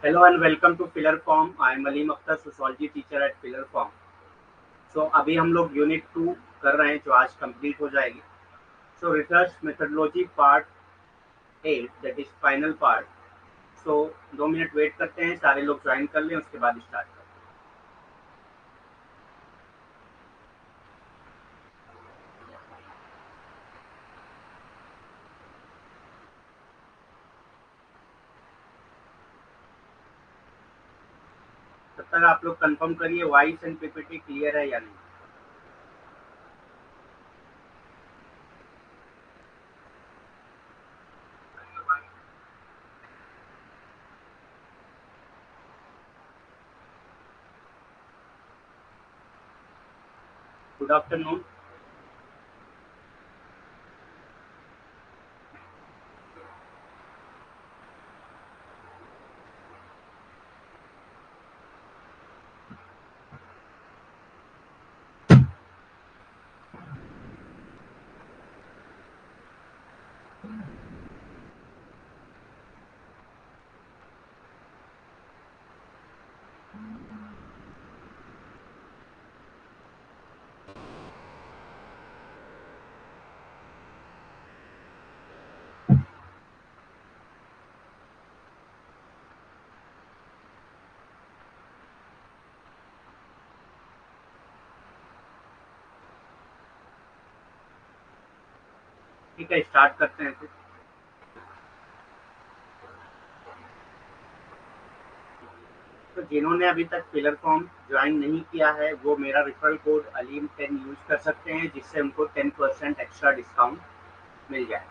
Hello and welcome to Filler Form. I am Aleem Akhtar, sociology teacher at Filler Form. So अभी हम लोग unit 2 कर रहे हैं जो आज कंप्लीट हो जाएगी. So research methodology part 8 that is final part. So 2 minute wait करते हैं, सारे लोग ज्वाइन कर लें, उसके बाद स्टार्ट करते हैं. तब तक आप लोग कंफर्म करिए वॉइस एंड पीपीटी क्लियर है या नहीं. Good afternoon. ठीक है, स्टार्ट करते हैं फिर. तो जिन्होंने अभी तक फिलर फॉर्म ज्वाइन नहीं किया है वो मेरा रेफरल कोड अलीम10 यूज कर सकते हैं, जिससे उनको 10% एक्स्ट्रा डिस्काउंट मिल जाए.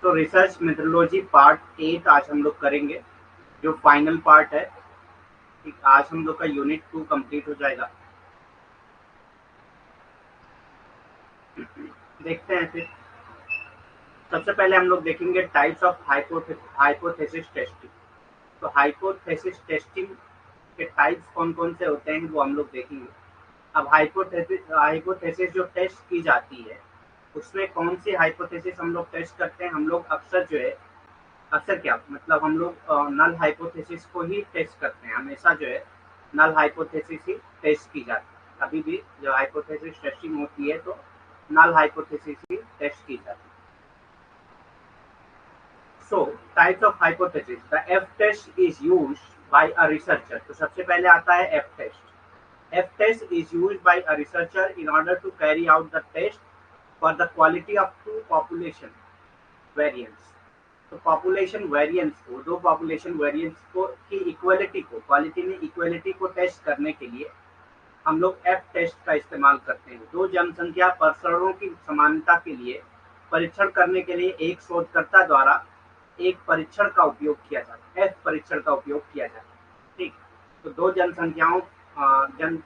तो रिसर्च मेथोडोलॉजी पार्ट 8 आज हम लोग करेंगे, जो फाइनल पार्ट है. ठीक, आज हम लोग का यूनिट 2 कंप्लीट हो जाएगा. देखते हैं फिर. सबसे पहले हम लोग देखेंगे टाइप्स ऑफ हाइपोथेसिस टेस्टिंग. तो हाइपोथेसिस टेस्टिंग के टाइप्स कौन कौन से होते हैं वो हम लोग देखेंगे. अब हाइपोथेसिस जो टेस्ट की जाती है उसमें कौन सी हाइपोथेसिस हम लोग टेस्ट करते हैं. हम लोग अक्सर जो है, अक्सर क्या मतलब, हम लोग नल हाइपोथेसिस को ही टेस्ट करते हैं. हमेशा जो है नल हाइपोथेसिस ही टेस्ट की जाती है. कभी भी जो हाइपोथेसिस टेस्टिंग होती है तो नल हाइपोथेसिस ही टेस्ट की जाती है. So, types of hypothesis. The F test is used by a researcher. तो सबसे पहले आता है F test. F test is used by a researcher in order to carry out the test for the quality of two population variance. तो population variance को, दो population variance को की इक्वलिटी को, क्वालिटी में इक्वलिटी को टेस्ट करने के लिए हम लोग एफ टेस्ट का इस्तेमाल करते हैं. दो जनसंख्या प्रसरणों की समानता के लिए परीक्षण करने के लिए एक शोधकर्ता द्वारा एक परीक्षण का उपयोग किया जाता है, एफ परीक्षण का उपयोग किया जाता है. ठीक, तो दो जनसंख्याओं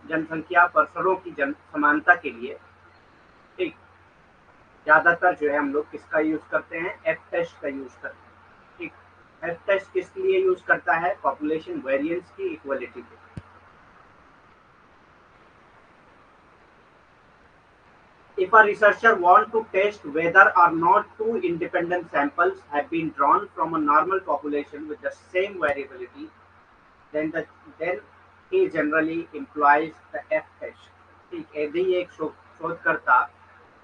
जनसंख्या प्रसरणों की समानता के लिए, ठीक, ज्यादातर जो है हम लोग किसका यूज करते हैं, एफ टेस्ट का यूज करते हैं. ठीक, एफ टेस्ट किस लिए यूज करता है, पॉपुलेशन वेरिएंस की इक्वलिटी के. If a researcher wants to test whether or not two independent samples have been drawn from a normal population with the same variability, then he generally employs the F test. ठीक, यदि एक शोधकर्ता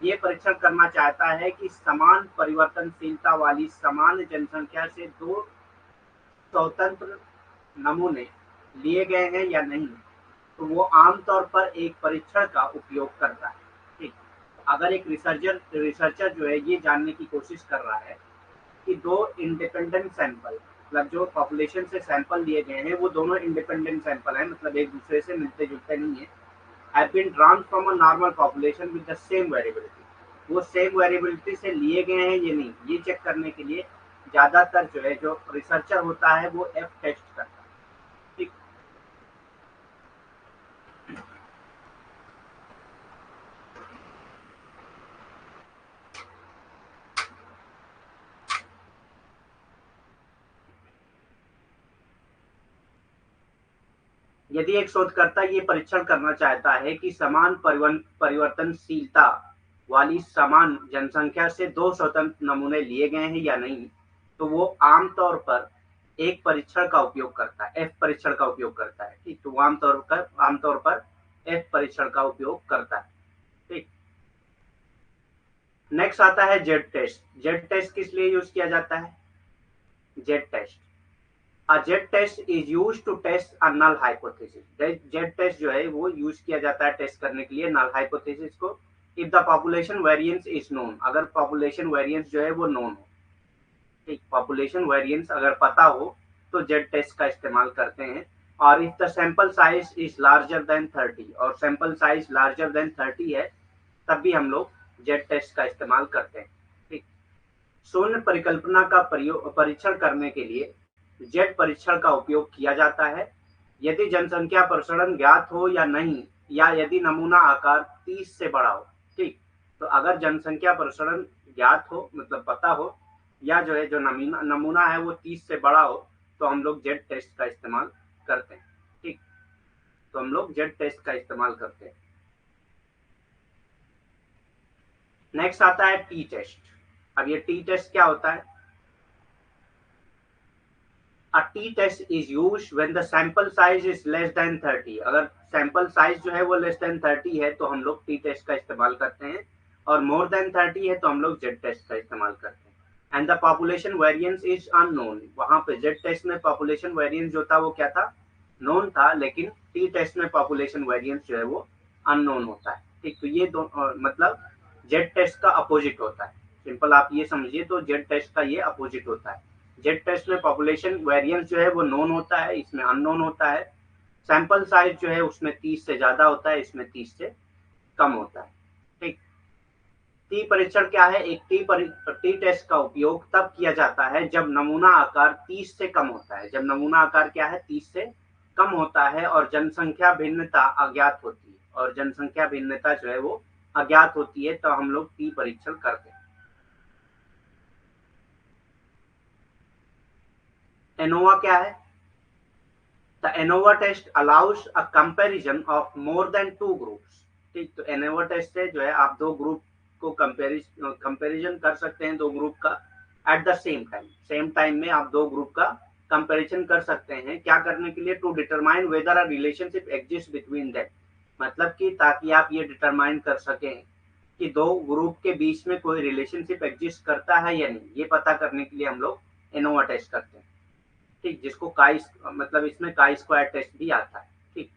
ये परीक्षण करना चाहता है कि समान परिवर्तनशीलता वाली समान जनसंख्या से दो स्वतंत्र नमूने लिए गए हैं या नहीं, तो वो आमतौर पर एक परीक्षण का उपयोग करता है. ठीक, अगर एक रिसर्चर जो है ये जानने की कोशिश कर रहा है कि दो इंडिपेंडेंट सैंपल, मतलब जो पॉपुलेशन से सैंपल लिए गए हैं वो दोनों इंडिपेंडेंट सैंपल हैं, मतलब एक दूसरे से मिलते जुलते नहीं है, have been drawn from a normal population with the same variability, वो सेम वेरिएबिलिटी से लिए गए हैं ये नहीं, ये चेक करने के लिए ज्यादातर जो है जो रिसर्चर होता है वो एफ टेस्ट करता है. ठीक, यदि एक शोधकर्ता ये परीक्षण करना चाहता है कि समान परिवर्तनशीलता वाली समान जनसंख्या से दो स्वतंत्र नमूने लिए गए हैं या नहीं, तो वो आमतौर पर एक परीक्षण का उपयोग करता है, एफ परीक्षण का उपयोग करता है। ठीक, तो वो आमतौर पर एफ परीक्षण का उपयोग करता है। ठीक, नेक्स्ट आता है जेड टेस्ट। जेड टेस्ट किस लिए यूज किया जाता है? Z test, A Z test is used to test a null hypothesis. Z test जो है वो यूज किया जाता है टेस्ट करने के लिए null hypothesis को। If the population variance is known, अगर population variance जो है वो known हो, ठीक, population variance अगर पता हो तो Z test का इस्तेमाल करते हैं। और if the sample size is larger than 30, और sample size larger than 30 है, तब भी हम लोग Z test का इस्तेमाल करते हैं। ठीक, शून्य परिकल्पना का परीक्षण करने के लिए जेड परीक्षण का उपयोग किया जाता है यदि जनसंख्या प्रसरण ज्ञात हो या नहीं, या यदि नमूना आकार 30 से बड़ा हो। ठीक, तो अगर जनसंख्या प्रसरण ज्ञात हो, मतलब पता हो, या जो है जो नमूना है वो 30 से बड़ा हो, तो हम लोग जेड टेस्ट का इस्तेमाल करते हैं। ठीक, तो हम लोग जेड टेस्ट का इस्तेमाल करते हैं। नेक्स्ट आता है टी टेस्ट। अब ये टी टेस्ट क्या होता है? A t-test is used when the sample size is less than 30। अगर सैंपल साइज जो है वो लेस देन 30 है तो हम लोग टी टेस्ट का इस्तेमाल करते हैं, और मोर देन 30 है तो हम लोग जेड टेस्ट का इस्तेमाल करते हैं। And the population variance is unknown. वहां पे जेड टेस्ट में पॉपुलेशन वेरिएंस जो था वो क्या था? नोन था, लेकिन टी टेस्ट में पॉपुलेशन वेरिएंस जो है वो अननोन होता है। ठीक, तो ये मतलब जेड टेस्ट का अपोजिट होता है। सिंपल आप ये समझिए, तो जेड टेस्ट का ये अपोजिट होता है। जेड टेस्ट में पॉपुलेशन वेरिएंस जो है वो नोन होता है, इसमें अननोन होता है। सैंपल साइज जो है उसमें 30 से ज्यादा होता है, इसमें 30 से कम होता है। ठीक, टी परीक्षण क्या है? एक टी टेस्ट का उपयोग तब किया जाता है जब नमूना आकार 30 से कम होता है। जब नमूना आकार क्या है? 30 से कम होता है और जनसंख्या भिन्नता अज्ञात होती है, और जनसंख्या भिन्नता जो है वो अज्ञात होती है, तो हम लोग टी परीक्षण करते हैं। एनोवा क्या है? The ANOVA test allows a comparison of more than two groups। ठीक, तो एनोवा टेस्ट से जो है आप दो ग्रुप को कंपैरिजन कर सकते हैं, दो ग्रुप का एट द सेम टाइम में आप दो ग्रुप का कंपैरिजन कर सकते हैं। क्या करने के लिए? To determine whether a relationship exist between them, मतलब कि ताकि आप ये डिटरमाइन कर सकें कि दो ग्रुप के बीच में कोई रिलेशनशिप एग्जिस्ट करता है या नहीं। ये पता करने के लिए हम लोग एनोवा टेस्ट करते हैं। ठीक, जिसको मतलब इसमें काई स्क्वायर टेस्ट भी आता है। ठीक,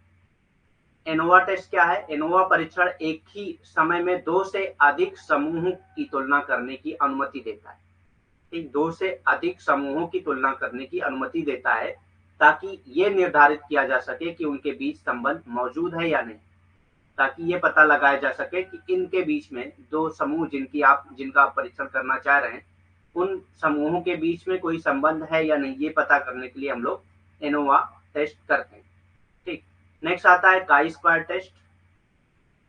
एनोवा टेस्ट क्या है? एनोवा परीक्षण एक ही समय में दो से अधिक समूहों की तुलना करने की अनुमति देता है। ठीक, दो से अधिक समूहों की तुलना करने की अनुमति देता है ताकि ये निर्धारित किया जा सके कि उनके बीच संबंध मौजूद है या नहीं, ताकि ये पता लगाया जा सके कि इनके बीच में दो समूह जिनका आप परीक्षण करना चाह रहे हैं, उन समूहों के बीच में कोई संबंध है या नहीं, ये पता करने के लिए हम लोग एनोवा टेस्ट करते हैं। ठीक, नेक्स्ट आता है काई स्क्वायर टेस्ट।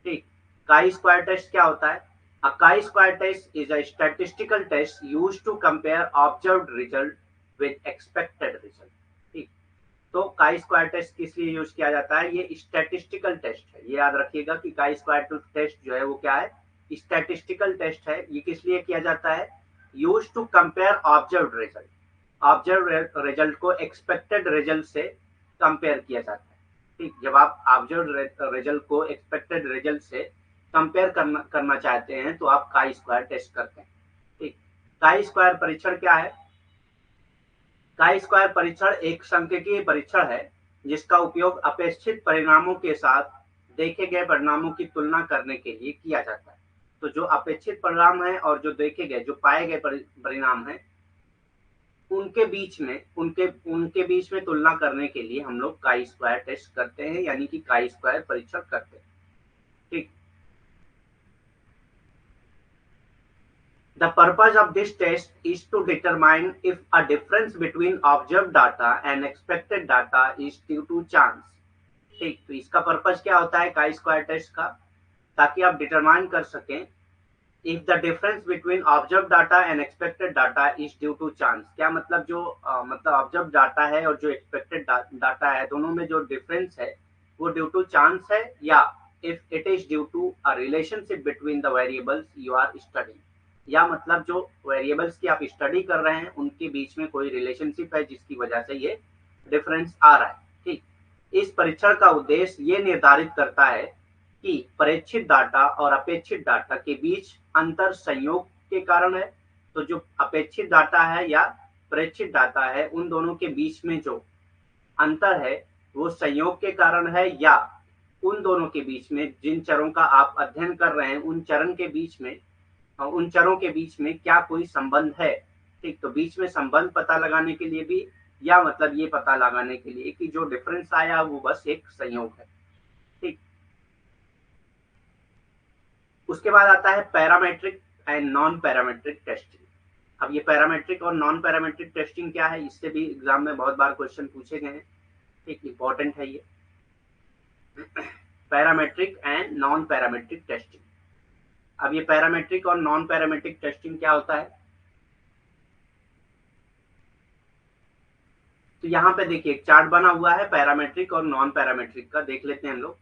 ठीक, काई स्क्वायर टेस्ट क्या होता है? A chi square test is a statistical test used to compare observed result with expected result. ठीक, तो काई स्क्वायर टेस्ट किस लिए यूज किया जाता है? ये स्टैटिस्टिकल टेस्ट है। ये याद रखिएगा कि काई स्क्वायर टेस्ट जो है वो क्या है? स्टैटिस्टिकल टेस्ट है। ये किस लिए किया जाता है? Use to compare observed result. Observe result को एक्सपेक्टेड रिजल्ट से कंपेयर किया जाता है। ठीक, जब आप ऑब्जर्व रिजल्ट को एक्सपेक्टेड रिजल्ट से कंपेयर करना चाहते हैं तो आप काई स्क्वायर टेस्ट करते हैं। ठीक, काई स्क्वायर परीक्षण क्या है? काई स्क्वायर परीक्षण एक सांख्यिकीय परीक्षण है जिसका उपयोग अपेक्षित परिणामों के साथ देखे गए परिणामों की तुलना करने के लिए किया जाता है। तो जो अपेक्षित परिणाम है और जो देखे गए, जो पाए गए परिणाम है, उनके बीच में तुलना करने के लिए हम लोग काई स्क्वायर टेस्ट करते हैं, यानी कि काई स्क्वायर परीक्षण करते हैं। ठीक, The purpose of this test is to determine if a difference between observed data and expected data is due to chance। ठीक, तो इसका पर्पज क्या होता है काई स्क्वायर टेस्ट का? ताकि आप डिटरमाइन कर सकें if the difference between observed data and expected data is due to chance। क्या मतलब? मतलब observed data है और जो expected data है, दोनों में जो डिफरेंस है वो ड्यू टू चांस है, या if it is due to a relationship between the variables you are studying। या मतलब जो वेरिएबल्स की आप स्टडी कर रहे हैं उनके बीच में कोई रिलेशनशिप है जिसकी वजह से ये डिफरेंस आ रहा है। ठीक, इस परीक्षण का उद्देश्य ये निर्धारित करता है कि प्रेक्षित डाटा और अपेक्षित डाटा के बीच अंतर संयोग के कारण है। तो जो अपेक्षित डाटा है या प्रेक्षित डाटा है उन दोनों के बीच में जो अंतर है वो संयोग के कारण है, या उन दोनों के बीच में जिन चरों का आप अध्ययन कर रहे हैं उन चरों के बीच में क्या कोई संबंध है। ठीक, तो बीच में संबंध पता लगाने के लिए भी, या मतलब ये पता लगाने के लिए कि जो डिफरेंस आया वो बस एक संयोग है। ठीक, उसके बाद आता है parametric and non parametric testing. अब ये पैरामेट्रिक और नॉन पैरामेट्रिक टेस्टिंग क्या है, इससे भी एग्जाम में बहुत बार क्वेश्चन पूछे गए हैं। ठीक, इंपॉर्टेंट है ये parametric and non parametric testing. अब ये पैरामेट्रिक और नॉन पैरामेट्रिक टेस्टिंग क्या होता है, तो यहाँ पे देखिए एक चार्ट बना हुआ है पैरामेट्रिक और नॉन पैरामेट्रिक का, देख लेते हैं हम लोग।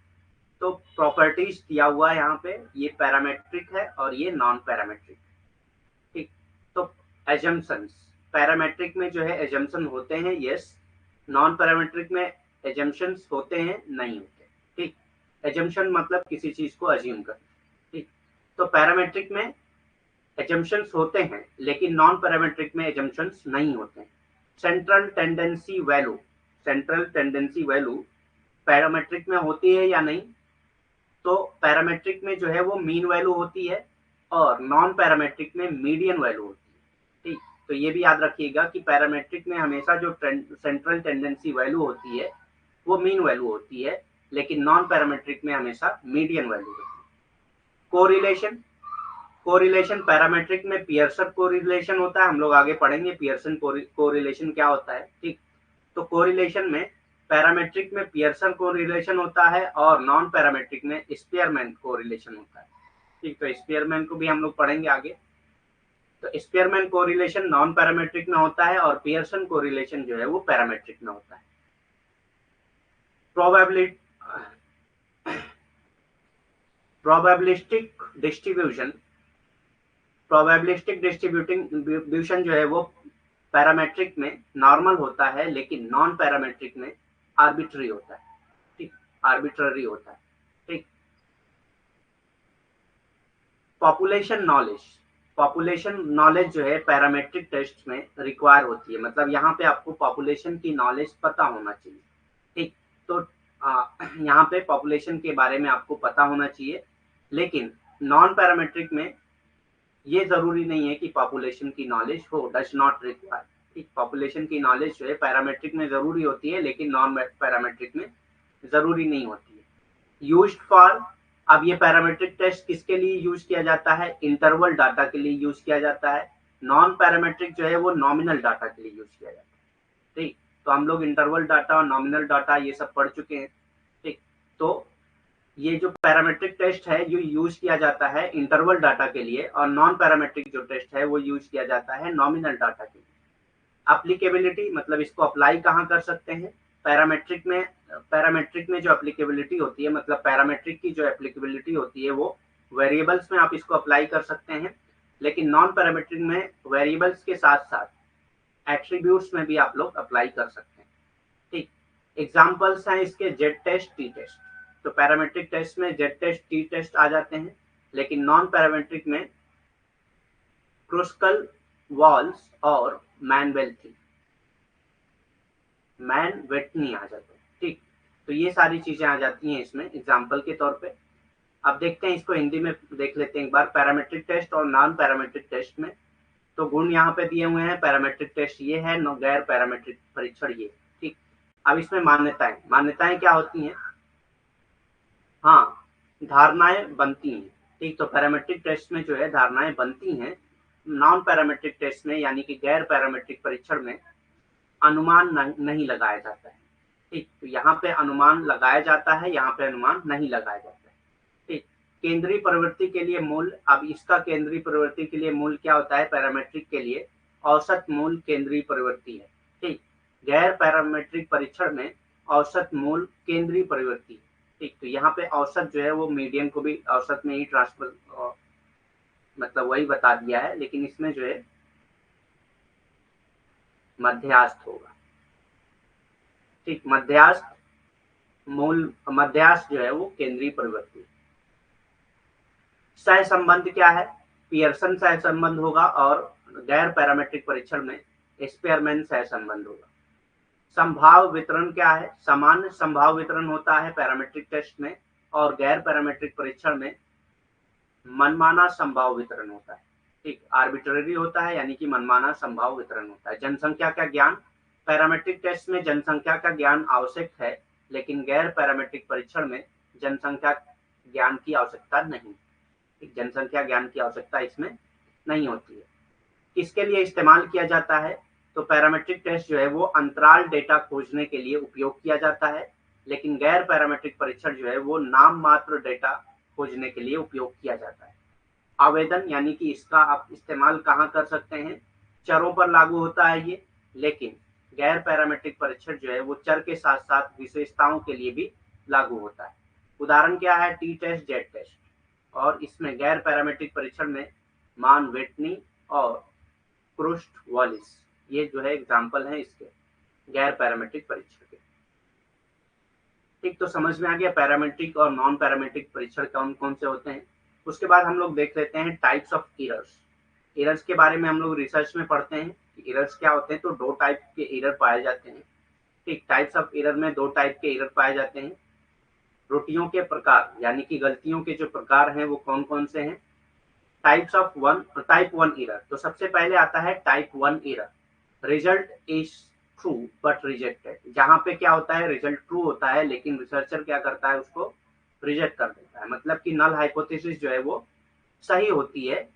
तो प्रॉपर्टीज दिया हुआ है यहाँ पे, ये पैरामेट्रिक है और ये नॉन पैरामेट्रिक। ठीक, तो एजम्पशंस, पैरामेट्रिक में जो है एजम्पशन होते हैं यस, नॉन पैरामेट्रिक में एजम्पशंस होते हैं नहीं होते। ठीक, एजम्पशन मतलब किसी चीज को अज्यूम करना। ठीक, तो पैरामेट्रिक में एजम्पशंस होते हैं लेकिन नॉन पैरामेट्रिक में एजम्पशंस नहीं होते हैं। Central tendency value, central tendency value parametric में होती है या नहीं, तो पैरामेट्रिक में जो है वो मीन वैल्यू होती है और नॉन पैरामेट्रिक में मीडियन वैल्यू होती है। ठीक, तो ये भी याद रखिएगा कि पैरामेट्रिक में हमेशा जो सेंट्रल टेंडेंसी वैल्यू होती है वो मीन वैल्यू होती है, लेकिन नॉन पैरामेट्रिक में हमेशा मीडियन वैल्यू होती है। कोरिलेशन, कोरिलेशन पैरामेट्रिक में पियर्सन कोरिलेशन होता है, हम लोग आगे पढ़ेंगे पियर्सन कोरिलेशन क्या होता है। ठीक, तो कोरिलेशन में पैरामेट्रिक में पियर्सन कोरिलेशन होता है और नॉन पैरामेट्रिक में स्पीयरमैन कोरिलेशन होता है। ठीक, तो स्पीयरमैन को भी हम लोग पढ़ेंगे आगे। तो स्पीयरमैन कोरिलेशन नॉन पैरामेट्रिक में होता है और पियर्सन कोरिलेशन जो है वो पैरामेट्रिक में होता है। प्रोबेबिलिस्टिक डिस्ट्रीब्यूशन, प्रोबेबिलिस्टिक डिस्ट्रीब्यूशन जो है वो पैरामेट्रिक में नॉर्मल होता है लेकिन नॉन पैरामेट्रिक में आर्बिट्ररी होता है। ठीक, आर्बिट्ररी होता है। ठीक, पॉपुलेशन नॉलेज, पॉपुलेशन नॉलेज जो है पैरामेट्रिक टेस्ट में रिक्वायर होती है, मतलब यहाँ पे आपको पॉपुलेशन की नॉलेज पता होना चाहिए। ठीक, तो यहाँ पे पॉपुलेशन के बारे में आपको पता होना चाहिए, लेकिन नॉन पैरामेट्रिक में ये जरूरी नहीं है कि पॉपुलेशन की नॉलेज हो, डज नॉट रिक्वायर। ठीक, पॉपुलेशन की नॉलेज जो है पैरामेट्रिक में जरूरी होती है लेकिन नॉन पैरामेट्रिक में जरूरी नहीं होती है। यूज्ड फॉर, अब ये पैरामेट्रिक टेस्ट किसके लिए यूज किया जाता है, इंटरवल डाटा के लिए यूज किया जाता है। नॉन पैरामेट्रिक जो है वो नॉमिनल डाटा के लिए यूज किया जाता है। ठीक, तो हम लोग इंटरवल डाटा और नॉमिनल डाटा ये सब पढ़ चुके हैं। ठीक, तो ये जो पैरामेट्रिक टेस्ट है ये यूज किया जाता है इंटरवल डाटा के लिए, और नॉन पैरामेट्रिक जो टेस्ट है वो यूज किया जाता है नॉमिनल डाटा के लिए। एप्लीकेबिलिटी मतलब इसको अप्लाई कहाँ कर सकते हैं, पैरामेट्रिक में जो एप्लीकेबिलिटी होती है, मतलब पैरामेट्रिक की जो एप्लीकेबिलिटी होती है वो वेरिएबल्स में आप इसको अप्लाई कर सकते हैं, लेकिन नॉन पैरामेट्रिक में वेरिएबल्स के साथ साथ एट्रीब्यूट्स में भी आप लोग अप्लाई कर सकते हैं। ठीक, एग्जाम्पल्स हैं इसके जेड टेस्ट, टी टेस्ट। तो पैरामेट्रिक टेस्ट में जेड टेस्ट, टी टेस्ट आ जाते हैं, लेकिन नॉन पैरामेट्रिक में क्रुस्कल वॉल्स और मैनवेल्थी, मैन वेटनी आ जाते हैं। ठीक, तो ये सारी चीजें आ जाती हैं इसमें एग्जाम्पल के तौर पे। अब देखते हैं इसको हिंदी में देख लेते हैं एक बार, पैरामेट्रिक टेस्ट और नॉन पैरामेट्रिक टेस्ट में। तो गुण यहाँ पे दिए हुए हैं, पैरामेट्रिक टेस्ट ये है, गैर पैरामेट्रिक परीक्षण ये। ठीक, अब इसमें मान्यताएं, मान्यताएं क्या होती हैं, हाँ धारणाएं बनती हैं। ठीक, तो पैरामेट्रिक टेस्ट में जो है धारणाएं बनती हैं, नॉन पैरामेट्रिक टेस्ट में यानी कि गैर पैरामेट्रिक परीक्षण में अनुमान नहीं लगाया जाता है। ठीक, तो यहाँ पे अनुमान लगाया जाता है, यहाँ पे अनुमान नहीं लगाया जाता है। ठीक, केंद्रीय प्रवृत्ति के लिए मूल, अब इसका केंद्रीय प्रवृत्ति के लिए मूल क्या होता है, पैरामेट्रिक के लिए औसत मूल केंद्रीय प्रवृत्ति है। ठीक, गैर पैरामेट्रिक परीक्षण में औसत मूल केंद्रीय प्रवृत्ति। ठीक, तो यहाँ पे औसत जो है वो मीडियन को भी औसत में ही ट्रांसफर मतलब वही बता दिया है, लेकिन इसमें जो है मध्यास्थ होगा। ठीक, मध्यास्थ मूल मध्यास्थ जो है वो केंद्रीय परिवर्ती। सहसंबंध क्या है? पियर्सन सहसंबंध होगा और गैर पैरामीट्रिक परीक्षण में स्पेयरमैन सहसंबंध होगा। संभाव वितरण क्या है? सामान्य संभाव वितरण होता है पैरामीट्रिक टेस्ट में, और गैर पैरामीट्रिक परीक्षण में मनमाना संभाव वितरण होता है। ठीक, आर्बिट्ररी होता है, यानी कि मनमाना संभाव वितरण होता है। जनसंख्या का ज्ञान, पैरामीट्रिक टेस्ट में जनसंख्या का ज्ञान आवश्यक है, लेकिन गैर पैरामीट्रिक परीक्षण में जनसंख्या ज्ञान की आवश्यकता नहीं। जनसंख्या ज्ञान की आवश्यकता इसमें नहीं होती है। किसके लिए इस्तेमाल किया जाता है? तो पैरामीट्रिक टेस्ट जो है वो अंतराल डेटा खोजने के लिए उपयोग किया जाता है, लेकिन गैर पैरामीट्रिक परीक्षण जो है वो नाम मात्र डेटा खोजने के लिए उपयोग किया जाता है। आवेदन, यानी कि इसका आप इस्तेमाल कहाँ कर सकते हैं? चरों पर लागू होता है ये, लेकिन गैर पैरामीट्रिक परीक्षण जो है वो चर के साथ साथ विशेषताओं के लिए भी लागू होता है। उदाहरण क्या है? T test, Z test. और इसमें गैर पैरामीट्रिक परीक्षण में मान वेटनी और क्रुस्ट वॉलिस, ये जो है एग्जाम्पल है इसके गैर पैरामीट्रिक परीक्षण के। ठीक, तो समझ में आ गया पैरामीट्रिक और नॉन पैरामीट्रिक परीक्षण कौन कौन से होते हैं। उसके बाद हम लोग देख लेते हैं टाइप्स ऑफ एरर्स। एरर्स के बारे में हम लोग रिसर्च में पढ़ते हैं कि एरर्स क्या होते हैं। तो दो टाइप के एरर पाए जाते हैं। ठीक, टाइप्स ऑफ एरर में दो टाइप के एरर पाए जाते हैं। त्रुटियों के प्रकार, यानी कि गलतियों के जो प्रकार हैं वो कौन कौन से हैं? Types of type 1 error. तो सबसे पहले आता है type 1 error, result is true but rejected. जहां पे क्या होता है? रिजल्ट ट्रू होता है, लेकिन रिसर्चर क्या करता है? उसको रिजेक्ट कर देता है। मतलब कि नल हाइपोथेसिस जो है वो सही होती है,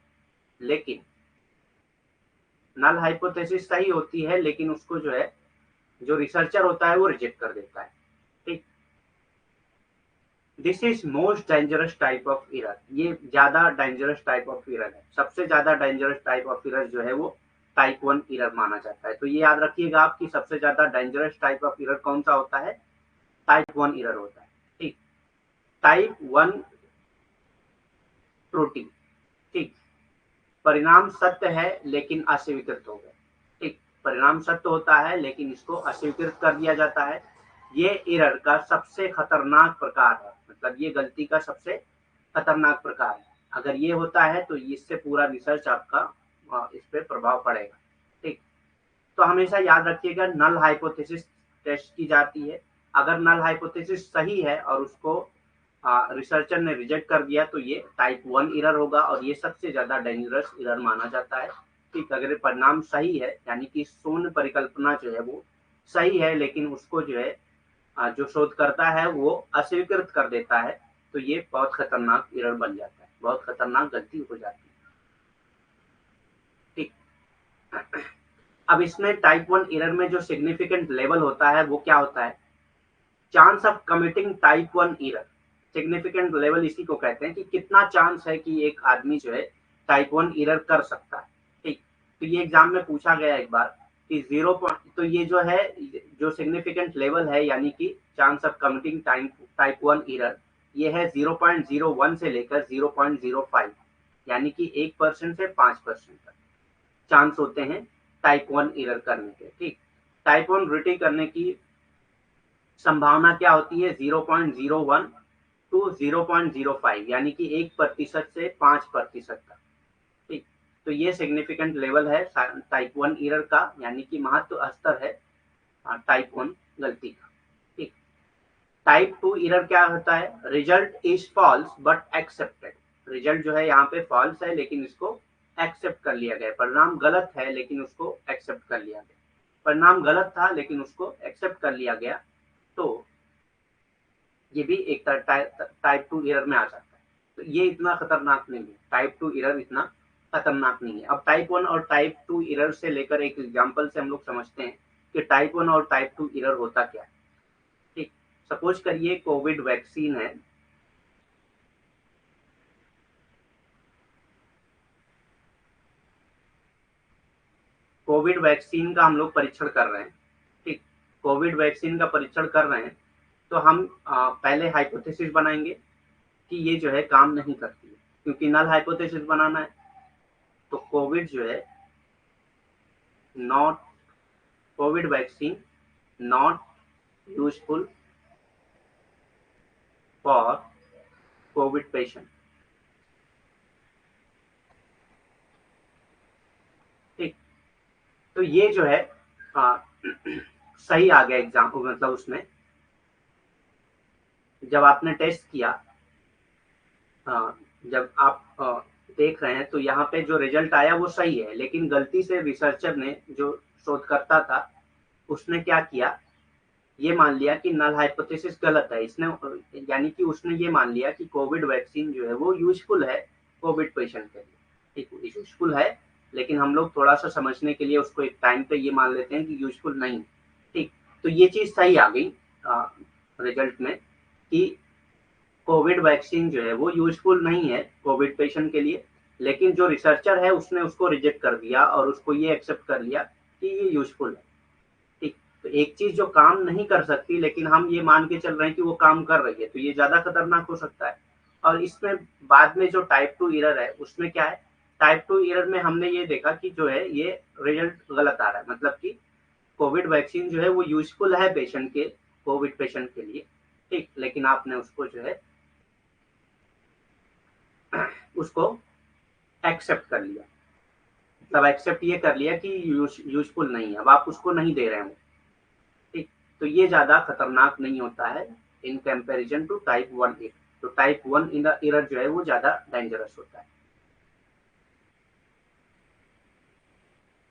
लेकिन नल हाइपोथेसिस सही होती है, लेकिन उसको जो है जो रिसर्चर होता है वो रिजेक्ट कर देता है। ठीक, this is most dangerous type of error. ये ज्यादा डेंजरस टाइप ऑफ एरर है। सबसे ज्यादा डेंजरस टाइप ऑफ एरर जो है वो टाइप 1 एरर माना जाता है। तो ये याद रखिएगा आप कि सबसे ज्यादा डेंजरस टाइप ऑफ एरर कौन सा होता है? टाइप 1 एरर होता है। ठीक, टाइप 1 त्रुटि। ठीक, परिणाम सत्य है लेकिन अस्वीकृत हो गए। ठीक, परिणाम सत्य होता है लेकिन इसको अस्वीकृत कर दिया जाता है। ये एरर का सबसे खतरनाक प्रकार है, मतलब ये गलती का सबसे खतरनाक प्रकार है। अगर ये होता है तो इससे पूरा रिसर्च आपका इस पे प्रभाव पड़ेगा। ठीक, तो हमेशा याद रखिएगा नल हाइपोथेसिस टेस्ट की जाती है। अगर नल हाइपोथेसिस सही है और उसको रिसर्चर ने रिजेक्ट कर दिया तो ये टाइप 1 एरर होगा, और ये सबसे ज्यादा डेंजरस एरर माना जाता है। ठीक, अगर परिणाम सही है, यानी कि शून्य परिकल्पना जो है वो सही है, लेकिन उसको जो है जो शोधकर्ता है वो अस्वीकृत कर देता है, तो ये बहुत खतरनाक एरर बन जाता है, बहुत खतरनाक गलती हो जाती है। ठीक, अब इसमें टाइप 1 एरर में जो सिग्निफिकेंट लेवल होता है वो क्या होता है? Chance of committing type 1 error. Significant level इसी को कहते हैं कि कितना चांस है कि एक आदमी जो है टाइप 1 एरर कर सकता है। ठीक, तो ये एग्जाम में पूछा गया एक बार कि 0 तो ये जो है जो सिग्निफिकेंट लेवल है, यानी कि chance of committing type 1 error, ये है 0.01 से लेकर 0.05, यानी कि 1% से 5% तक चांस होते हैं टाइप 1 एरर करने के। ठीक, टाइप 1 त्रुटि करने की संभावना क्या होती है? 0.01 टू 0.05, यानी कि 1% से 5% तक। ठीक, तो ये सिग्निफिकेंट लेवल है टाइप 1 एरर का, यानी कि महत्व स्तर है टाइप 1 गलती का। ठीक, टाइप 2 एरर क्या होता है? Result is false but accepted. Result जो है यहाँ पे फॉल्स है, लेकिन इसको एक्सेप्ट कर लिया गया। परिणाम गलत है लेकिन उसको एक्सेप्ट कर लिया गया। परिणाम गलत था लेकिन उसको एक्सेप्ट कर लिया गया, तो ये भी एक टाइप 2 एरर में आ जाता है। तो ये इतना खतरनाक नहीं है, टाइप 2 एरर इतना खतरनाक नहीं है। अब टाइप 1 और टाइप 2 एरर से लेकर एक एग्जांपल से हम लोग समझते हैं कि टाइप 1 और टाइप 2 एरर होता क्या है। ठीक, सपोज करिए कोविड वैक्सीन है। कोविड वैक्सीन का हम लोग परीक्षण कर रहे हैं। ठीक, कोविड वैक्सीन का परीक्षण कर रहे हैं, तो हम पहले हाइपोथेसिस बनाएंगे कि ये जो है काम नहीं करती है, क्योंकि नल हाइपोथेसिस बनाना है। तो कोविड जो है not Covid vaccine not useful for Covid patient. ठीक, तो ये जो है आ, सही आ गया एग्जाम, मतलब उसमें जब आपने टेस्ट किया, जब आप देख रहे हैं तो यहाँ पे जो रिजल्ट आया वो सही है, लेकिन गलती से रिसर्चर ने, जो शोधकर्ता था, उसने क्या किया, ये मान लिया कि नल हाइपोथेसिस गलत है। इसने, यानी कि उसने ये मान लिया कि कोविड वैक्सीन जो है वो यूजफुल है कोविड पेशेंट के लिए। ठीक, यूजफुल है, लेकिन हम लोग थोड़ा सा समझने के लिए उसको एक टाइम पे ये मान लेते हैं कि यूजफुल नहीं। ठीक, तो ये चीज सही आ गई रिजल्ट में कि कोविड वैक्सीन जो है वो यूजफुल नहीं है कोविड पेशेंट के लिए, लेकिन जो रिसर्चर है उसने उसको रिजेक्ट कर दिया और उसको ये एक्सेप्ट कर लिया कि ये यूजफुल है। ठीक, तो एक चीज जो काम नहीं कर सकती लेकिन हम ये मान के चल रहे हैं कि वो काम कर रही है, तो ये ज्यादा खतरनाक हो सकता है। और इसमें बाद में जो टाइप 2 एरर है उसमें क्या है, टाइप 2 एरर में हमने ये देखा कि जो है ये रिजल्ट गलत आ रहा है, मतलब कि कोविड वैक्सीन जो है वो यूजफुल है पेशेंट के, कोविड पेशेंट के लिए। ठीक, लेकिन आपने उसको जो है उसको एक्सेप्ट कर लिया, मतलब एक्सेप्ट ये कर लिया कि यूजफुल नहीं है, अब आप उसको नहीं दे रहे हो। ठीक, तो ये ज्यादा खतरनाक नहीं होता है in comparison to type 1 error. तो टाइप 1 एरर जो है वो ज्यादा डेंजरस होता है।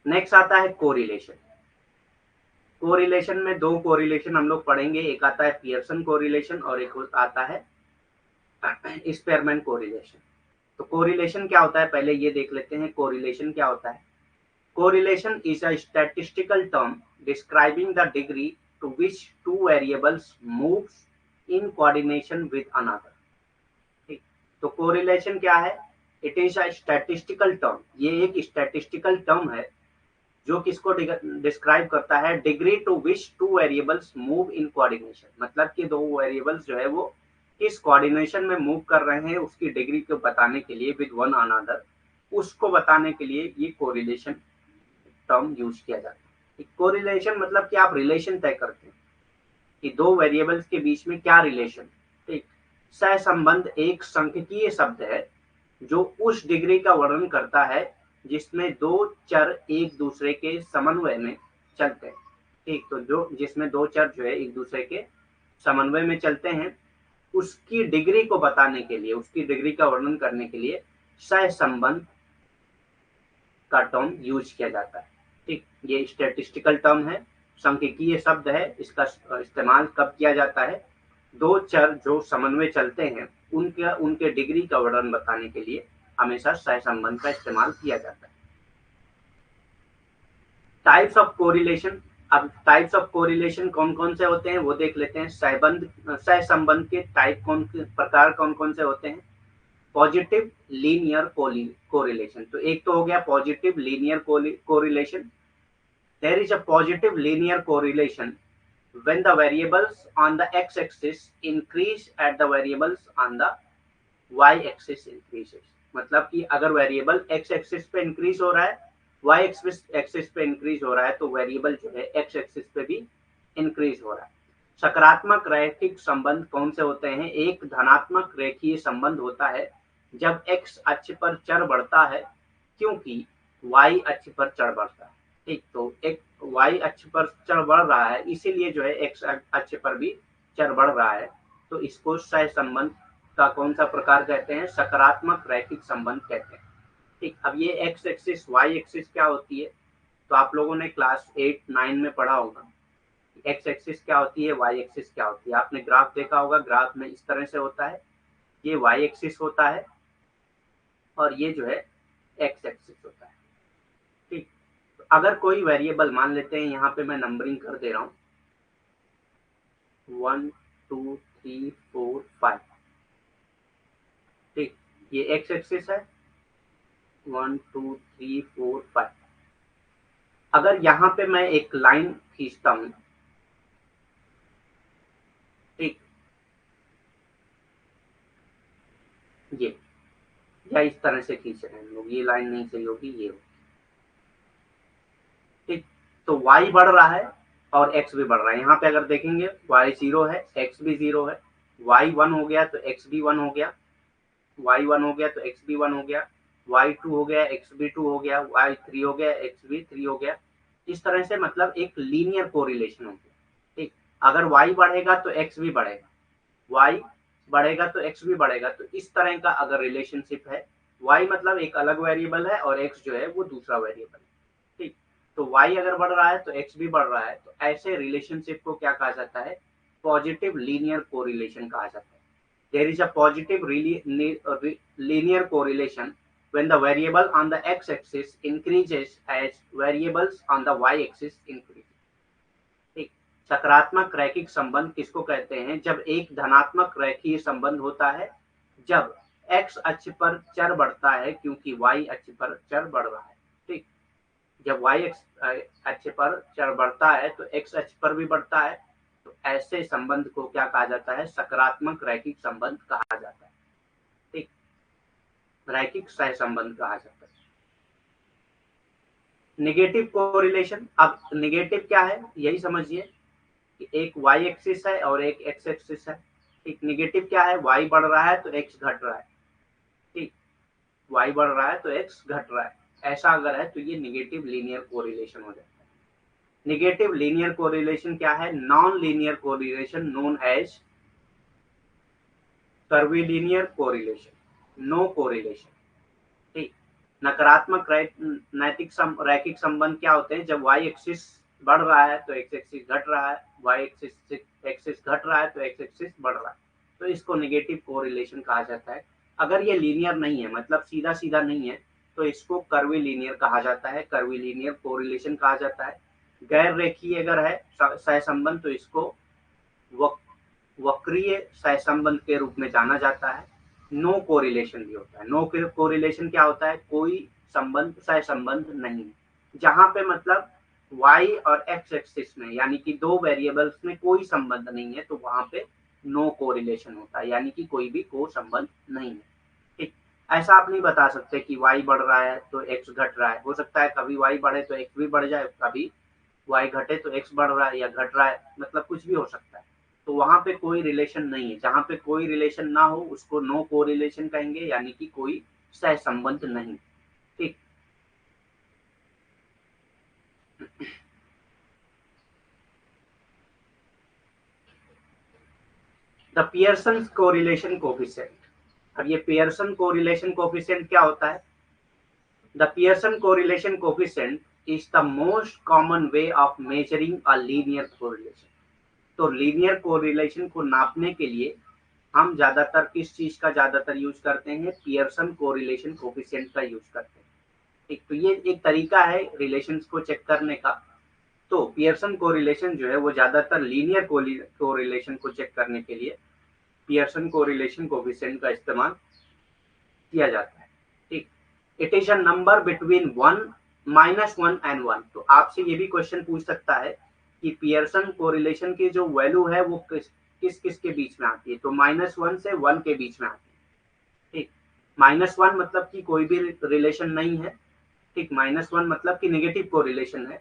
नेक्स्ट आता है कोरिलेशन। कोरिलेशन में दो कोरिलेशन हम लोग पढ़ेंगे, एक आता है पियर्सन कोरिलेशन और एक आता है स्पेरमैन कोरिलेशन। तो कोरिलेशन क्या होता है पहले ये देख लेते हैं, कोरिलेशन क्या होता है। Correlation is a statistical term describing the degree to which two variables moves in coordination with another। ठीक, तो कोरिलेशन क्या है, it is a statistical term, ये एक स्टैटिस्टिकल टर्म है जो किसको डिस्क्राइब करता है, degree to which two variables move in coordination, मतलब कि दो वेरिएबल्स जो है वो किस कोऑर्डिनेशन में मूव कर रहे हैं उसकी डिग्री को बताने के लिए, विद वन अनदर, उसको बताने के लिए ये कोरिलेशन टर्म यूज किया जाता है। कोरिलेशन मतलब कि आप रिलेशन तय करते हैं कि दो वेरिएबल्स के बीच में क्या रिलेशन। ठीक, सहसंबंध एक सांख्यिकीय शब्द है जो उस डिग्री का वर्णन करता है जिसमें दो चर एक दूसरे के समन्वय में चलते हैं। ठीक, तो जो जिसमें दो चर जो है एक दूसरे के समन्वय में चलते हैं, उसकी डिग्री को बताने के लिए, उसकी डिग्री का वर्णन करने के लिए सहसंबंध का टर्म यूज किया जाता है। ठीक, ये स्टैटिस्टिकल टर्म है, सांख्यिकीय शब्द है, इसका इस्तेमाल कब किया जाता है, दो चर जो समन्वय चलते हैं उनके उनके डिग्री का वर्णन बताने के लिए हमेशा सहसंबंध का इस्तेमाल किया जाता है। टाइप्स ऑफ कोरिलेशन, अब टाइप्स ऑफ कोरिलेशन कौन कौन से होते हैं वो देख लेते हैं। सहसंबंध के टाइप प्रकार कौन कौन से होते हैं। पॉजिटिव लीनियर कोरिलेशन, तो एक तो हो गया positive linear correlation. There is a positive linear correlation when the variables on the x-axis increase at the variables on the y-axis increases। मतलब कि अगर वेरिएबल x-axis पे इंक्रीज हो रहा है, y-axis पे इंक्रीज हो रहा है, तो वेरिएबल जो है x-axis पे भी इंक्रीज हो रहा है। सकारात्मक रैखिक संबंध कौन से होते हैं, एक धनात्मक रेखीय संबंध होता है जब x अक्ष पर चर बढ़ता है क्योंकि y अक्ष पर चर बढ़ता है। ठीक, तो एक y अक्ष पर चर बढ़ रहा है इसीलिए जो है x अक्ष पर भी चर बढ़ रहा है, तो इसको सहसंबंध का कौन सा प्रकार कहते हैं, सकारात्मक रैखिक संबंध कहते हैं। ठीक, अब ये x एक्सिस y एक्सिस क्या होती है, तो आप लोगों ने क्लास 8-9 में पढ़ा होगा x एक्सिस क्या होती है, y एक्सिस क्या होती है। आपने ग्राफ देखा होगा, ग्राफ में इस तरह से होता है, ये y एक्सिस होता है और ये जो है x एक्सिस होता है। ठीक, तो अगर कोई वेरिएबल मान लेते हैं, यहाँ पे मैं नंबरिंग कर दे रहा हूँ 1 2 3 4 5। ठीक, ये x एक्सिस है 1 2 3 4 5। अगर यहाँ पे मैं एक लाइन खींचता हूँ, ठीक, ये या इस तरह से खींच रहे हैं हम लोग, ये लाइन नहीं सही होगी, ये होगी। ठीक, तो y बढ़ रहा है और x भी बढ़ रहा है। यहाँ पे अगर देखेंगे y 0 है, x भी 0 है, y 1 हो गया तो x भी 1 हो गया, y 1 हो गया तो x भी 1 हो गया, y 2 हो गया x भी 2 हो गया, y 3 हो गया x भी 3 हो गया। इस तरह से मतलब एक लीनियर कोरिलेशन हो गया। ठीक, अगर y बढ़ेगा तो x भी बढ़ेगा, y बढ़ेगा तो x भी बढ़ेगा। तो इस तरह का अगर रिलेशनशिप है, y मतलब एक अलग वेरिएबल है और x जो है वो दूसरा वेरिएबल है। ठीक, तो y अगर बढ़ रहा है तो x भी बढ़ रहा है, तो ऐसे रिलेशनशिप को क्या कहा जाता है, पॉजिटिव लीनियर कोरिलेशन कहा जाता है। There is a positive linear correlation when the variable on the x-axis increases as variables on the y-axis increase। ठीक, सकारात्मक रैखिक संबंध किसको कहते हैं, जब एक धनात्मक रैखिक संबंध होता है जब x अक्ष पर चर बढ़ता है क्योंकि y अक्ष पर चर बढ़ रहा है। ठीक, जब y अक्ष पर चर बढ़ता है तो x अक्ष पर भी बढ़ता है, तो ऐसे संबंध को क्या कहा जाता है, सकारात्मक रैखिक संबंध कहा जाता है। ठीक, रैखिक सहसंबंध कहा जाता है। नेगेटिव कोरिलेशन, अब नेगेटिव क्या है यही समझिए कि एक y एक्सिस है और एक x एक्सिस है। ठीक, नेगेटिव क्या है, y बढ़ रहा है तो x घट रहा है। ठीक, y बढ़ रहा है तो x घट रहा है, ऐसा अगर है तो ये नेगेटिव लीनियर कोरिलेशन हो जाता है। नेगेटिव लीनियर कोरिलेशन क्या है, non linear correlation known as curvilinear correlation, no correlation. ठीक, नकारात्मक रैखिक संबंध क्या होते हैं, जब y एक्सिस बढ़ रहा है तो x एक्सिस घट रहा है, y एक्सिस घट रहा है तो x एक्सिस बढ़ रहा है, तो इसको नेगेटिव कोरिलेशन कहा जाता है। अगर ये लीनियर नहीं है, मतलब सीधा सीधा नहीं है, तो इसको कर्वीलिनियर कहा जाता है, कर्वीलिनियर कोरिलेशन कहा जाता है। गैर रेखीय अगर है सहसंबंध तो इसको वक्रीय सहसंबंध के रूप में जाना जाता है। नो कोरिलेशन भी होता है। नो कोरिलेशन क्या होता है, कोई संबंध सहसंबंध नहीं है, जहां पे मतलब y और x एक्सिस में यानी कि दो वेरिएबल्स में कोई संबंध नहीं है, तो वहां पे नो कोरिलेशन होता है, यानी कि कोई भी को संबंध नहीं है। ठीक, ऐसा आप नहीं बता सकते कि y बढ़ रहा है तो x घट रहा है। हो सकता है कभी y बढ़े तो x भी बढ़ जाए, कभी y घटे तो x बढ़ रहा है या घट रहा है, मतलब कुछ भी हो सकता है। तो वहां पे कोई रिलेशन नहीं है, जहां पे कोई रिलेशन ना हो उसको नो कोरिलेशन कहेंगे, यानी कि कोई सहसंबंध नहीं। ठीक, द पियर्सन कोरिलेशन कोफिशिएंट। अब ये पियर्सन कोरिलेशन कोफिशिएंट क्या होता है, the Pearson correlation coefficient is the most common way of measuring a linear correlation. तो लीनियर कोरिलेशन को नापने के लिए हम ज्यादातर किस चीज का ज्यादातर यूज करते हैं, पियर्सन कोरिलेशन कोफिशिएंट का यूज करते हैं। ठीक, तो ये एक तरीका है रिलेशंस को चेक करने का। तो पियर्सन कोरिलेशन जो है वो ज्यादातर लीनियर कोरिलेशन को चेक करने के लिए पियर्सन कोरिलेशन कोफिशिएंट का इस्तेमाल किया जाता है। ठीक, it is a number between one -1 and 1। तो आपसे ये भी क्वेश्चन पूछ सकता है कि पियर्सन कोरिलेशन की जो वैल्यू है वो किस किस के बीच में आती है, तो -1 से 1 के बीच में आती है। ठीक, -1 मतलब कि कोई भी रिलेशन नहीं है। ठीक, -1 मतलब कि नेगेटिव कोरिलेशन है,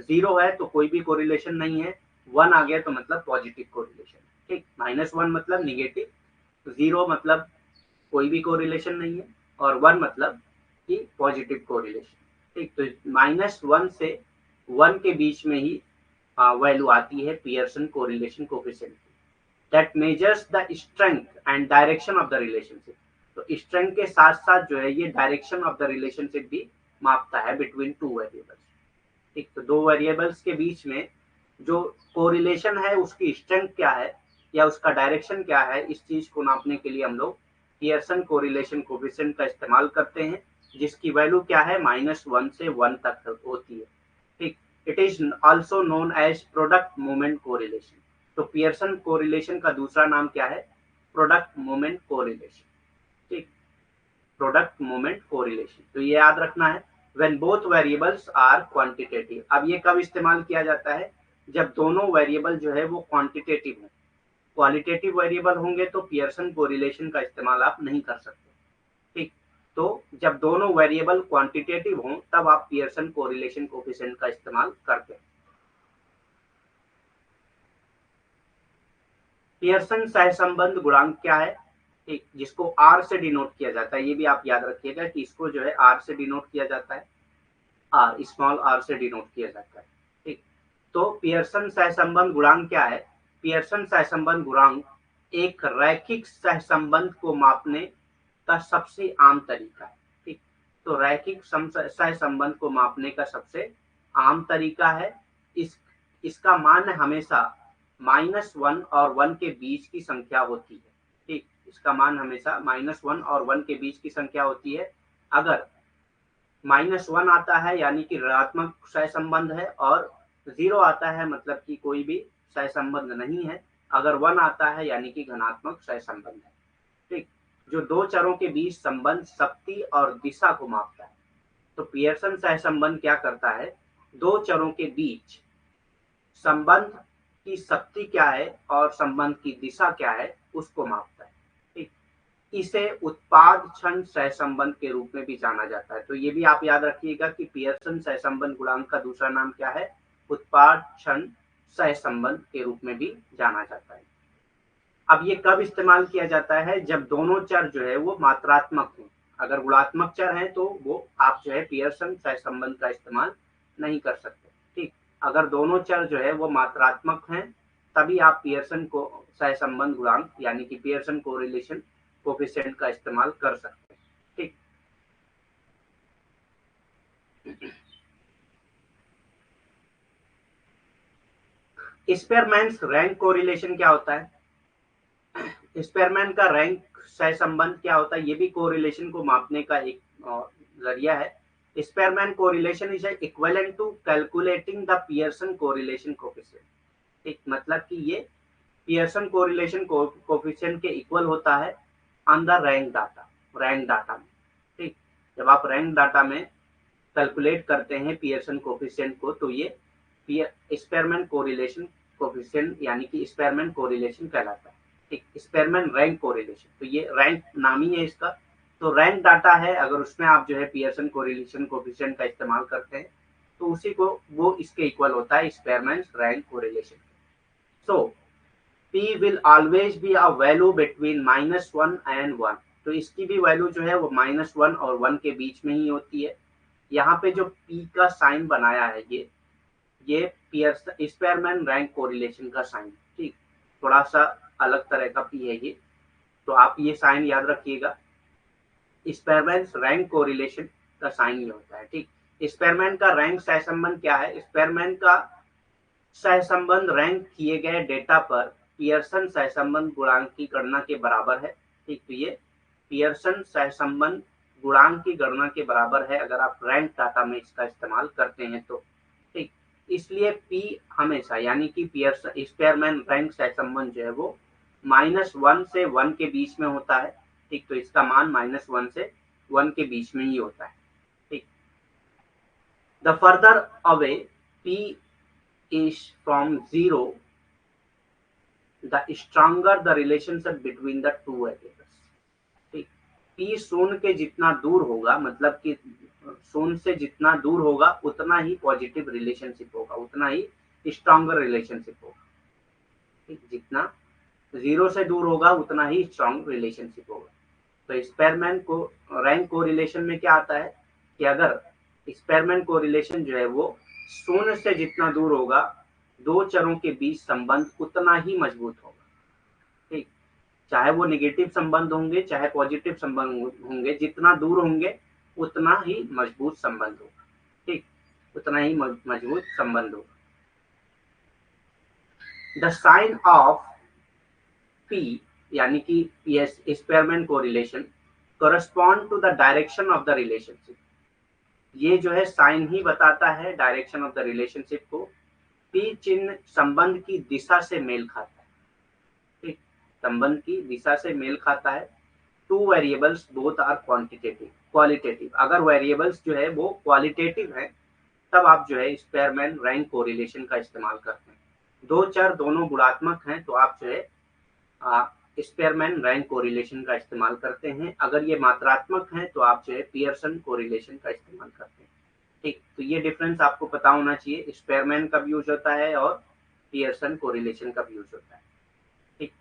0 है तो कोई भी कोरिलेशन नहीं है, 1 आ गया तो मतलब पॉजिटिव कोरिलेशन। ठीक, -1 मतलब नेगेटिव, 0 मतलब कोई भी कोरिलेशन नहीं है और 1 मतलब कि पॉजिटिव कोरिलेशन। ठीक, तो -1 से 1 के बीच में ही वैल्यू आती है Pearson correlation coefficient that measures the strength and direction of the relationship. तो स्ट्रेंथ के साथ साथ जो है ये डायरेक्शन ऑफ द रिलेशनशिप भी मापता है बिटवीन टू वेरिएबल्स। ठीक, तो दो वेरिएबल्स के बीच में जो कोरिलेशन है उसकी स्ट्रेंथ क्या है या उसका डायरेक्शन क्या है, इस चीज को नापने के लिए हम लोग पियर्सन कोरिलेशन कोफिशिएंट का इस्तेमाल करते हैं, जिसकी वैल्यू क्या है, -1 से 1 तक होती है। ठीक, it is also known as product moment correlation. तो पियर्सन कोरिलेशन का दूसरा नाम क्या है, प्रोडक्ट मोमेंट कोरिलेशन। ठीक, प्रोडक्ट मोमेंट कोरिलेशन, तो ये याद रखना है। When both variables are quantitative. अब ये कब इस्तेमाल किया जाता है, जब दोनों वेरिएबल जो है वो क्वांटिटेटिव हो। क्वालिटेटिव वेरिएबल होंगे तो पियर्सन कोरिलेशन का इस्तेमाल आप नहीं कर सकते। ठीक, तो जब दोनों वेरिएबल क्वांटिटेटिव हों तब आप पियर्सन कोरिलेशन कोएफिशिएंट का इस्तेमाल करते हैं। पियर्सन सहसंबंध गुणांक क्या है? ठीक, जिसको आर से डिनोट किया जाता है, ये भी आप याद रखिएगा कि इसको जो है आर से डिनोट किया जाता है, आर स्मॉल आर से डिनोट किया जाता है। ठीक, तो पियर्सन सहसंबंध गुणांक क्या है? पियर्सन सहसंबंध गुणांक एक रैखिक सहसंबंध को मापने का सबसे आम तरीका है। ठीक, तो रैखिक सहसंबंध को मापने का सबसे आम तरीका है। इसका मान हमेशा -1 और 1 के बीच की संख्या होती है। ठीक, इसका मान हमेशा -1 और 1 के बीच की संख्या होती है। अगर -1 आता है यानी कि ऋणात्मक सहसंबंध है, और 0 आता है मतलब कि कोई भी सहसंबंध नहीं है। अगर 1 आता है यानी कि धनात्मक सहसंबंध है। ठीक, जो दो चरों के बीच संबंध शक्ति और दिशा को मापता है। तो पियर्सन सहसंबंध क्या करता है? दो चरों के बीच संबंध की शक्ति क्या है और संबंध की दिशा क्या है उसको मापता है। ठीक, इसे उत्पाद क्षण सहसंबंध के रूप में भी जाना जाता है। तो ये भी आप याद रखिएगा कि पियर्सन सहसंबंध गुणांक का दूसरा नाम क्या है? उत्पाद क्षण सहसंबंध के रूप में भी जाना जाता है। अब ये कब इस्तेमाल किया जाता है? जब दोनों चर जो है वो मात्रात्मक हो। अगर गुणात्मक चर हैं तो वो आप जो है पियर्सन सहसंबंध का इस्तेमाल नहीं कर सकते। ठीक, अगर दोनों चर जो है वो मात्रात्मक हैं तभी आप पियर्सन को सहसंबंध गुणांक यानी कि पियर्सन कोरिलेशन कोएफिशिएंट का इस्तेमाल कर सकते हैं। ठीक, स्पेयरमैन रैंक कोरिलेशन क्या होता है? स्पेयरमैन का रैंक सहसंबंध क्या होता है? ये भी कोरिलेशन को मापने का एक जरिया है। Spearman correlation is equivalent to calculating the Pearson correlation coefficient. ठीक, मतलब कि ये पियर्सन कोरिलेशन कोएफिशिएंट के इक्वल होता है ऑन द रैंक डाटा में। ठीक, जब आप रैंक डाटा में कैलकुलेट करते हैं पियर्सन कोएफिशिएंट को तो ये स्पेयरमैन कोरिलेशन कोएफिशिएंट यानी कि स्पेयरमैन कोरिलेशन कहलाता है। ठीक, स्पेयरमैन रैंक कोरिलेशन, तो ये रैंक नाम ही है इसका। तो रैंक डाटा है, अगर उसमें आप जो है पियर्सन कोरिलेशन कोएफिशिएंट का इस्तेमाल करते हैं तो उसी को वो इसके इक्वल होता है Spearman rank correlation. So P will always be a value between -1 and 1। तो इसकी भी वैल्यू जो है वो -1 और 1 के बीच में ही होती है। यहाँ पे जो P का साइन बनाया है ये स्पेयरमैन रैंक कोरिलेशन का साइन। ठीक, थोड़ा सा अलग तरह का P है ये, तो आप ये साइन याद रखिएगा। स्पेयरमैन रैंक कोरिलेशन का साइन ये होता है। ठीक, स्पेयरमैन का रैंक सहसंबंध क्या है? स्पेयरमैन का सहसंबंध रैंक किए गए डेटा पर पियर्सन सहसंबंध गुणांक की गणना के बराबर है। ठीक, तो ये पियर्सन सहसंबंध गुणांक की गणना के बराबर है अगर आप रैंक डाटा में इसका इस्तेमाल करते हैं तो। ठीक, इसलिए P हमेशा यानी कि पियर्सन स्पेयरमैन रैंक सहसंबंध जो है वो -1 से 1 के बीच में होता है। ठीक, तो इसका मान -1 से 1 के बीच में ही होता है। ठीक, the further away P is from 0, the stronger the relationship between the two variables। ठीक, P शून्य के जितना दूर होगा, मतलब कि शून्य से जितना दूर होगा उतना ही पॉजिटिव रिलेशनशिप होगा, उतना ही स्ट्रॉन्गर रिलेशनशिप होगा। ठीक, जितना 0 से दूर होगा उतना ही स्ट्रॉन्ग रिलेशनशिप होगा। तो स्पेयरमैन को रैंक कोरिलेशन में क्या आता है कि अगर स्पेयरमैन कोरिलेशन जो है वो शून्य से जितना दूर होगा दो चरों के बीच संबंध उतना ही मजबूत होगा। ठीक, चाहे वो नेगेटिव संबंध होंगे चाहे पॉजिटिव संबंध होंगे, जितना दूर होंगे उतना ही मजबूत संबंध होगा। ठीक, उतना ही मजबूत संबंध होगा। द साइन ऑफ P यानी कि Spearman correlation correspond to the direction of the relationship। ये जो है साइन ही बताता है डायरेक्शन ऑफ द रिलेशनशिप को। P चिन्ह संबंध की दिशा से मेल खाता है। ठीक, संबंध की दिशा से मेल खाता है। Two variables both are qualitative. अगर वेरिएबल्स जो है वो क्वालिटेटिव है तब आप जो है स्पेयरमैन रैंक कोरिलेशन का इस्तेमाल करते हैं। दो चर दोनों गुणात्मक हैं तो आप जो है स्पेयरमैन रैंक कोरिलेशन का इस्तेमाल करते हैं। अगर ये मात्रात्मक हैं तो आप जो है पियर्सन कोरिलेशन का इस्तेमाल करते हैं। ठीक, तो ये डिफरेंस आपको पता होना चाहिए, स्पेयरमैन कब यूज होता है और पियर्सन कोरिलेशन कब यूज होता है। ठीक,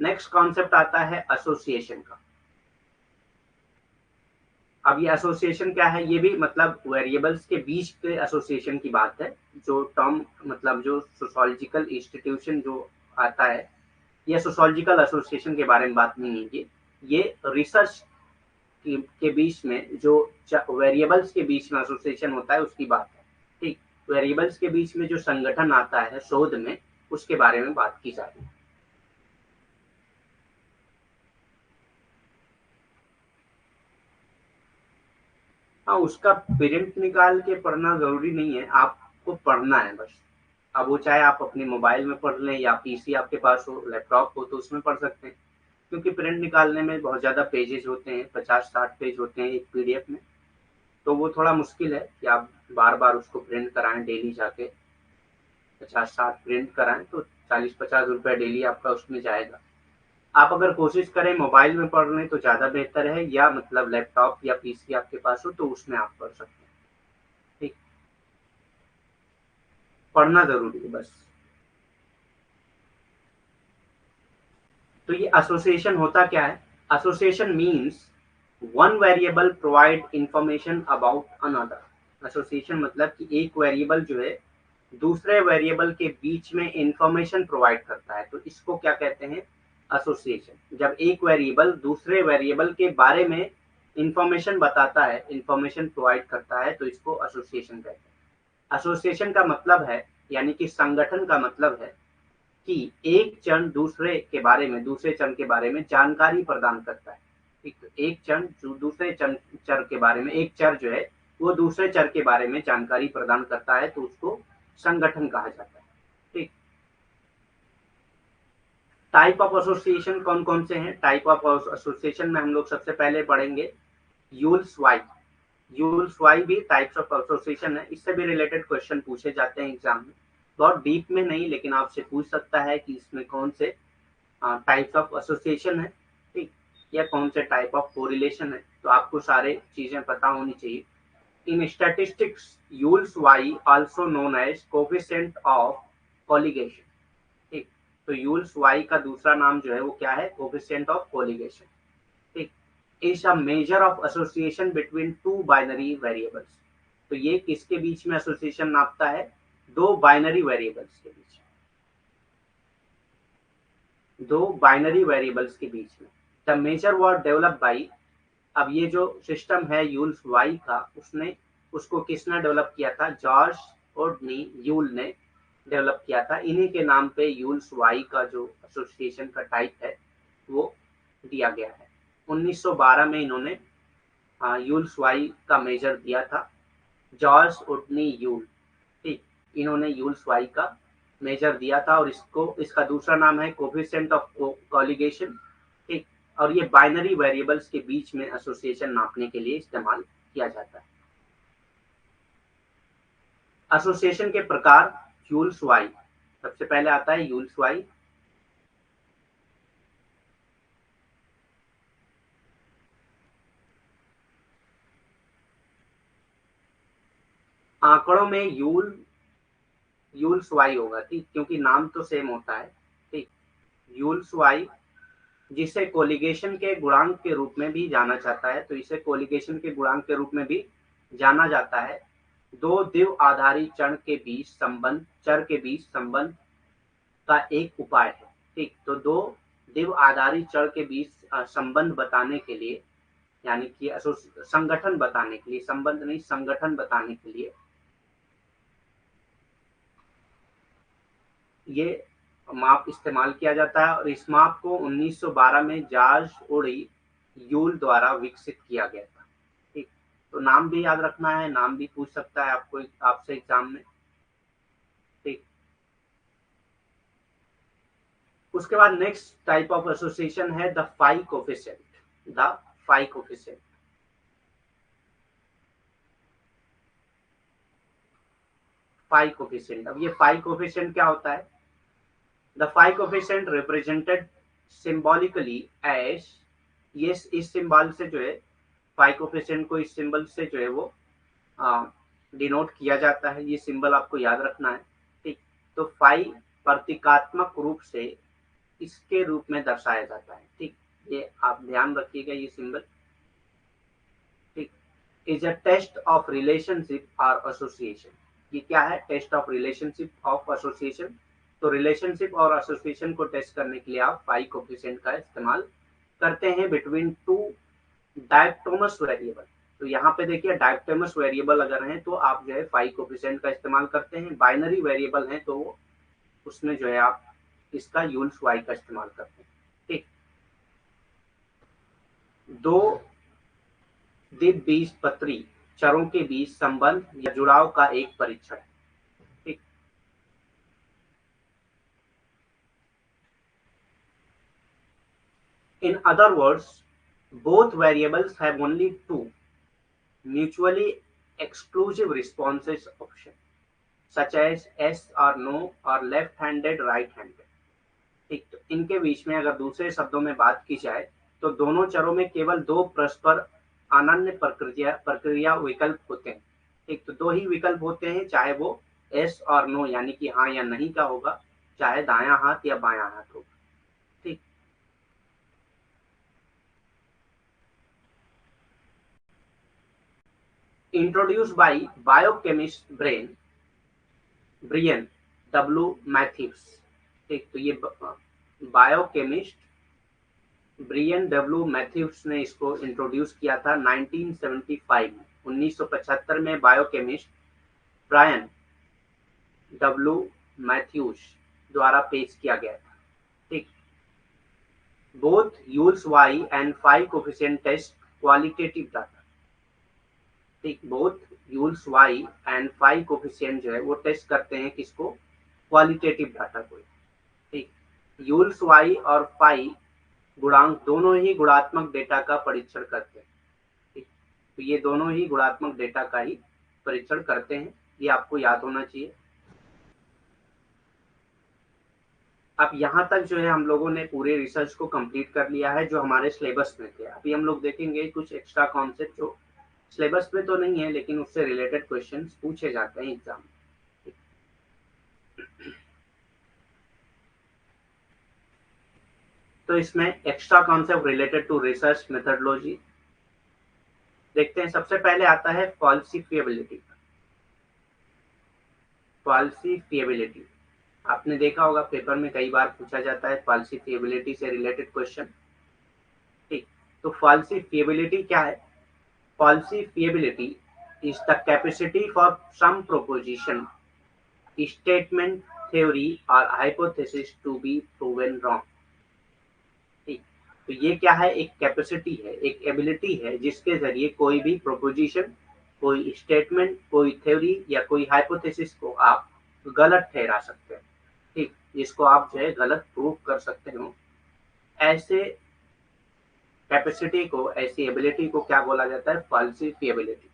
नेक्स्ट कॉन्सेप्ट आता है एसोसिएशन का। अब ये एसोसिएशन क्या है, ये भी मतलब वेरिएबल्स के बीच के एसोसिएशन की बात है। जो टर्म मतलब जो सोशोलॉजिकल इंस्टीट्यूशन जो आता है, ये सोशोलॉजिकल एसोसिएशन के बारे में बात नहीं है। ये रिसर्च के बीच में जो वेरिएबल्स के बीच में एसोसिएशन होता है उसकी बात है। ठीक, वेरिएबल्स के बीच में जो संगठन आता है शोध में, उसके बारे में बात की जा रही है। हाँ, उसका प्रिंट निकाल के पढ़ना जरूरी नहीं है, आपको पढ़ना है बस। अब वो चाहे आप अपने मोबाइल में पढ़ लें या पीसी आपके पास हो, लैपटॉप हो, तो उसमें पढ़ सकते हैं। क्योंकि प्रिंट निकालने में बहुत ज़्यादा पेजेस होते हैं, 50-60 पेज होते हैं एक पीडीएफ में। तो वो थोड़ा मुश्किल है कि आप बार बार उसको प्रिंट कराएं, डेली जाके 50-60 प्रिंट कराएं, तो 40-50 रुपये डेली आपका उसमें जाएगा। आप अगर कोशिश करें मोबाइल में पढ़ लें तो ज़्यादा बेहतर है, या मतलब लैपटॉप या पीसी आपके पास हो तो उसमें आप पढ़ सकते हैं। ठीक, पढ़ना जरूरी है बस। तो ये एसोसिएशन होता क्या है? Association means one variable provide information about another. Association मतलब कि एक वेरिएबल जो है दूसरे वेरिएबल के बीच में इंफॉर्मेशन प्रोवाइड करता है, तो इसको क्या कहते हैं? एसोसिएशन। जब एक वेरिएबल दूसरे वेरिएबल के बारे में इंफॉर्मेशन बताता है, इंफॉर्मेशन प्रोवाइड करता है, तो इसको एसोसिएशन कहते हैं। एसोसिएशन का मतलब है, यानी कि संगठन का मतलब है कि एक चरण दूसरे के बारे में, दूसरे चरण के बारे में जानकारी प्रदान करता है। ठीक, तो एक चरण जो दूसरे चर के बारे में, एक चर जो है वो दूसरे चर के बारे में जानकारी प्रदान करता है, तो उसको संगठन कहा जाता है। ठीक, टाइप ऑफ एसोसिएशन कौन कौन से हैं? टाइप ऑफ एसोसिएशन में हम लोग सबसे पहले पढ़ेंगे यूल्स वाई। यूल्स वाई भी टाइप्स ऑफ एसोसिएशन है। इससे भी रिलेटेड क्वेश्चन पूछे जाते हैं एग्जाम में, बहुत डीप में नहीं, लेकिन आपसे पूछ सकता है कि इसमें कौन से टाइप्स ऑफ एसोसिएशन है, ठीक, या कौन से टाइप ऑफ कोरिलेशन है, तो आपको सारे चीजें पता होनी चाहिए। In statistics Yule's Y also known as coefficient of colligation. ठीक, तो यूल्स वाई का दूसरा नाम जो है वो क्या है? Coefficient of colligation. ठीक, is a measure of association between two binary variables. तो ये किसके बीच में एसोसिएशन नापता है? दो बाइनरी वेरिएबल्स के बीच, दो बाइनरी वेरिएबल्स के बीच में। The measure was develop by, अब ये जो सिस्टम है यूल्स वाई का, उसने उसको किसने डेवलप किया था? जॉर्ज ओडनी यूल ने डेवलप किया था। इन्हीं के नाम पे यूल्स वाई का जो एसोसिएशन का टाइप है वो दिया गया है। 1912 में इन्होंने यूल्स वाई का मेजर दिया था, जॉर्ज ओडनी यूल। ठीक, इन्होंने यूल्स वाई का मेजर दिया था, और इसको, इसका दूसरा नाम है कोफिशिएंट ऑफ कोलिगेशन। ठीक, और ये बाइनरी वेरिएबल्स के बीच में एसोसिएशन नापने के लिए इस्तेमाल किया जाता है। एसोसिएशन के प्रकार यूल्स वाई, सबसे पहले आता है यूल्स वाई। आंकड़ों में यूल्स वाई होगा, ठीक, क्योंकि नाम तो सेम होता है। ठीक, यूल्स वाई, जिसे कोलिगेशन के गुणांक के रूप में भी जाना जाता है, तो इसे कोलिगेशन के गुणांक के रूप में भी जाना जाता है। दो द्विआधारी चर के बीच संबंध का एक उपाय है। ठीक, तो दो द्विआधारी चर के बीच संबंध बताने के लिए, यानी कि संगठन बताने के लिए, संबंध नहीं, संगठन बताने के लिए ये माप इस्तेमाल किया जाता है। और इस माप को 1912 में जॉर्ज ओडी यूल द्वारा विकसित किया गया था। ठीक, तो नाम भी याद रखना है, नाम भी पूछ सकता है आपको, आपसे एग्जाम में। ठीक, उसके बाद नेक्स्ट टाइप ऑफ एसोसिएशन है the phi coefficient. The phi coefficient, phi coefficient. अब ये फाई कोफिशिएंट क्या होता है? The phi coefficient represented symbolically as, ये इस सिंबल से जो है फाई कोफिशिएंट को इस सिंबल से जो है वो डिनोट किया जाता है। ये सिंबल आपको याद रखना है, ठीक। तो फाई प्रतीकात्मक रूप से इसके रूप में दर्शाया जाता है, ठीक। ये आप ध्यान रखिएगा, ये सिंबल, ठीक। Is a test of relationship और एसोसिएशन। ये क्या है? Test of relationship of association. तो रिलेशनशिप और एसोसिएशन को टेस्ट करने के लिए आप फाई कोफिशिएंट का इस्तेमाल करते हैं बिटवीन टू डायटोमस वेरिएबल। तो यहाँ पे देखिए डायटोमस वेरिएबल अगर हैं तो आप जो है फाई कोफिशिएंट का इस्तेमाल करते हैं। बाइनरी वेरिएबल हैं तो उसमें जो है आप इसका यूल्स वाई का इस्तेमाल करते हैं, ठीक। दो द्विबीजपत्री चरों के बीच संबंध या जुड़ाव का एक परीक्षण, ठीक। In other words, both variables have only two mutually exclusive responses option, such as yes or no or left-handed, right-handed, ठीक। तो इनके बीच में अगर दूसरे शब्दों में बात की जाए तो दोनों चरों में केवल दो परस्पर अनन्य प्रक्रिया विकल्प होते हैं, ठीक। तो दो ही विकल्प होते हैं, चाहे वो यस और नो यानी कि हाँ या नहीं का होगा, चाहे दायां हाथ या बायां हाथ होगा, ठीक। Introduce by biochemist Brian W Matthews, ठीक। तो ये बायोकेमिस्ट ब्रियन डब्ल्यू मैथ्यूज ने इसको इंट्रोड्यूस किया था 1975 में। 1975 में बायोकेमिस्ट ब्रायन डब्ल्यू मैथ्यूज द्वारा पेश किया गया था, ठीक। Both Yule's Y and phi coefficient test qualitative data, ठीक। Both Yule's Y and phi coefficient जो है वो टेस्ट करते हैं किसको? क्वालिटेटिव डाटा को, ठीक। यूल्स वाई और फाई गुणांक दोनों ही गुणात्मक डेटा का परीक्षण करते हैं, ठीक। तो ये दोनों ही गुणात्मक डेटा का ही परीक्षण करते हैं, ये आपको याद होना चाहिए। अब यहाँ तक जो है हम लोगों ने पूरे रिसर्च को कंप्लीट कर लिया है जो हमारे सिलेबस में थे। अभी हम लोग देखेंगे कुछ एक्स्ट्रा कॉन्सेप्ट जो सिलेबस में तो नहीं है लेकिन उससे रिलेटेड क्वेश्चंस पूछे जाते हैं एग्जाम में। तो इसमें extra concept related to research methodology देखते हैं। सबसे पहले आता है फॉल्सिफिएबिलिटी। फॉल्सिफिएबिलिटी आपने देखा होगा पेपर में कई बार पूछा जाता है फॉल्सिफिएबिलिटी से रिलेटेड क्वेश्चन, ठीक। तो फॉल्सिफिएबिलिटी क्या है? Falsifiability is the capacity for some proposition, statement, theory or hypothesis to be proven wrong, ठीक। तो ये क्या है? एक कैपेसिटी है, एक एबिलिटी है जिसके जरिए कोई भी प्रोपोजिशन, कोई स्टेटमेंट, कोई थ्योरी या कोई हाइपोथेसिस को आप गलत ठहरा सकते हैं, ठीक। जिसको आप जो है गलत प्रूव कर सकते हो। ऐसे कैपेसिटी को, ऐसी एबिलिटी को क्या बोला जाता है? फॉल्सिफिएबिलिटी,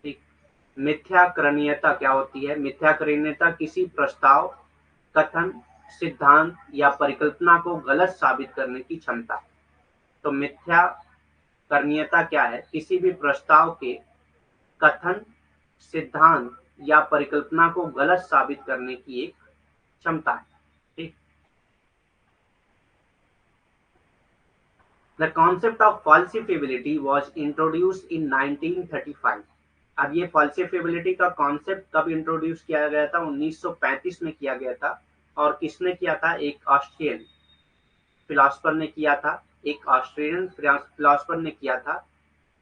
ठीक। मिथ्याकरणीयता क्या होती है? मिथ्याकरणीयता किसी प्रस्ताव, कथन, सिद्धांत या परिकल्पना को गलत साबित करने की क्षमता है। तो मिथ्याकरणीयता क्या है? किसी भी प्रस्ताव के, कथन, सिद्धांत या परिकल्पना को गलत साबित करने की एक क्षमता है, ठीक। The concept of falsifiability was introduced in 1935. अब ये falsifiability का कॉन्सेप्ट कब इंट्रोड्यूस किया गया था? 1935 में किया गया था। और किसने किया था? एक ऑस्ट्रियन फिलोसफर ने किया था, एक ऑस्ट्रेलियन फिलोसफर ने किया था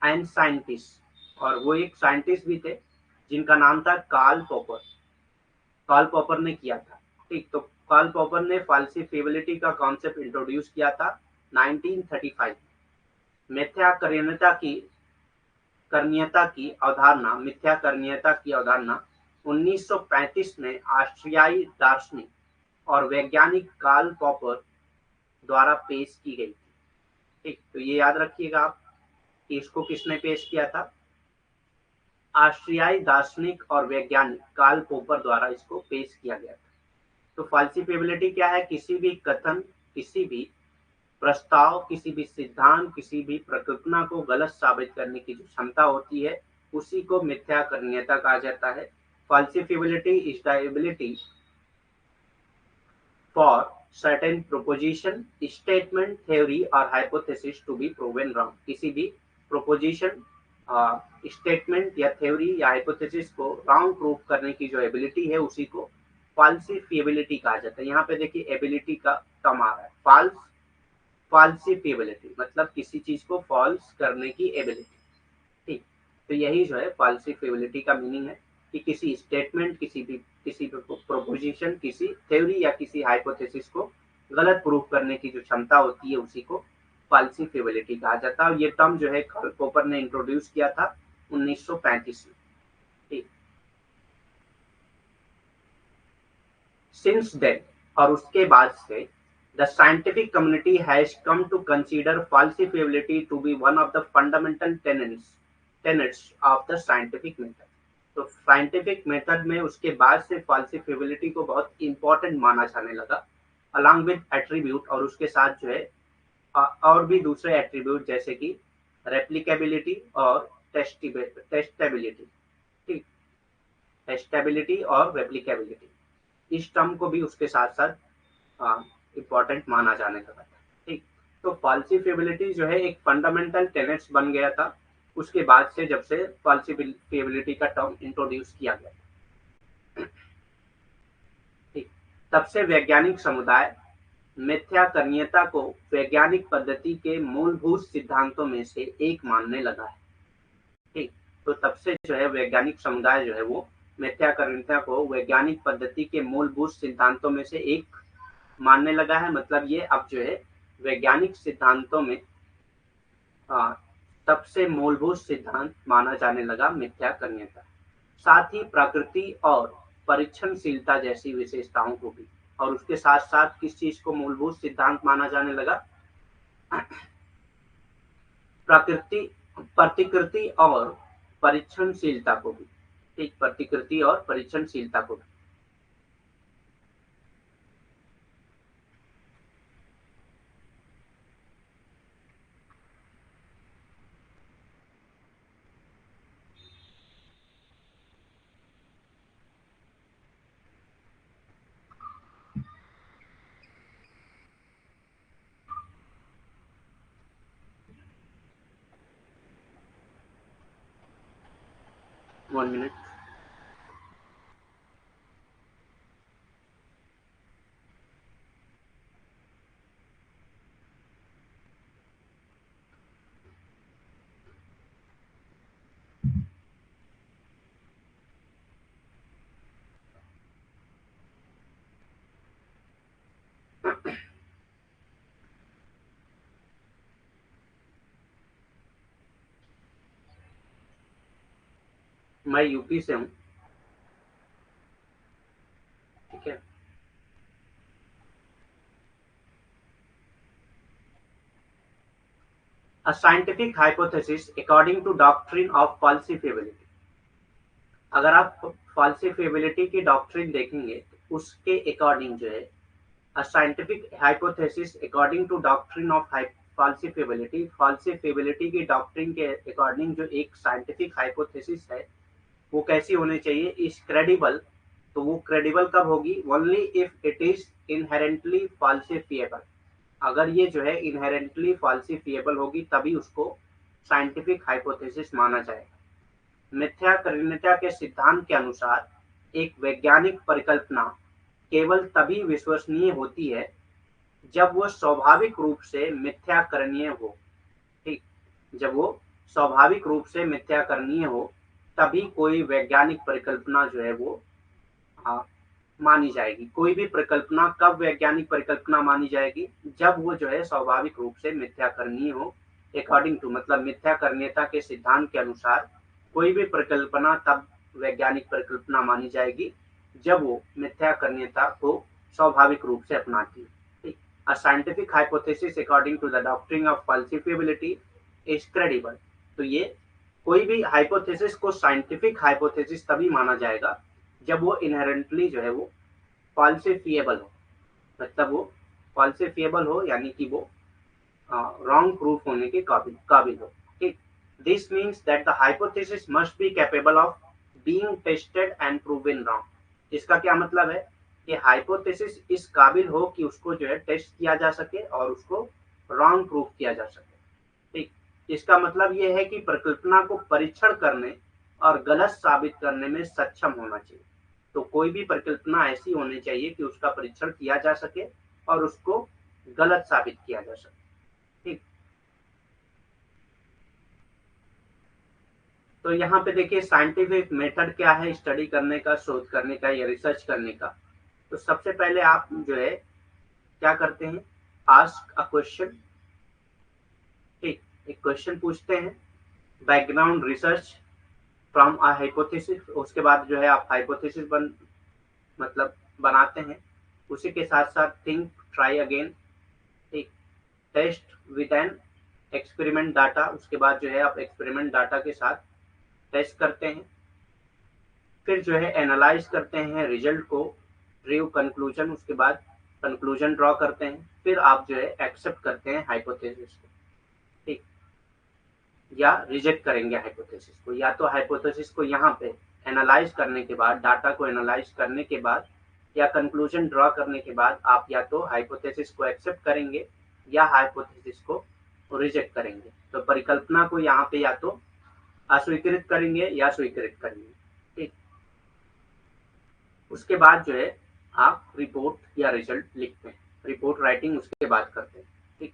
एंड साइंटिस्ट, और वो एक साइंटिस्ट भी थे जिनका नाम था कार्ल पॉपर। कार्ल पॉपर ने किया था, ठीक। तो कार्ल पॉपर ने फॉल्सिफिएबिलिटी का कॉन्सेप्ट इंट्रोड्यूस किया था 1935। मिथ्याकरणीयता की अवधारणा, मिथ्याकरणीयता की अवधारणा 1935 में ऑस्ट्रियाई दार्शनिक और वैज्ञानिक कार्ल पॉपर द्वारा पेश की गई थी, ठीक। तो ये याद रखिएगा आप कि इसको किसने पेश किया था? ऑस्ट्रियाई दार्शनिक और वैज्ञानिक कार्ल पॉपर द्वारा इसको पेश किया गया था। तो फॉल्सिफिएबिलिटी क्या है? किसी भी कथन, किसी भी प्रस्ताव, किसी भी सिद्धांत, किसी भी प्रकल्पना को गलत साबित करने की जो क्षमता होती है उसी को मिथ्याकरणीयता कहा जाता है। Falsifiability is the ability for certain proposition, statement, theory or hypothesis to be proven wrong। किसी भी proposition, स्टेटमेंट या थ्योरी या हाइपोथेसिस को रॉन्ग प्रूव करने की जो एबिलिटी है उसी को फॉल्सिफिएबिलिटी कहा जाता है। यहाँ पे देखिए एबिलिटी का टर्म आ रहा है, फॉल्सिफिएबिलिटी मतलब किसी चीज को फॉल्स करने की एबिलिटी। ठीक, तो यही जो है फॉल्सिफिएबिलिटी का मीनिंग है कि किसी स्टेटमेंट, किसी प्रोपोजिशन, किसी थ्योरी या किसी हाइपोथेसिस को गलत प्रूफ करने की जो क्षमता होती है उसी को फॉल्सिफिएबिलिटी कहा जाता है। और ये टर्म जो है कार्ल पॉपर ने इंट्रोड्यूस किया था 1935 में। ठीक, सिंस देन और उसके बाद से the scientific community has come to consider falsifiability to be one of the fundamental tenets of the scientific method। तो साइंटिफिक मेथड में उसके बाद से फॉल्सिफिएबिलिटी को बहुत इंपॉर्टेंट माना जाने लगा, अलॉन्ग विद एट्रीब्यूट, और उसके साथ जो है और भी दूसरे एट्रीब्यूट जैसे कि रेप्लिकेबिलिटी और टेस्टेबिलिटी। ठीक, टेस्टेबिलिटी और रेप्लिकेबिलिटी, इस टर्म को भी उसके साथ साथ इम्पोर्टेंट माना जाने लगा था। ठीक, तो फॉल्सिफिएबिलिटी जो है एक फंडामेंटल टेनेट्स बन गया था उसके बाद से, जब से फॉल्सिफिएबिलिटी का टर्म इंट्रोड्यूस किया गया। ठीक, तब से वैज्ञानिक समुदाय मिथ्याकरणीयता को वैज्ञानिक पद्धति के मूलभूत सिद्धांतों में से एक मानने लगा है। ठीक, तो तब से जो है वैज्ञानिक समुदाय जो है वो मिथ्याकरणीयता को वैज्ञानिक पद्धति के मूलभूत सिद्धांतों में से एक मानने लगा है। मतलब ये अब जो है वैज्ञानिक सिद्धांतों में सबसे मूलभूत सिद्धांत माना जाने लगा मिथ्याकरणीयता। साथ ही प्रकृति और परीक्षणशीलता जैसी विशेषताओं को भी, और उसके साथ साथ किस चीज को मूलभूत सिद्धांत माना जाने लगा? प्रतिकृति और परीक्षणशीलता को भी। ठीक, प्रतिकृति और परीक्षणशीलता को भी। One minute. मैं यूपी से हूँ। ठीक है, A scientific hypothesis according to doctrine of falsifiability। अगर आप falsifiability की डॉक्ट्रिन देखेंगे तो उसके अकॉर्डिंग जो है A scientific hypothesis according to doctrine of falsifiability, falsifiability की डॉक्ट्रिन के अकॉर्डिंग जो एक साइंटिफिक हाइपोथेसिस है वो कैसी होनी चाहिए? Is credible. तो वो क्रेडिबल कब होगी? Only if it is inherently falsifiable. अगर ये जो है इनहेरेंटली फॉल्सिफिएबल होगी तभी उसको साइंटिफिक हाइपोथेसिस माना जाएगा। मिथ्याकरणीयता के सिद्धांत के अनुसार एक वैज्ञानिक परिकल्पना केवल तभी विश्वसनीय होती है जब वो स्वाभाविक रूप से मिथ्याकरणीय हो। ठीक, जब वो स्वाभाविक रूप से मिथ्याकरणीय हो तभी कोई वैज्ञानिक परिकल्पना जो है वो मानी जाएगी। कोई भी परिकल्पना कब वैज्ञानिक परिकल्पना मानी जाएगी? जब वो जो है स्वाभाविक रूप से मिथ्याकरणीय हो। अकॉर्डिंग टू मतलब मिथ्याकरणीयता के सिद्धांत के अनुसार कोई भी परिकल्पना तब वैज्ञानिक परिकल्पना मानी जाएगी जब वो मिथ्याकरणीयता को स्वाभाविक रूप से अपनाती है। ठीक, a scientific hypothesis according to the doctrine of falsifiability is credible. तो ये कोई भी हाइपोथेसिस को साइंटिफिक हाइपोथेसिस तभी माना जाएगा जब वो इनहेरेंटली जो है वो फॉल्सिफिएबल हो। मतलब वो फॉल्सिफिएबल हो यानी कि वो रॉन्ग प्रूफ होने के काबिल हो। ठीक, this means that the hypothesis must be capable of being tested and proven wrong. इसका क्या मतलब है कि हाइपोथेसिस इस काबिल हो कि उसको जो है टेस्ट किया जा सके और उसको रॉन्ग प्रूफ किया जा सके। ठीक, इसका मतलब यह है कि परिकल्पना को परीक्षण करने और गलत साबित करने में सक्षम होना चाहिए। तो कोई भी परिकल्पना ऐसी होनी चाहिए कि उसका परीक्षण किया जा सके और उसको गलत साबित किया जा सके। ठीक, तो यहाँ पे देखिए साइंटिफिक मेथड क्या है स्टडी करने का, शोध करने का या रिसर्च करने का। तो सबसे पहले आप जो है क्या करते हैं, आस्क अ क्वेश्चन। ठीक, एक क्वेश्चन पूछते हैं, background research from a hypothesis. उसके बाद जो है आप हाइपोथेसिस मतलब बनाते हैं। उसी के साथ साथ थिंक, ट्राई अगेन। ठीक, test with an experiment data. उसके बाद जो है आप एक्सपेरिमेंट डाटा के साथ टेस्ट करते हैं। फिर जो है एनालाइज करते हैं रिजल्ट को, ड्रीव कंक्लूजन। उसके बाद कंक्लूजन ड्रॉ करते हैं। फिर आप जो है एक्सेप्ट करते हैं हाइपोथेसिस को। ठीक, या रिजेक्ट करेंगे हाइपोथेसिस को। या तो हाइपोथेसिस को यहाँ पे एनालाइज करने के बाद, डाटा को एनालाइज करने के बाद या कंक्लूजन ड्रॉ करने के बाद आप या तो हाइपोथेसिस को एक्सेप्ट करेंगे या हाइपोथेसिस को रिजेक्ट करेंगे। तो परिकल्पना को यहाँ पे या तो अस्वीकृत करेंगे या स्वीकृत करेंगे। ठीक, उसके बाद जो है आप रिपोर्ट या रिजल्ट लिखते हैं। रिपोर्ट राइटिंग उसके बाद करते हैं। ठीक,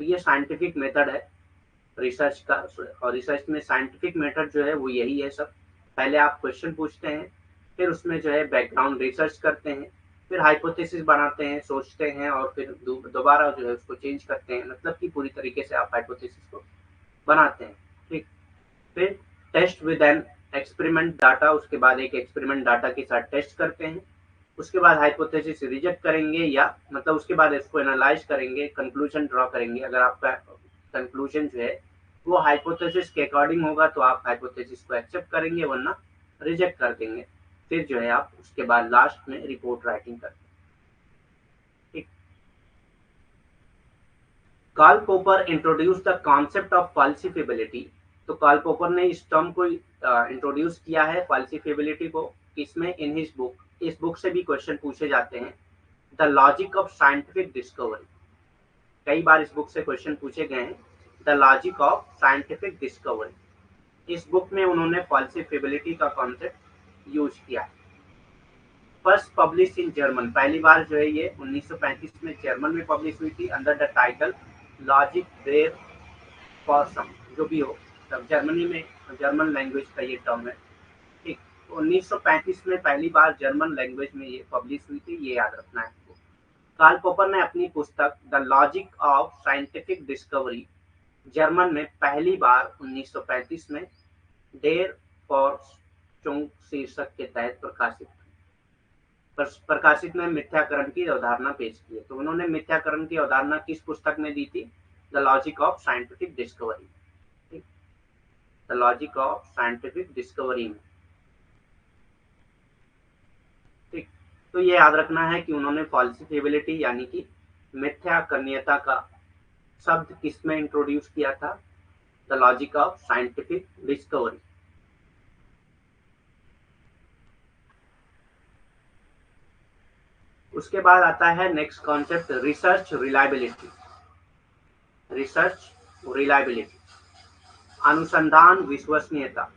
तो ये साइंटिफिक मेथड है रिसर्च का। और रिसर्च में साइंटिफिक मेथड जो है वो यही है सब। पहले आप क्वेश्चन पूछते हैं, फिर उसमें जो है बैकग्राउंड रिसर्च करते हैं, फिर हाइपोथेसिस बनाते हैं, सोचते हैं और फिर दोबारा जो है उसको चेंज करते हैं। मतलब कि पूरी तरीके से आप हाइपोथेसिस को बनाते हैं। ठीक, फिर test with an experiment data. उसके बाद एक एक्सपेरिमेंट डाटा के साथ टेस्ट करते हैं। उसके बाद हाइपोथेसिस रिजेक्ट करेंगे या मतलब उसके बाद इसको एनालाइज करेंगे, कंक्लूजन ड्रॉ करेंगे। अगर आपका कंक्लूजन जो है वो हाइपोथेसिस के अकॉर्डिंग होगा तो आप हाइपोथेसिस को एक्सेप्ट करेंगे, वरना रिजेक्ट कर देंगे। फिर जो है आप उसके बाद लास्ट में रिपोर्ट राइटिंग करते हैं। ठीक, कार्ल पोपर इंट्रोड्यूस द कॉन्सेप्ट ऑफ फाल्सिफिबिलिटी। तो कार्ल पोपर ने इस टर्म को इंट्रोड्यूस किया है, फाल्सिफिबिलिटी को। इसमें इन हिज बुक, इस बुक से भी क्वेश्चन पूछे जाते हैं, the logic of scientific discovery. कई बार इस बुक से क्वेश्चन पूछे गए हैं, the logic of scientific discovery. इस बुक में उन्होंने फाल्सिफिबिलिटी का कॉन्सेप्ट यूज किया है। फर्स्ट पब्लिश इन जर्मन, पहली बार जो है ये 1935 में जर्मन में पब्लिश हुई थी, under the title logic there for. जो भी हो, तब जर्मनी में जर्मन लैंग्वेज का ये टर्म है। ठीक, 1935 में पहली बार जर्मन लैंग्वेज में ये पब्लिश हुई थी, ये याद रखना है। कार्ल पोपर ने अपनी पुस्तक the logic of scientific discovery German में पहली बार 1935 में डेर फॉर्शुंग शीर्षक के तहत प्रकाशित में मिथ्याकरण की अवधारणा पेश की है। तो उन्होंने मिथ्याकरण की अवधारणा किस पुस्तक में दी थी, the logic of scientific discovery. The logic of scientific discovery में। ठीक, तो ये याद रखना है कि उन्होंने फॉल्सिफिबिलिटी यानी कि मिथ्याकरणीयता का शब्द किसमें इंट्रोड्यूस किया था, the logic of scientific discovery. उसके बाद आता है next concept, research reliability. Research reliability, अनुसंधान विश्वसनीयता।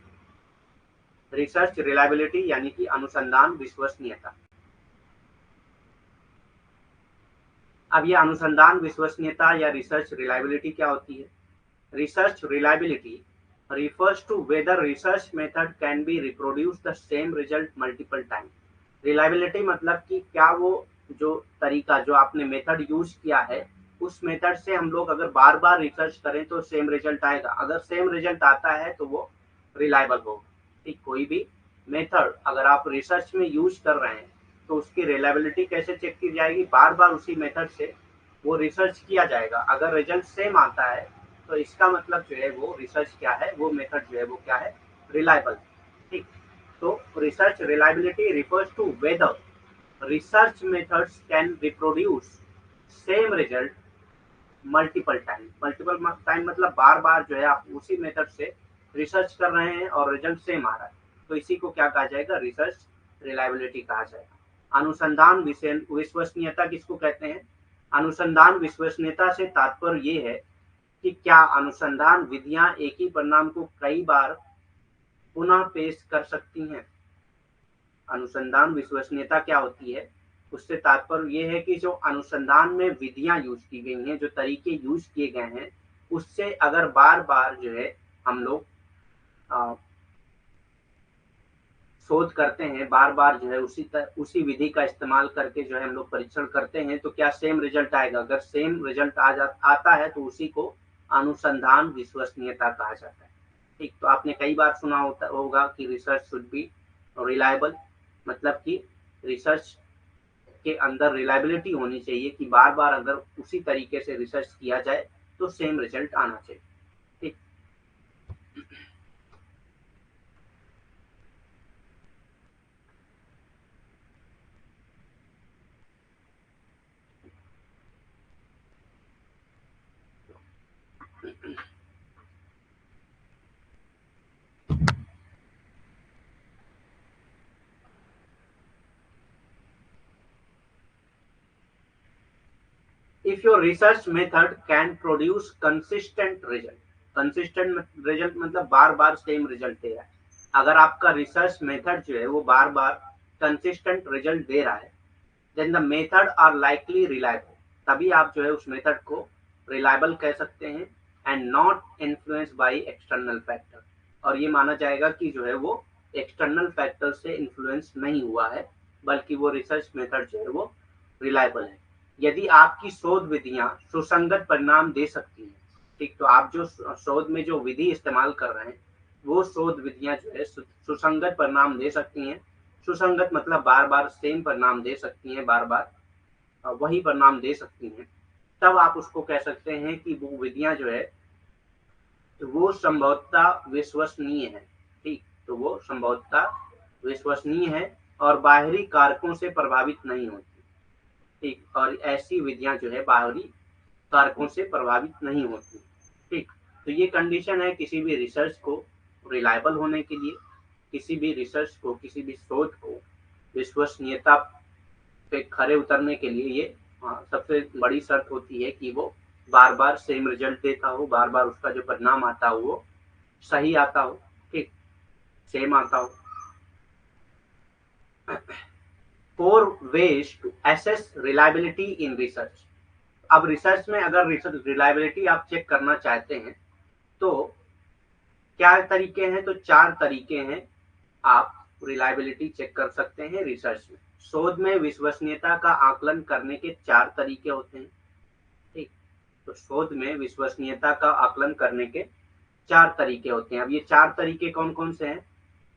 रिसर्च रिलायबिलिटी यानी कि अनुसंधान विश्वसनीयता। अब ये अनुसंधान विश्वसनीयता या रिसर्च रिलायबिलिटी क्या होती है। Research reliability refers to whether research method can be reproduce the same result multiple time। Reliability मतलब कि क्या वो जो तरीका, जो आपने मेथड यूज किया है, उस मेथड से हम लोग अगर बार बार रिसर्च करें तो सेम रिजल्ट आएगा। अगर सेम रिजल्ट आता है तो वो रिलायबल होगा। ठीक, कोई भी मेथड अगर आप रिसर्च में यूज कर रहे हैं तो उसकी रिलायबिलिटी कैसे चेक की जाएगी, बार बार उसी मेथड से वो रिसर्च किया जाएगा। अगर रिजल्ट सेम आता है तो इसका मतलब जो है वो रिसर्च क्या है, वो मेथड जो है वो क्या है, रिलायबल। ठीक, तो research reliability refers to whether research methods can reproduce same result multiple time मतलब बार बार जो है आप उसी मेथड से रिसर्च कर रहे हैं और रिजल्ट सेम आ रहा है, तो इसी को क्या कहा जाएगा, रिसर्च रिलायबिलिटी कहा जाएगा। अनुसंधान विश्वसनीयता किसको कहते हैं? अनुसंधान विश्वसनीयता से तात्पर्य ये है कि क्या अनुसंधान विधियां एक ही परिणाम को कई बार पुनः पेश कर सकती हैं। अनुसंधान विश्वसनीयता क्या होती है, उससे तात्पर्य ये है कि जो अनुसंधान में विधियां यूज की गई हैं, जो तरीके यूज किए गए हैं, उससे अगर बार बार जो है हम लोग शोध करते हैं, बार बार जो है उसी विधि का इस्तेमाल करके जो है हम लोग परीक्षण करते हैं, तो क्या सेम रिजल्ट आएगा? अगर सेम रिजल्ट आता है तो उसी को अनुसंधान विश्वसनीयता कहा जाता है। ठीक, तो आपने कई बार सुना होगा कि रिसर्च शुड बी रिलायबल, मतलब कि रिसर्च के अंदर रिलायबिलिटी होनी चाहिए कि बार बार अगर उसी तरीके से रिसर्च किया जाए तो सेम रिजल्ट आना चाहिए। ठीक, if your research method can produce consistent result, consistent result मतलब बार बार सेम रिजल्ट दे रहा है, अगर आपका रिसर्च मेथड जो है वो बार बार कंसिस्टेंट रिजल्ट दे रहा है, then the method are likely reliable, तभी आप जो है उस मेथड को रिलायबल कह सकते हैं, and not influence by external factor, और ये माना जाएगा कि जो है वो एक्सटर्नल फैक्टर से इन्फ्लुएंस नहीं हुआ है, बल्कि वो रिसर्च मेथड जो है वो रिलायबल है। यदि आपकी शोध विधियां सुसंगत परिणाम दे सकती हैं, ठीक, तो आप जो शोध में जो विधि इस्तेमाल कर रहे हैं वो शोध विधियां जो है सुसंगत परिणाम दे सकती हैं। सुसंगत मतलब बार बार सेम परिणाम दे सकती हैं, बार बार वही परिणाम दे सकती हैं, तब आप उसको कह सकते हैं कि वो विधियां जो है वो संभवतः विश्वसनीय है। ठीक, तो वो संभवतः विश्वसनीय है और बाहरी कारकों से प्रभावित नहीं होती। ठीक, और ऐसी विधियां जो है बाहरी कारकों से प्रभावित नहीं होती। ठीक, तो ये कंडीशन है किसी भी रिसर्च को रिलायबल होने के लिए, किसी भी रिसर्च को, किसी भी शोध को विश्वसनीयता पे खरे उतरने के लिए ये सबसे बड़ी शर्त होती है कि वो बार बार सेम रिजल्ट देता हो, बार बार उसका जो परिणाम आता हो वो सही आता हो, ठीक, सेम आता हो। 4 ways to assess reliability in research। अब रिसर्च में अगर रिसर्च रिलायबिलिटी आप चेक करना चाहते हैं तो क्या तरीके हैं? तो 4 तरीके हैं आप रिलायबिलिटी चेक कर सकते हैं रिसर्च में। शोध में विश्वसनीयता का आकलन करने के 4 तरीके होते हैं। ठीक, तो शोध में विश्वसनीयता का आकलन करने के 4 तरीके होते हैं। अब ये 4 तरीके कौन कौन से हैं?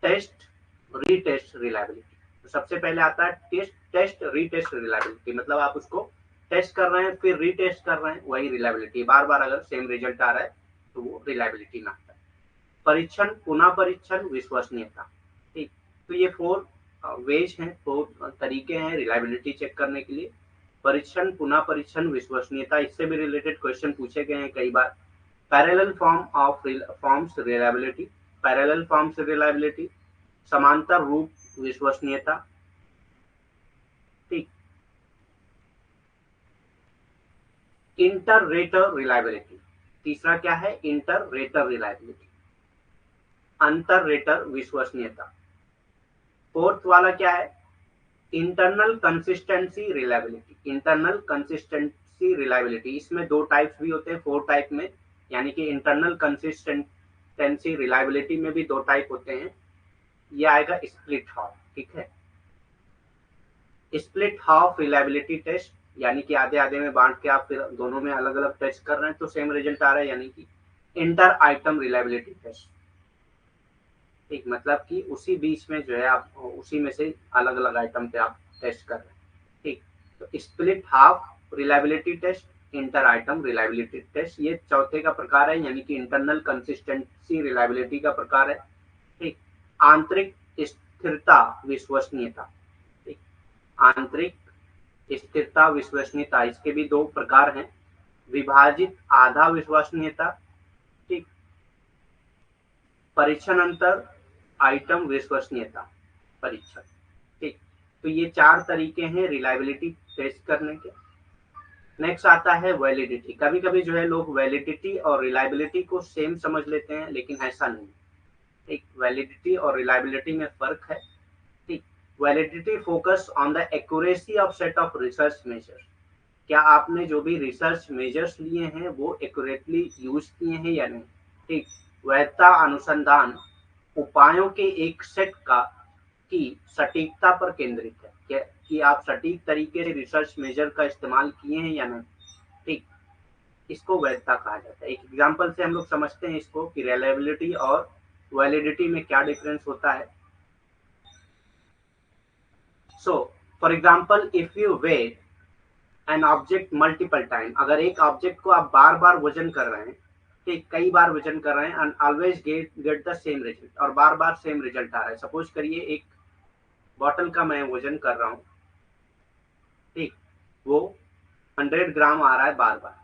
Test, retest, reliability. तो सबसे पहले आता है टेस्ट रीटेस्ट रिलायबिलिटी, मतलब आप उसको टेस्ट कर रहे हैं फिर रीटेस्ट कर रहे हैं, वही रिलायबिलिटी। बार बार अगर सेम रिजल्ट आ रहा है तो वो रिलायबिलिटी में आता है। परीक्षण, पुनः परीक्षण, विश्वसनीयता। ठीक, तो ये 4 वेज हैं, 4 तरीके हैं रिलायबिलिटी चेक करने के लिए। परीक्षण, पुनः परीक्षण, विश्वसनीयता, इससे भी रिलेटेड क्वेश्चन पूछे गए हैं कई बार। Parallel forms reliability, parallel forms reliability, समांतर रूप विश्वसनीयता। ठीक, इंटर रेटर रिलायबिलिटी, तीसरा क्या है? इंटर रेटर रिलायबिलिटी, अंतर रेटर विश्वसनीयता। फोर्थ वाला क्या है? Internal consistency reliability, internal consistency reliability. इसमें 2 टाइप्स भी होते हैं 4 टाइप में, यानी कि इंटरनल कंसिस्टेंसी रिलायबिलिटी में भी 2 टाइप होते हैं। ये आएगा स्प्लिट हाफ। ठीक है, स्प्लिट हाफ रिलायबिलिटी टेस्ट, यानी कि आधे आधे में बांट के आप फिर दोनों में अलग अलग टेस्ट कर रहे हैं तो सेम रिजल्ट आ रहा है, यानी कि इंटर आइटम रिलायबिलिटी टेस्ट। ठीक, मतलब कि उसी बीच में जो है आप उसी में से अलग अलग आइटम पे आप टेस्ट कर रहे हैं। ठीक, तो split half reliability test, inter item reliability test, ये चौथे का प्रकार है, यानी कि इंटरनल कंसिस्टेंसी रिलायबिलिटी का प्रकार है। ठीक, आंतरिक स्थिरता विश्वसनीयता। ठीक, आंतरिक स्थिरता विश्वसनीयता, इसके भी 2 प्रकार हैं। विभाजित आधा विश्वसनीयता, ठीक, परीक्षण अंतर, आइटम विश्वसनीयता परीक्षण, ठीक। तो ये 4 तरीके हैं रिलायबिलिटी टेस्ट करने के। नेक्स्ट आता है वैलिडिटी। कभी-कभी जो है लोग वैलिडिटी और रिलायबिलिटी को सेम समझ लेते हैं, लेकिन ऐसा नहीं है। ठीक, वैलिडिटी और रिलायबिलिटी में फ़र्क है। ठीक, validity focus on the accuracy of set of research measures. क्या आपने जो भी रिसर्च मेजर्स लिए हैं वो एक्यूरेटली यूज किए हैं या नहीं। ठीक, वैधता अनुसंधान उपायों के एक सेट का की सटीकता पर केंद्रित है, क्या कि आप सटीक तरीके से रिसर्च मेजर का इस्तेमाल किए हैं या नहीं। ठीक, इसको वैधता कहा जाता है। एक एग्जांपल से हम लोग समझते हैं इसको कि रिलायबिलिटी और वैलिडिटी में क्या डिफरेंस होता है। So for example, if you weigh an object multiple time, अगर एक ऑब्जेक्ट को आप बार बार वजन कर रहे हैं, ठीक, कई बार वजन कर रहे हैं, and always get the same result, और बार बार सेम रिजल्ट आ रहा है। सपोज करिए एक बॉटल का मैं वजन कर रहा हूँ, ठीक, वो 100 ग्राम आ रहा है बार बार,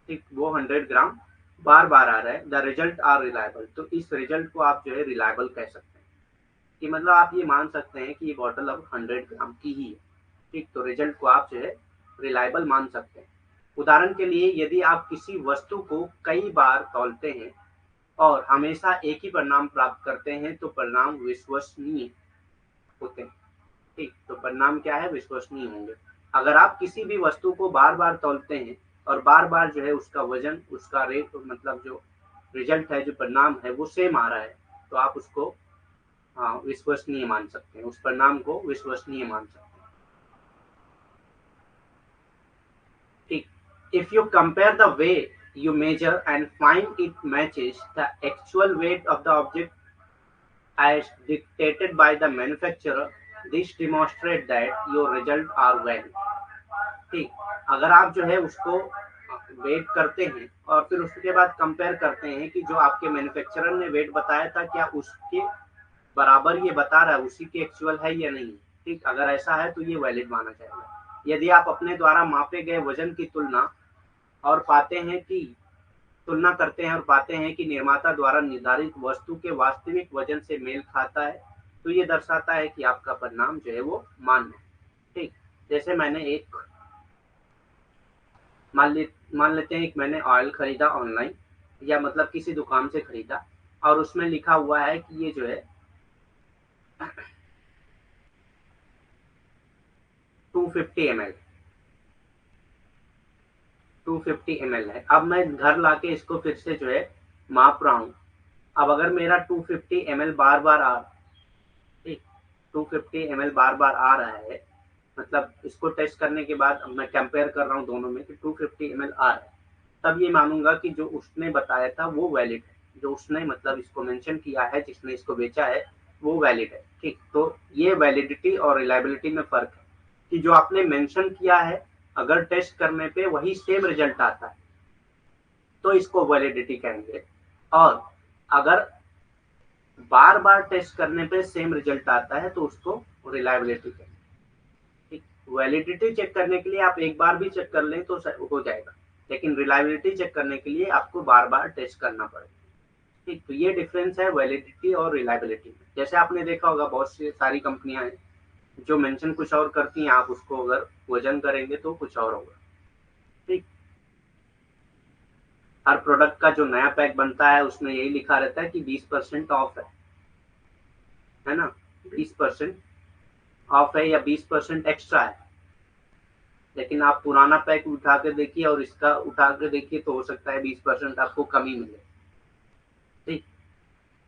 ठीक, वो 100 ग्राम बार बार आ रहा है। द रिजल्ट आर रिलायबल, तो इस रिजल्ट को आप जो है रिलायबल कह सकते हैं, कि मतलब आप ये मान सकते हैं कि ये बॉटल अब 100 ग्राम की ही है। ठीक, तो रिजल्ट को आप जो है रिलायबल मान सकते हैं। उदाहरण के लिए, यदि आप किसी वस्तु को कई बार तौलते हैं और हमेशा एक ही परिणाम प्राप्त करते हैं, तो परिणाम विश्वसनीय होते हैं। ठीक, तो परिणाम क्या है, विश्वसनीय होंगे। अगर आप किसी भी वस्तु को बार बार तौलते हैं और बार बार जो है उसका वजन, उसका रेट, मतलब जो रिजल्ट है, जो परिणाम है वो सेम आ रहा है, तो आप उसको विश्वसनीय मान सकते हैं, उस परिणाम को विश्वसनीय मान सकते हैं। ठीक, if you compare the way you measure and find it matches the actual weight of the object as dictated by the manufacturer, this demonstrate that your result are valid। ठीक, अगर आप जो है उसको वेट करते हैं और फिर उसके बाद कंपेयर करते हैं कि जो आपके मैन्युफैक्चरर ने वेट बताया था, क्या उसके बराबर ये बता रहा है, उसी के एक्चुअल है या नहीं। ठीक, अगर ऐसा है तो ये वैलिड माना जाएगा। यदि आप अपने द्वारा मापे गए वजन की तुलना और पाते हैं कि तुलना करते हैं और पाते हैं कि निर्माता द्वारा निर्धारित वस्तु के वास्तविक वजन से मेल खाता है, तो ये दर्शाता है कि आपका परिणाम जो है वो मान्य है। ठीक, जैसे मैंने एक मान लेते हैं, एक मैंने ऑयल खरीदा ऑनलाइन, या मतलब किसी दुकान से खरीदा, और उसमें लिखा हुआ है कि ये जो है 250 ml 250 ml है। अब मैं घर लाके इसको फिर से जो है माप रहा हूँ। अब अगर मेरा 250 ml बार बार आ ठीक 250 ml बार बार आ रहा है, मतलब इसको टेस्ट करने के बाद मैं कंपेयर कर रहा हूँ दोनों में कि 250 ml आ रहा है, तब ये मानूंगा कि जो उसने बताया था वो वैलिड है, जो उसने मतलब इसको मेंशन किया है, जिसने इसको बेचा है वो वैलिड है। ठीक, तो ये वैलिडिटी और रिलायबिलिटी में फर्क है कि जो आपने मेंशन किया है, अगर टेस्ट करने पे वही सेम रिजल्ट आता है तो इसको वैलिडिटी कहेंगे, और अगर बार बार टेस्ट करने पे सेम रिजल्ट आता है तो उसको रिलायबिलिटी कहेंगे। ठीक, वैलिडिटी चेक करने के लिए आप एक बार भी चेक कर लें तो हो जाएगा, लेकिन रिलायबिलिटी चेक करने के लिए आपको बार बार टेस्ट करना पड़ेगा। ठीक, तो ये डिफरेंस है वैलिडिटी और रिलायबिलिटी में। जैसे आपने देखा होगा बहुत सी सारी कंपनियां हैं जो मेंशन कुछ और करती हैं, आप उसको अगर वजन करेंगे तो कुछ और होगा। ठीक, हर प्रोडक्ट का जो नया पैक बनता है उसमें यही लिखा रहता है कि 20% ऑफ है ना, 20% ऑफ है या 20% एक्स्ट्रा है। लेकिन आप पुराना पैक उठा के देखिए और इसका उठा के देखिए तो हो सकता है 20% आपको कमी मिले। ठीक,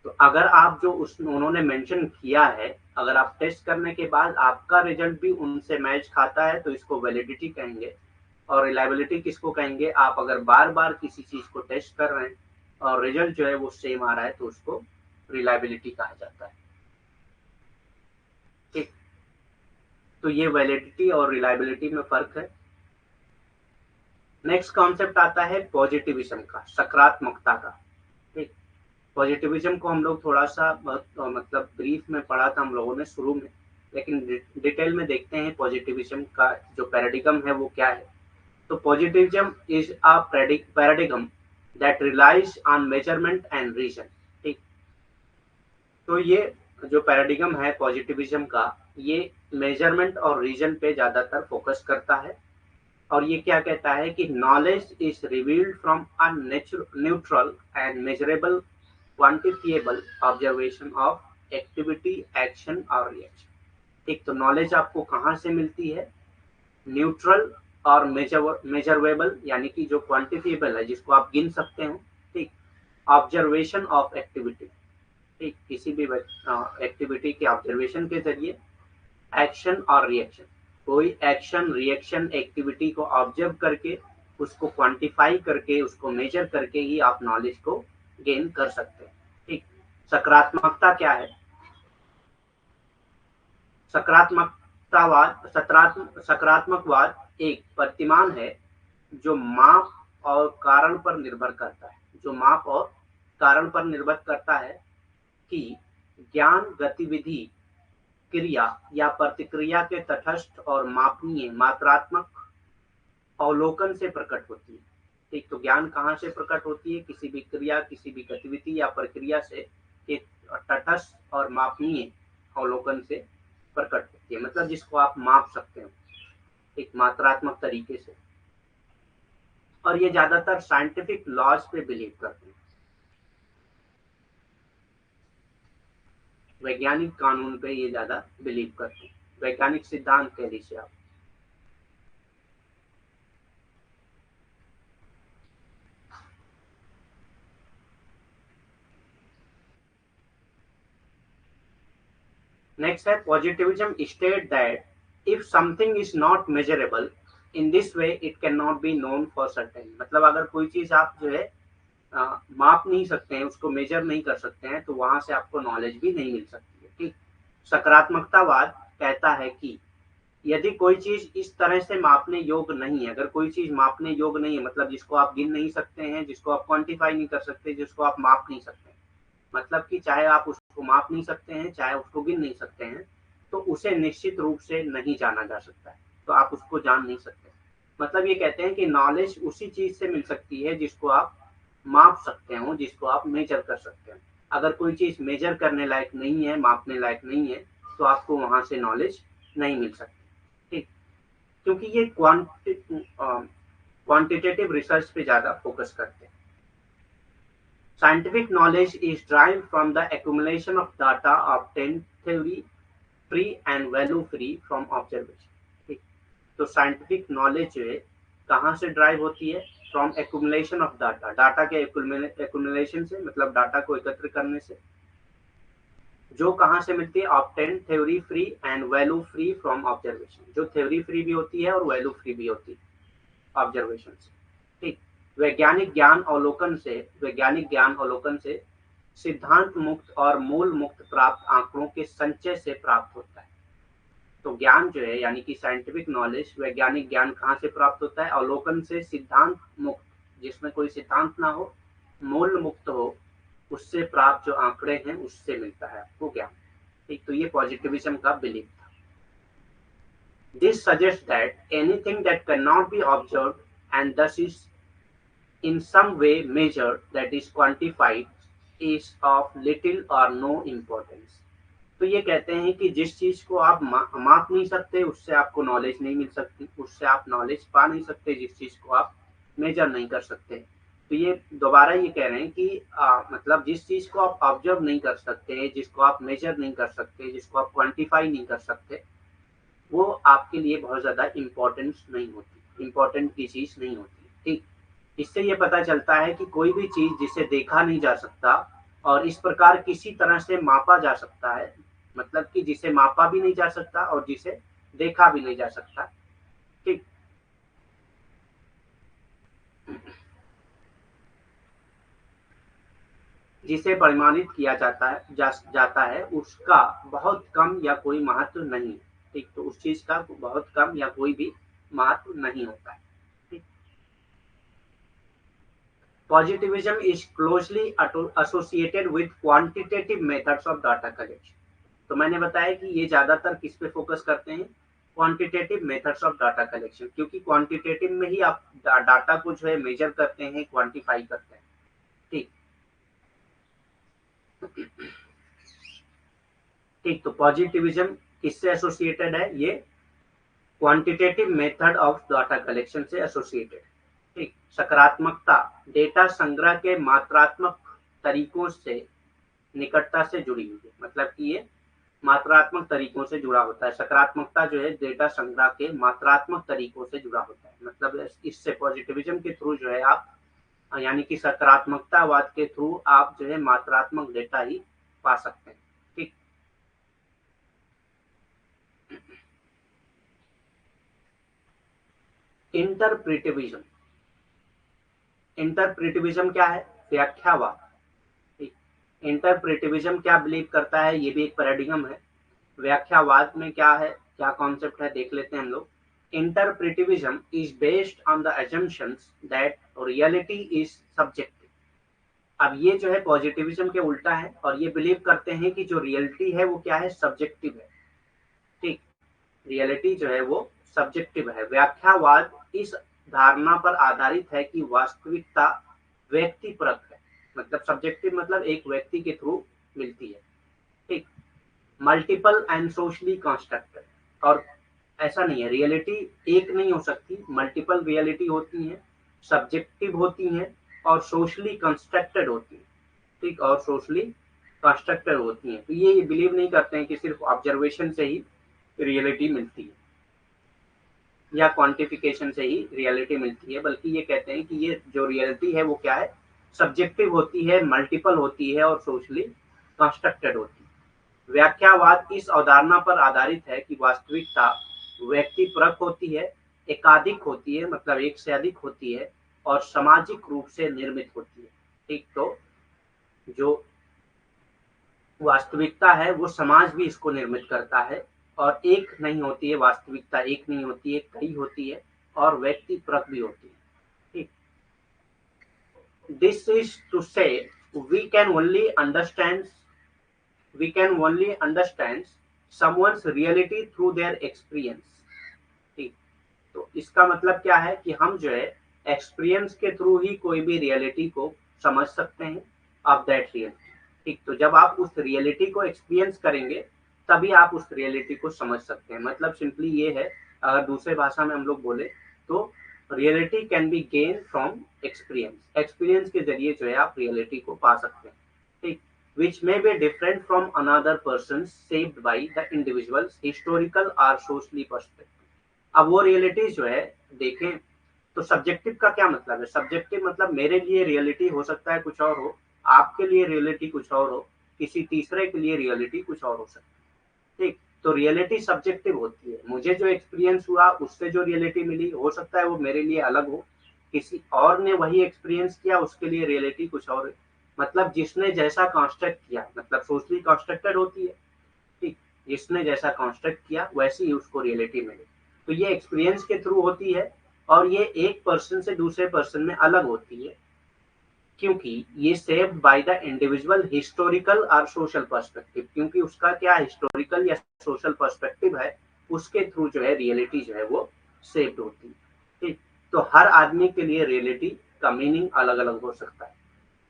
तो अगर आप जो उन्होंने मेंशन किया है, अगर आप टेस्ट करने के बाद आपका रिजल्ट भी उनसे मैच खाता है तो इसको वैलिडिटी कहेंगे। और रिलायबिलिटी किसको कहेंगे, आप अगर बार बार किसी चीज को टेस्ट कर रहे हैं और रिजल्ट जो है वो सेम आ रहा है तो उसको रिलायबिलिटी कहा जाता है। ठीक, तो ये वैलिडिटी और रिलायबिलिटी में फर्क है। नेक्स्ट कॉन्सेप्ट आता है पॉजिटिविज्म का, सकारात्मकता का। ठीक, पॉजिटिविज्म को हम लोग थोड़ा सा बहुत मतलब ब्रीफ में पढ़ा था हम लोगों ने शुरू में, लेकिन डिटेल में देखते हैं पॉजिटिविज्म का जो पैराडिगम है वो क्या है। तो positivism is a paradigm that relies on measurement and reason. ठीक, तो ये जो पैराडिगम है पॉजिटिविज्म का, ये मेजरमेंट और रीजन पे ज्यादातर फोकस करता है। और ये क्या कहता है कि knowledge is revealed from a neutral and measurable quantifiable observation of activity, action और रिएक्शन। ठीक, तो नॉलेज आपको कहाँ से मिलती है? न्यूट्रल और मेजरेबल, यानी कि जो क्वांटिफिएबल है, जिसको आप गिन सकते हो। ठीक, ऑब्जर्वेशन ऑफ एक्टिविटी, ठीक, किसी भी एक्टिविटी के ऑब्जर्वेशन के जरिए, एक्शन और रिएक्शन, कोई एक्शन, रिएक्शन, एक्टिविटी को ऑब्जर्व करके, उसको क्वांटिफाई करके, उसको मेजर करके ही आप नॉलेज को गेन कर सकते हैं। ठीक, सकारात्मकता क्या है? सकारात्मकवाद एक प्रतिमान है जो माप और कारण पर निर्भर करता है, जो माप और कारण पर निर्भर करता है कि ज्ञान, गतिविधि, क्रिया या प्रतिक्रिया के तटस्थ और मापनीय मात्रात्मक अवलोकन से प्रकट होती है। ठीक, तो ज्ञान कहाँ से प्रकट होती है? किसी भी क्रिया, किसी भी गतिविधि या प्रक्रिया से के तटस्थ और मापनीय अवलोकन से प्रकट होती है, मतलब जिसको आप माप सकते हो एक मात्रात्मक तरीके से। और ये ज्यादातर साइंटिफिक लॉज पे बिलीव करते हैं, वैज्ञानिक कानून पे ये ज्यादा बिलीव करते हैं, वैज्ञानिक सिद्धांत कह लीजिए आप। नेक्स्ट है positivism state that if something is not measurable in this way it can not be known for certain. मतलब अगर कोई चीज आप जो है माप नहीं सकते हैं, उसको मेजर नहीं कर सकते हैं, तो वहां से आपको नॉलेज भी नहीं मिल सकती है। ठीक, सकारात्मकतावाद कहता है कि यदि कोई चीज इस तरह से मापने योग्य नहीं है, अगर कोई चीज मापने योग्य नहीं है, मतलब जिसको आप गिन नहीं सकते हैं, जिसको आप क्वांटिफाई नहीं कर सकते, जिसको आप माप नहीं सकते, मतलब कि चाहे आप उसको माप नहीं सकते हैं, चाहे उसको गिन नहीं सकते हैं, तो उसे निश्चित रूप से नहीं जाना जा सकता है, तो आप उसको जान नहीं सकते। मतलब ये कहते हैं कि नॉलेज उसी चीज से मिल सकती है जिसको आप माप सकते हो, जिसको आप मेजर कर सकते हैं। अगर कोई चीज मेजर करने लायक नहीं है, मापने लायक नहीं है, तो आपको वहां से नॉलेज नहीं मिल सकती। ठीक, क्योंकि ये क्वांटिटेटिव रिसर्च पे ज्यादा फोकस करते हैं। Scientific knowledge is derived from the accumulation of data obtained theory free and value free from observation। ठीक, तो साइंटिफिक नॉलेज जो है कहाँ से ड्राइव होती है? From accumulation of data, data के एक्यूमुलेशन से, मतलब डाटा को एकत्र करने से, जो कहाँ से मिलती है? Obtain theory free and value free from observation, जो थ्योरी फ्री भी होती है और वैल्यू फ्री भी होती है ऑब्जर्वेशन से। ठीक, वैज्ञानिक ज्ञान अवलोकन से सिद्धांत मुक्त और मूल मुक्त प्राप्त आंकड़ों के संचय से प्राप्त होता है। तो ज्ञान जो है, यानी कि साइंटिफिक नॉलेज, वैज्ञानिक ज्ञान कहाँ से प्राप्त होता है? अवलोकन से, सिद्धांत मुक्त, जिसमें कोई सिद्धांत ना हो, मूल मुक्त हो, उससे प्राप्त जो आंकड़े हैं उससे मिलता है आपको ज्ञान। ठीक, तो ये पॉजिटिविज्म का बिलीफ था। This suggest that anything that can not be observe and दस is in some way measured, that is quantified, is of little or no importance। तो ये कहते हैं कि जिस चीज को आप माप नहीं सकते, उससे आपको नॉलेज नहीं मिल सकती, उससे आप नॉलेज पा नहीं सकते, जिस चीज को आप मेजर नहीं कर सकते। तो ये दोबारा ये कह रहे हैं कि मतलब जिस चीज को आप ऑब्जर्व नहीं कर सकते, जिसको आप मेजर नहीं कर सकते, जिसको आप क्वांटिफाई नहीं कर सकते, वो आपके लिए बहुत ज्यादा इम्पोर्टेंस नहीं होती, इम्पोर्टेंट की चीज नहीं होती। ठीक, इससे ये पता चलता है कि कोई भी चीज जिसे देखा नहीं जा सकता और इस प्रकार किसी तरह से मापा जा सकता है, मतलब कि जिसे मापा भी नहीं जा सकता और जिसे देखा भी नहीं जा सकता। ठीक, जिसे परिमाणित किया जाता है उसका बहुत कम या कोई महत्व नहीं है। ठीक, तो उस चीज का बहुत कम या कोई भी महत्व नहीं होता है। Positivism is closely associated with quantitative methods of data collection। तो मैंने बताया कि ये ज्यादातर किस पे फोकस करते हैं? Quantitative methods of data collection, क्योंकि क्वांटिटेटिव में ही आप डाटा को जो है मेजर करते हैं, क्वांटिफाई करते हैं। ठीक ठीक। तो पॉजिटिविज्म किससे एसोसिएटेड है? ये quantitative method of data collection से एसोसिएटेड। ठीक। सकारात्मकता डेटा संग्रह के मात्रात्मक तरीकों से निकटता से जुड़ी हुई है, मतलब कि ये मात्रात्मक तरीकों से जुड़ा होता है। सकारात्मकता जो है डेटा संग्रह के मात्रात्मक तरीकों से जुड़ा होता है, मतलब इससे पॉजिटिविज्म के थ्रू जो है आप, यानी कि सकारात्मकतावाद के थ्रू आप जो है मात्रात्मक डेटा ही पा सकते हैं। ठीक। इंटरप्रिटिविज्म, इंटरप्रिटिविज्म क्या है? व्याख्यावाद। ठीक। इंटरप्रिटिविज्म क्या बिलीव करता है? ये भी एक पैराडिगम है। व्याख्यावाद में क्या है, क्या कॉन्सेप्ट है, देख लेते हैं हम लोग। Interpretivism is based on the assumptions that reality is subjective. अब ये जो है पॉजिटिविज्म के उल्टा है, और ये बिलीव करते हैं कि जो रियलिटी है वो क्या है? सब्जेक्टिव है। ठीक। रियलिटी जो है वो सब्जेक्टिव है। व्याख्यावाद इस धारणा पर आधारित है कि वास्तविकता व्यक्तिपरक है, मतलब सब्जेक्टिव मतलब एक व्यक्ति के थ्रू मिलती है। ठीक। मल्टीपल एंड सोशली कंस्ट्रक्टेड, और ऐसा नहीं है, रियलिटी एक नहीं हो सकती, मल्टीपल रियलिटी होती है, सब्जेक्टिव होती हैं और सोशली कंस्ट्रक्टेड होती है। ठीक। और सोशली कंस्ट्रक्टेड होती हैं। तो ये बिलीव नहीं करते हैं कि सिर्फ ऑब्जर्वेशन से ही रियलिटी मिलती है या क्वांटिफिकेशन से ही रियलिटी मिलती है, बल्कि ये कहते हैं कि ये जो रियलिटी है वो क्या है? सब्जेक्टिव होती है, मल्टीपल होती है और सोशली कंस्ट्रक्टेड होती है। व्याख्यावाद इस अवधारणा पर आधारित है कि वास्तविकता व्यक्तिपरक होती है, एकाधिक होती है, मतलब एक से अधिक होती है, और सामाजिक रूप से निर्मित होती है। ठीक। तो जो वास्तविकता है वो समाज भी इसको निर्मित करता है, और एक नहीं होती है, वास्तविकता एक नहीं होती है, कई होती है, और व्यक्तिपरक भी होती है। ठीक। This is to say we can only understand we can only understand someone's reality through their experience। ठीक। तो इसका मतलब क्या है कि हम जो है एक्सपीरियंस के थ्रू ही कोई भी रियलिटी को समझ सकते हैं ऑफ दैट रियलिटी। ठीक। तो जब आप उस रियलिटी को एक्सपीरियंस करेंगे तभी आप उस रियलिटी को समझ सकते हैं। मतलब सिंपली ये है, अगर दूसरे भाषा में हम लोग बोले तो reality can be gain from experience. Experience के जरिए जो है आप रियलिटी को पा सकते हैं। ठीक। which may be different from another person shaped by the individual's historical or socially perspective। अब वो रियलिटी जो है देखें तो सब्जेक्टिव का क्या मतलब है? सब्जेक्टिव मतलब मेरे लिए रियलिटी हो सकता है कुछ और हो, आपके लिए रियलिटी कुछ और हो, किसी तीसरे के लिए रियलिटी कुछ और हो सकती है। ठीक। तो रियलिटी सब्जेक्टिव होती है। मुझे जो एक्सपीरियंस हुआ उससे जो रियलिटी मिली हो सकता है वो मेरे लिए अलग हो, किसी और ने वही एक्सपीरियंस किया उसके लिए रियलिटी कुछ और है। मतलब जिसने जैसा कंस्ट्रक्ट किया, मतलब सोशली कंस्ट्रक्टेड होती है। ठीक। जिसने जैसा कंस्ट्रक्ट किया वैसी ही उसको रियलिटी मिली। तो ये एक्सपीरियंस के थ्रू होती है, और ये एक पर्सन से दूसरे पर्सन में अलग होती है, क्योंकि ये shaped by the individual historical और सोशल पर्सपेक्टिव। क्योंकि उसका क्या हिस्टोरिकल या सोशल पर्सपेक्टिव है, उसके थ्रू जो है रियलिटी जो है वो शेप्ड होती है। ठीक। तो हर आदमी के लिए रियलिटी का मीनिंग अलग अलग हो सकता है।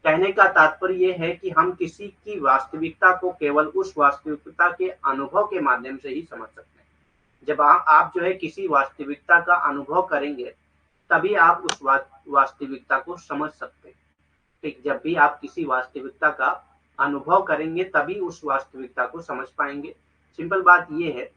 कहने का तात्पर्य ये है कि हम किसी की वास्तविकता को केवल उस वास्तविकता के अनुभव के माध्यम से ही समझ सकते हैं। जब आप जो है किसी वास्तविकता का अनुभव करेंगे तभी आप उस वास्तविकता को समझ सकते हैं। ठीक। जब भी आप किसी वास्तविकता का अनुभव करेंगे तभी उस वास्तविकता को समझ पाएंगे। सिंपल बात ये है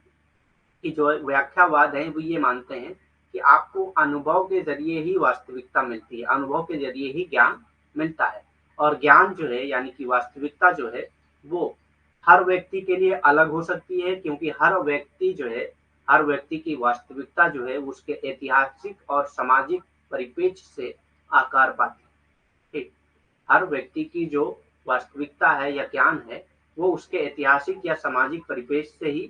कि जो व्याख्यावाद है वो ये मानते हैं कि आपको अनुभव के जरिए ही वास्तविकता मिलती है, अनुभव के जरिए ही ज्ञान मिलता है। और ज्ञान जो है यानी कि वास्तविकता जो है वो हर व्यक्ति के लिए अलग हो सकती है, क्योंकि हर व्यक्ति जो है, हर व्यक्ति की वास्तविकता जो है उसके ऐतिहासिक और सामाजिक परिप्रेक्ष्य से आकार पाती है। ठीक। हर व्यक्ति की जो वास्तविकता है या ज्ञान है वो उसके ऐतिहासिक या सामाजिक परिप्रेक्ष्य से ही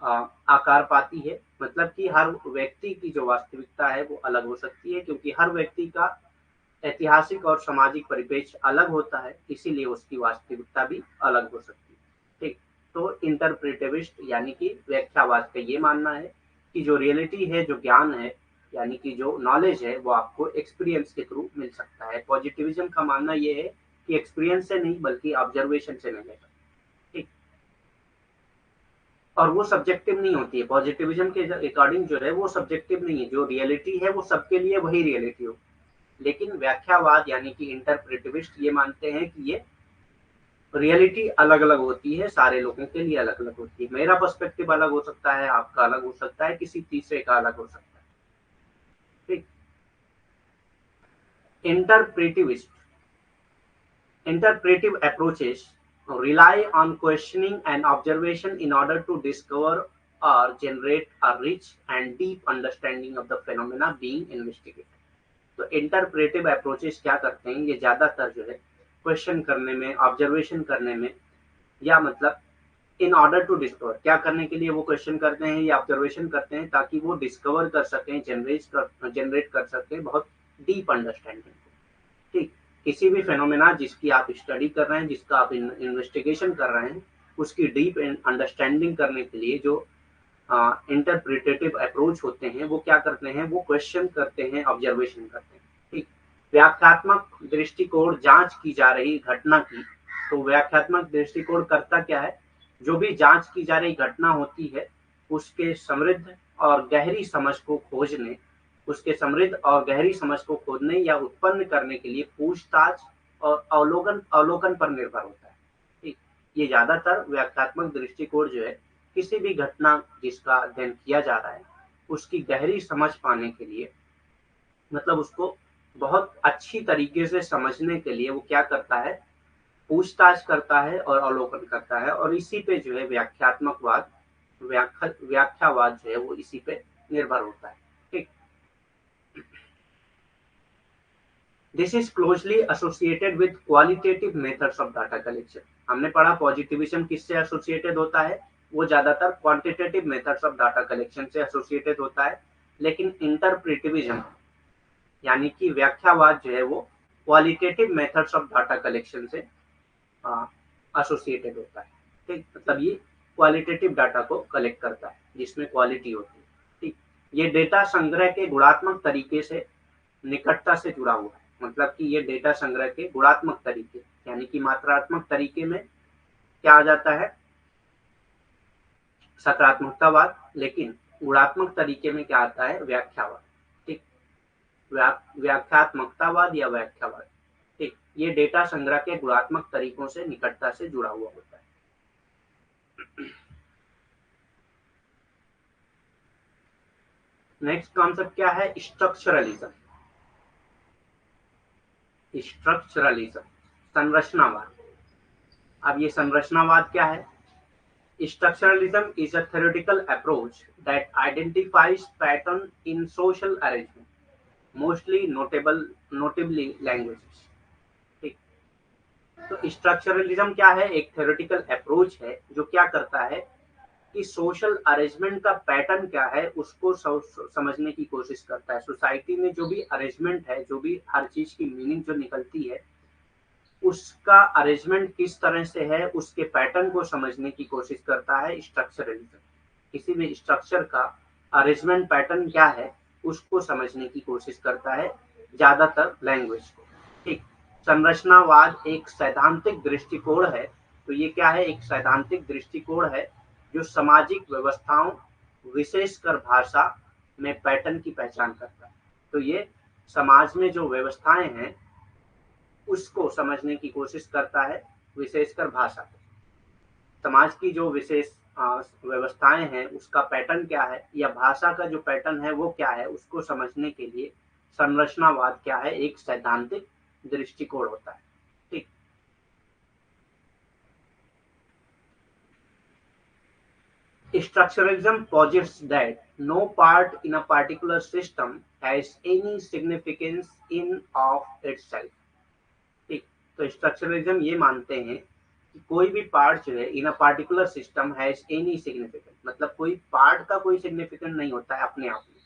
आकार पाती है। मतलब कि हर व्यक्ति की जो वास्तविकता है वो अलग हो सकती है, क्योंकि हर व्यक्ति का ऐतिहासिक और सामाजिक परिप्रेक्ष्य अलग होता है, इसीलिए उसकी वास्तविकता भी अलग हो सकती है। ठीक। तो इंटरप्रेटिविस्ट यानी कि व्याख्यावाद का ये मानना है कि जो रियलिटी है, जो ज्ञान है, यानी कि जो नॉलेज है, वो आपको एक्सपीरियंस के थ्रू मिल सकता है। पॉजिटिविज्म का मानना ये है कि एक्सपीरियंस से नहीं बल्कि ऑब्जर्वेशन से मिलेगा। ठीक। और वो सब्जेक्टिव नहीं होती है, पॉजिटिविज्म के अकॉर्डिंग जो है वो सब्जेक्टिव नहीं है, जो रियलिटी है वो सबके लिए वही रियलिटी हो। लेकिन व्याख्यावाद यानी कि इंटरप्रेटिविस्ट ये मानते हैं कि ये रियलिटी अलग अलग होती है, सारे लोगों के लिए अलग अलग होती है। मेरा पर्सपेक्टिव अलग हो सकता है, आपका अलग हो सकता है, किसी तीसरे का अलग हो सकता है। ठीक। इंटरप्रेटिविस्ट interpretive approaches rely on questioning and observation in order to discover or generate a rich and deep understanding of the phenomena being investigated। तो इंटरप्रेटिव अप्रोचेस क्या करते हैं, ये ज्यादातर जो है क्वेश्चन करने में, ऑब्जर्वेशन करने में, या मतलब इन ऑर्डर टू डिस्कवर, क्या करने के लिए वो क्वेश्चन करते हैं या ऑब्जर्वेशन करते हैं, ताकि वो डिस्कवर कर सकें, जनरेट कर सकें बहुत डीप अंडरस्टैंडिंग। ठीक। किसी भी फेनोमेना जिसकी आप स्टडी कर रहे हैं, जिसका आप इन्वेस्टिगेशन कर रहे हैं, उसकी डीप अंडरस्टैंडिंग करने के लिए जो इंटरप्रिटेटिव अप्रोच होते हैं, वो क्या करते हैं, वो क्वेश्चन करते हैं, ऑब्जर्वेशन करते हैं। ठीक। व्याख्यात्मक दृष्टिकोण जांच की जा रही घटना की, तो व्याख्यात्मक दृष्टिकोण करता क्या है, जो भी जांच की जा रही घटना होती है उसके समृद्ध और गहरी समझ को खोजने, उसके समृद्ध और गहरी समझ को खोजने या उत्पन्न करने के लिए पूछताछ और अवलोकन अवलोकन पर निर्भर होता है। ठीक। ये ज्यादातर व्याख्यात्मक दृष्टिकोण जो है, किसी भी घटना जिसका अध्ययन किया जा रहा है उसकी गहरी समझ पाने के लिए, मतलब उसको बहुत अच्छी तरीके से समझने के लिए वो क्या करता है, पूछताछ करता है और अवलोकन करता है। और इसी पे जो है व्याख्यात्मकवाद, व्याख्यावाद जो है वो इसी पे निर्भर होता है। ठीक। This is closely associated with qualitative methods of data collection. हमने पढ़ा पॉजिटिविज्म किससे एसोसिएटेड होता है, वो ज्यादातर quantitative methods of data collection से एसोसिएटेड होता है। लेकिन इंटरप्रेटिविज्म यानी कि व्याख्यावाद जो है वो qualitative methods of data collection से एसोसिएटेड होता है। ठीक। मतलब ये क्वालिटेटिव डाटा को कलेक्ट करता है जिसमें क्वालिटी होती है। ठीक। ये डेटा संग्रह के गुणात्मक तरीके से निकटता से जुड़ा हुआ है। मतलब कि ये डेटा संग्रह के गुणात्मक तरीके, यानी कि मात्रात्मक तरीके में क्या आ जाता है, सकारात्मकतावाद, लेकिन गुणात्मक तरीके में क्या आता है, व्याख्यावाद। ठीक। व्याख्यात्मकतावाद या व्याख्यावाद। ठीक। ये डेटा संग्रह के गुणात्मक तरीकों से निकटता से जुड़ा हुआ होता है। नेक्स्ट कॉन्सेप्ट क्या है, स्ट्रक्चरलिज्म। स्ट्रक्चरलिज्म, संरचनावाद। अब ये संरचनावाद क्या है, structuralism is a theoretical approach that identifies pattern in social arrangement, mostly notably languages। ठीक। तो स्ट्रक्चरलिज्म क्या है, एक थ्योरेटिकल अप्रोच है जो क्या करता है कि सोशल अरेंजमेंट का पैटर्न क्या है उसको समझने की कोशिश करता है। सोसाइटी में जो भी अरेंजमेंट है, जो भी हर चीज की मीनिंग जो निकलती है, उसका अरेंजमेंट किस तरह से है, उसके पैटर्न को समझने की कोशिश करता है स्ट्रक्चरलिज्म। किसी भी स्ट्रक्चर का अरेंजमेंट पैटर्न क्या है उसको समझने की कोशिश करता है, ज्यादातर लैंग्वेज को। ठीक। संरचनावाद एक सैद्धांतिक दृष्टिकोण है। तो ये क्या है, एक सैद्धांतिक दृष्टिकोण है जो सामाजिक व्यवस्थाओं, विशेषकर भाषा में पैटर्न की पहचान करता है। तो ये समाज में जो व्यवस्थाएं हैं उसको समझने की कोशिश करता है, विशेषकर भाषा। समाज की जो विशेष व्यवस्थाएं हैं उसका पैटर्न क्या है, या भाषा का जो पैटर्न है वो क्या है, उसको समझने के लिए संरचनावाद क्या है, एक सैद्धांतिक दृष्टिकोण होता है। ठीक। Structuralism posits that no part in a particular system has any significance in of itself। ठीक। तो स्ट्रक्चरलिज्म ये मानते हैं कि कोई भी पार्ट जो है in a particular system has any significance, मतलब कोई पार्ट का कोई सिग्निफिकेंस नहीं होता है अपने आप में।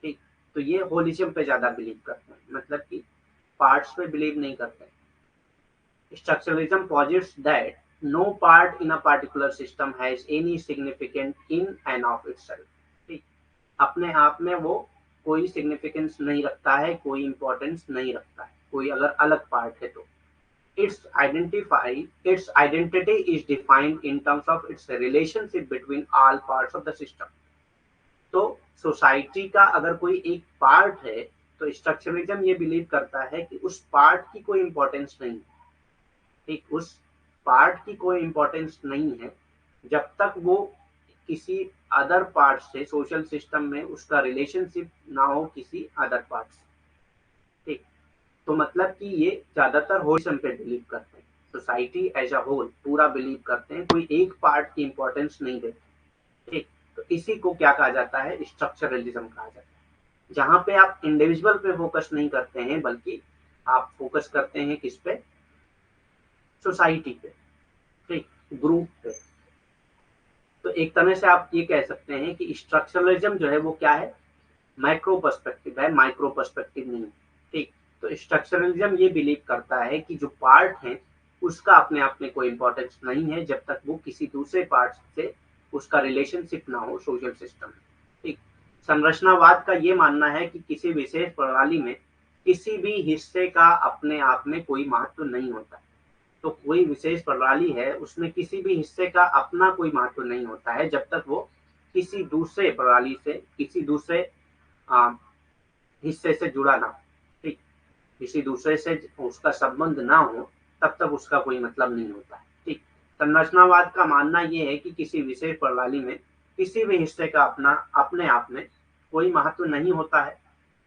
ठीक। तो ये होलिज्म पे ज्यादा बिलीव करते हैं, मतलब कि पार्ट्स पे बिलीव नहीं करते हैं। Structuralism posits that no part in a particular system has any significant in and of itself. ठीक। अपने आप में वो कोई सिग्निफिकेंस नहीं रखता है, कोई इंपॉर्टेंस नहीं रखता है, कोई अगर अलग पार्ट है तो its identity is defined in terms of its relationship between all parts of the system. तो सोसाइटी का अगर कोई एक पार्ट है तो स्ट्रक्चरलिज्म ये बिलीव करता है कि उस पार्ट की कोई इंपॉर्टेंस नहीं है। ठीक, उस पार्ट की कोई इंपॉर्टेंस नहीं है जब तक वो किसी अदर पार्ट से सोशल सिस्टम में उसका रिलेशनशिप ना हो किसी अदर पार्ट से। ठीक, तो मतलब कि ये ज्यादातर होलिज्म पे बिलीव करते हैं, सोसाइटी एज अ होल पूरा बिलीव करते हैं, कोई एक पार्ट की इंपॉर्टेंस नहीं देते। ठीक, तो इसी को क्या कहा जाता है, स्ट्रक्चरलिज्म कहा जाता है, जहां पे आप इंडिविजुअल पे फोकस नहीं करते हैं बल्कि आप फोकस करते हैं किस पे, सोसाइटी पे, ठीक, ग्रुप पे। तो एक तरह से आप ये कह सकते हैं कि स्ट्रक्चरलिज्म जो है वो क्या है, मैक्रो पर्सपेक्टिव है, माइक्रो पर्सपेक्टिव नहीं। ठीक, तो स्ट्रक्चरलिज्म ये बिलीव करता है कि जो पार्ट है उसका अपने आप में कोई इंपॉर्टेंस नहीं है जब तक वो किसी दूसरे पार्ट से उसका रिलेशनशिप ना हो सोशल सिस्टम में। ठीक, संरचनावाद का ये मानना है कि किसी विशेष प्रणाली में किसी भी हिस्से का अपने आप में कोई महत्व नहीं होता। तो कोई विशेष प्रणाली है उसमें किसी भी हिस्से का अपना कोई महत्व नहीं होता है जब तक वो किसी दूसरे प्रणाली से, किसी दूसरे आ, हिस्से से जुड़ा ना हो। ठीक, किसी दूसरे से उसका संबंध ना हो तब तक उसका कोई मतलब नहीं होता है। ठीक, संरचनावाद का मानना यह है कि किसी विशेष प्रणाली में किसी भी हिस्से का अपना अपने आप में कोई महत्व नहीं होता है।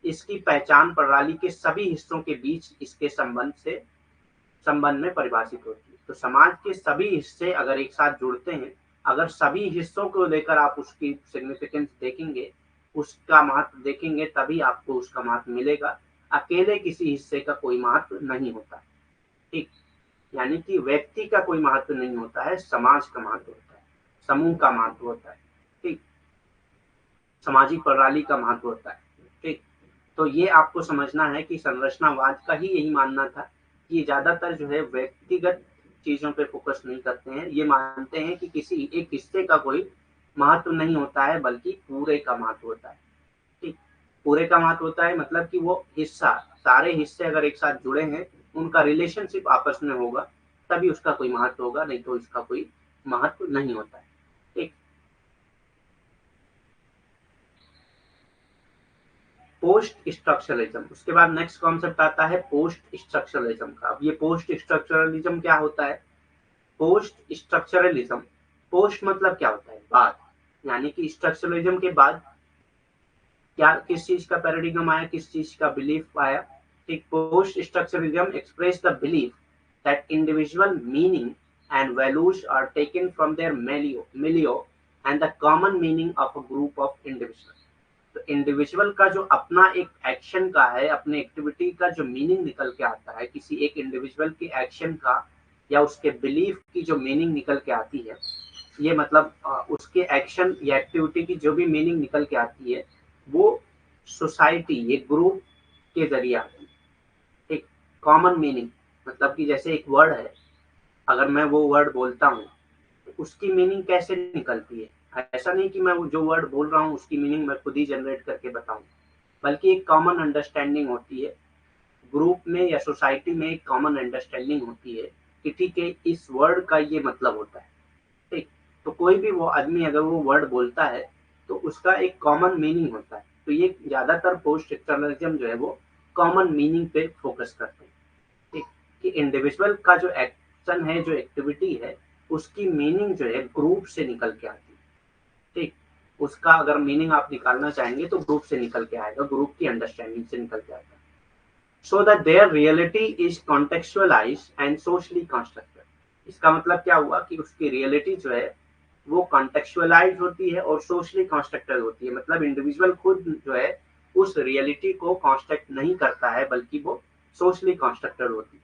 इसकी पहचान प्रणाली के सभी हिस्सों के बीच इसके संबंध में परिभाषित होती है। तो समाज के सभी हिस्से अगर एक साथ जुड़ते हैं, अगर सभी हिस्सों को लेकर आप उसकी सिग्निफिकेंस देखेंगे, उसका महत्व देखेंगे, तभी आपको उसका महत्व मिलेगा। अकेले किसी हिस्से का कोई महत्व नहीं होता। ठीक, यानी कि व्यक्ति का कोई महत्व नहीं होता है, समाज का महत्व होता है, समूह का महत्व होता है। ठीक, सामाजिक प्रणाली का महत्व होता है। ठीक, तो ये आपको समझना है कि संरचनावाद का ही यही मानना था कि ज्यादातर जो है व्यक्तिगत चीजों पे फोकस नहीं करते हैं, ये मानते हैं कि किसी एक हिस्से का कोई महत्व नहीं होता है बल्कि पूरे का महत्व होता है। ठीक, पूरे का महत्व होता है मतलब कि वो हिस्सा, सारे हिस्से अगर एक साथ जुड़े हैं, उनका रिलेशनशिप आपस में होगा तभी उसका कोई महत्व होगा, नहीं तो इसका कोई महत्व नहीं होता है। ठीक, पोस्ट स्ट्रक्चरलिज्म, उसके बाद नेक्स्ट कॉन्सेप्ट आता है पोस्ट स्ट्रक्चरलिज्म का। अब ये पोस्ट स्ट्रक्चरलिज्म क्या होता है, पोस्ट स्ट्रक्चरलिज्म, पोस्ट मतलब क्या होता है, बाद, यानी कि स्ट्रक्चरलिज्म के बाद क्या, किस चीज का पैराडिगम आया, किस चीज का बिलीफ आया। ठीक, post structuralism express the belief that individual meaning and values are taken from their milieu and the common meaning of a group of individual. तो इंडिविजुअल का जो अपना एक एक्शन का है, अपने एक्टिविटी का जो मीनिंग निकल के आता है, किसी एक इंडिविजुअल के एक्शन का या उसके बिलीफ की जो मीनिंग निकल के आती है, ये मतलब उसके एक्शन या एक्टिविटी की जो भी मीनिंग निकल के आती है वो सोसाइटी, ये ग्रुप के जरिए आती है। एक कॉमन मीनिंग मतलब कि जैसे एक वर्ड है, अगर मैं वो वर्ड बोलता हूँ तो उसकी मीनिंग कैसे निकलती है, ऐसा नहीं कि मैं वो जो वर्ड बोल रहा हूँ उसकी मीनिंग मैं खुद ही जनरेट करके बताऊं, बल्कि एक कॉमन अंडरस्टैंडिंग होती है ग्रुप में या सोसाइटी में, एक कॉमन अंडरस्टैंडिंग होती है कि ठीक है इस वर्ड का ये मतलब होता है। ठीक, तो कोई भी वो आदमी अगर वो वर्ड बोलता है तो उसका एक कॉमन मीनिंग होता है। तो ये ज्यादातर पोस्ट स्ट्रक्चरलिज्म जो है वो कॉमन मीनिंग पे फोकस करते हैं। ठीक, कि इंडिविजुअल का जो एक्शन है, जो एक्टिविटी है, उसकी मीनिंग जो है ग्रुप से निकल के आती है। ठीक, उसका अगर मीनिंग आप निकालना चाहेंगे तो ग्रुप से निकल के आएगा, ग्रुप की अंडरस्टैंडिंग से निकल के आएगा। So that their reality is contextualize and socially constructed. इसका मतलब क्या हुआ कि उसकी रियलिटी जो है वो कॉन्टेक्चुअलाइज होती है और सोशली कंस्ट्रक्टेड होती है। मतलब इंडिविजुअल खुद जो है उस रियलिटी को कंस्ट्रक्ट नहीं करता है बल्कि वो सोशली कंस्ट्रक्टेड होती है।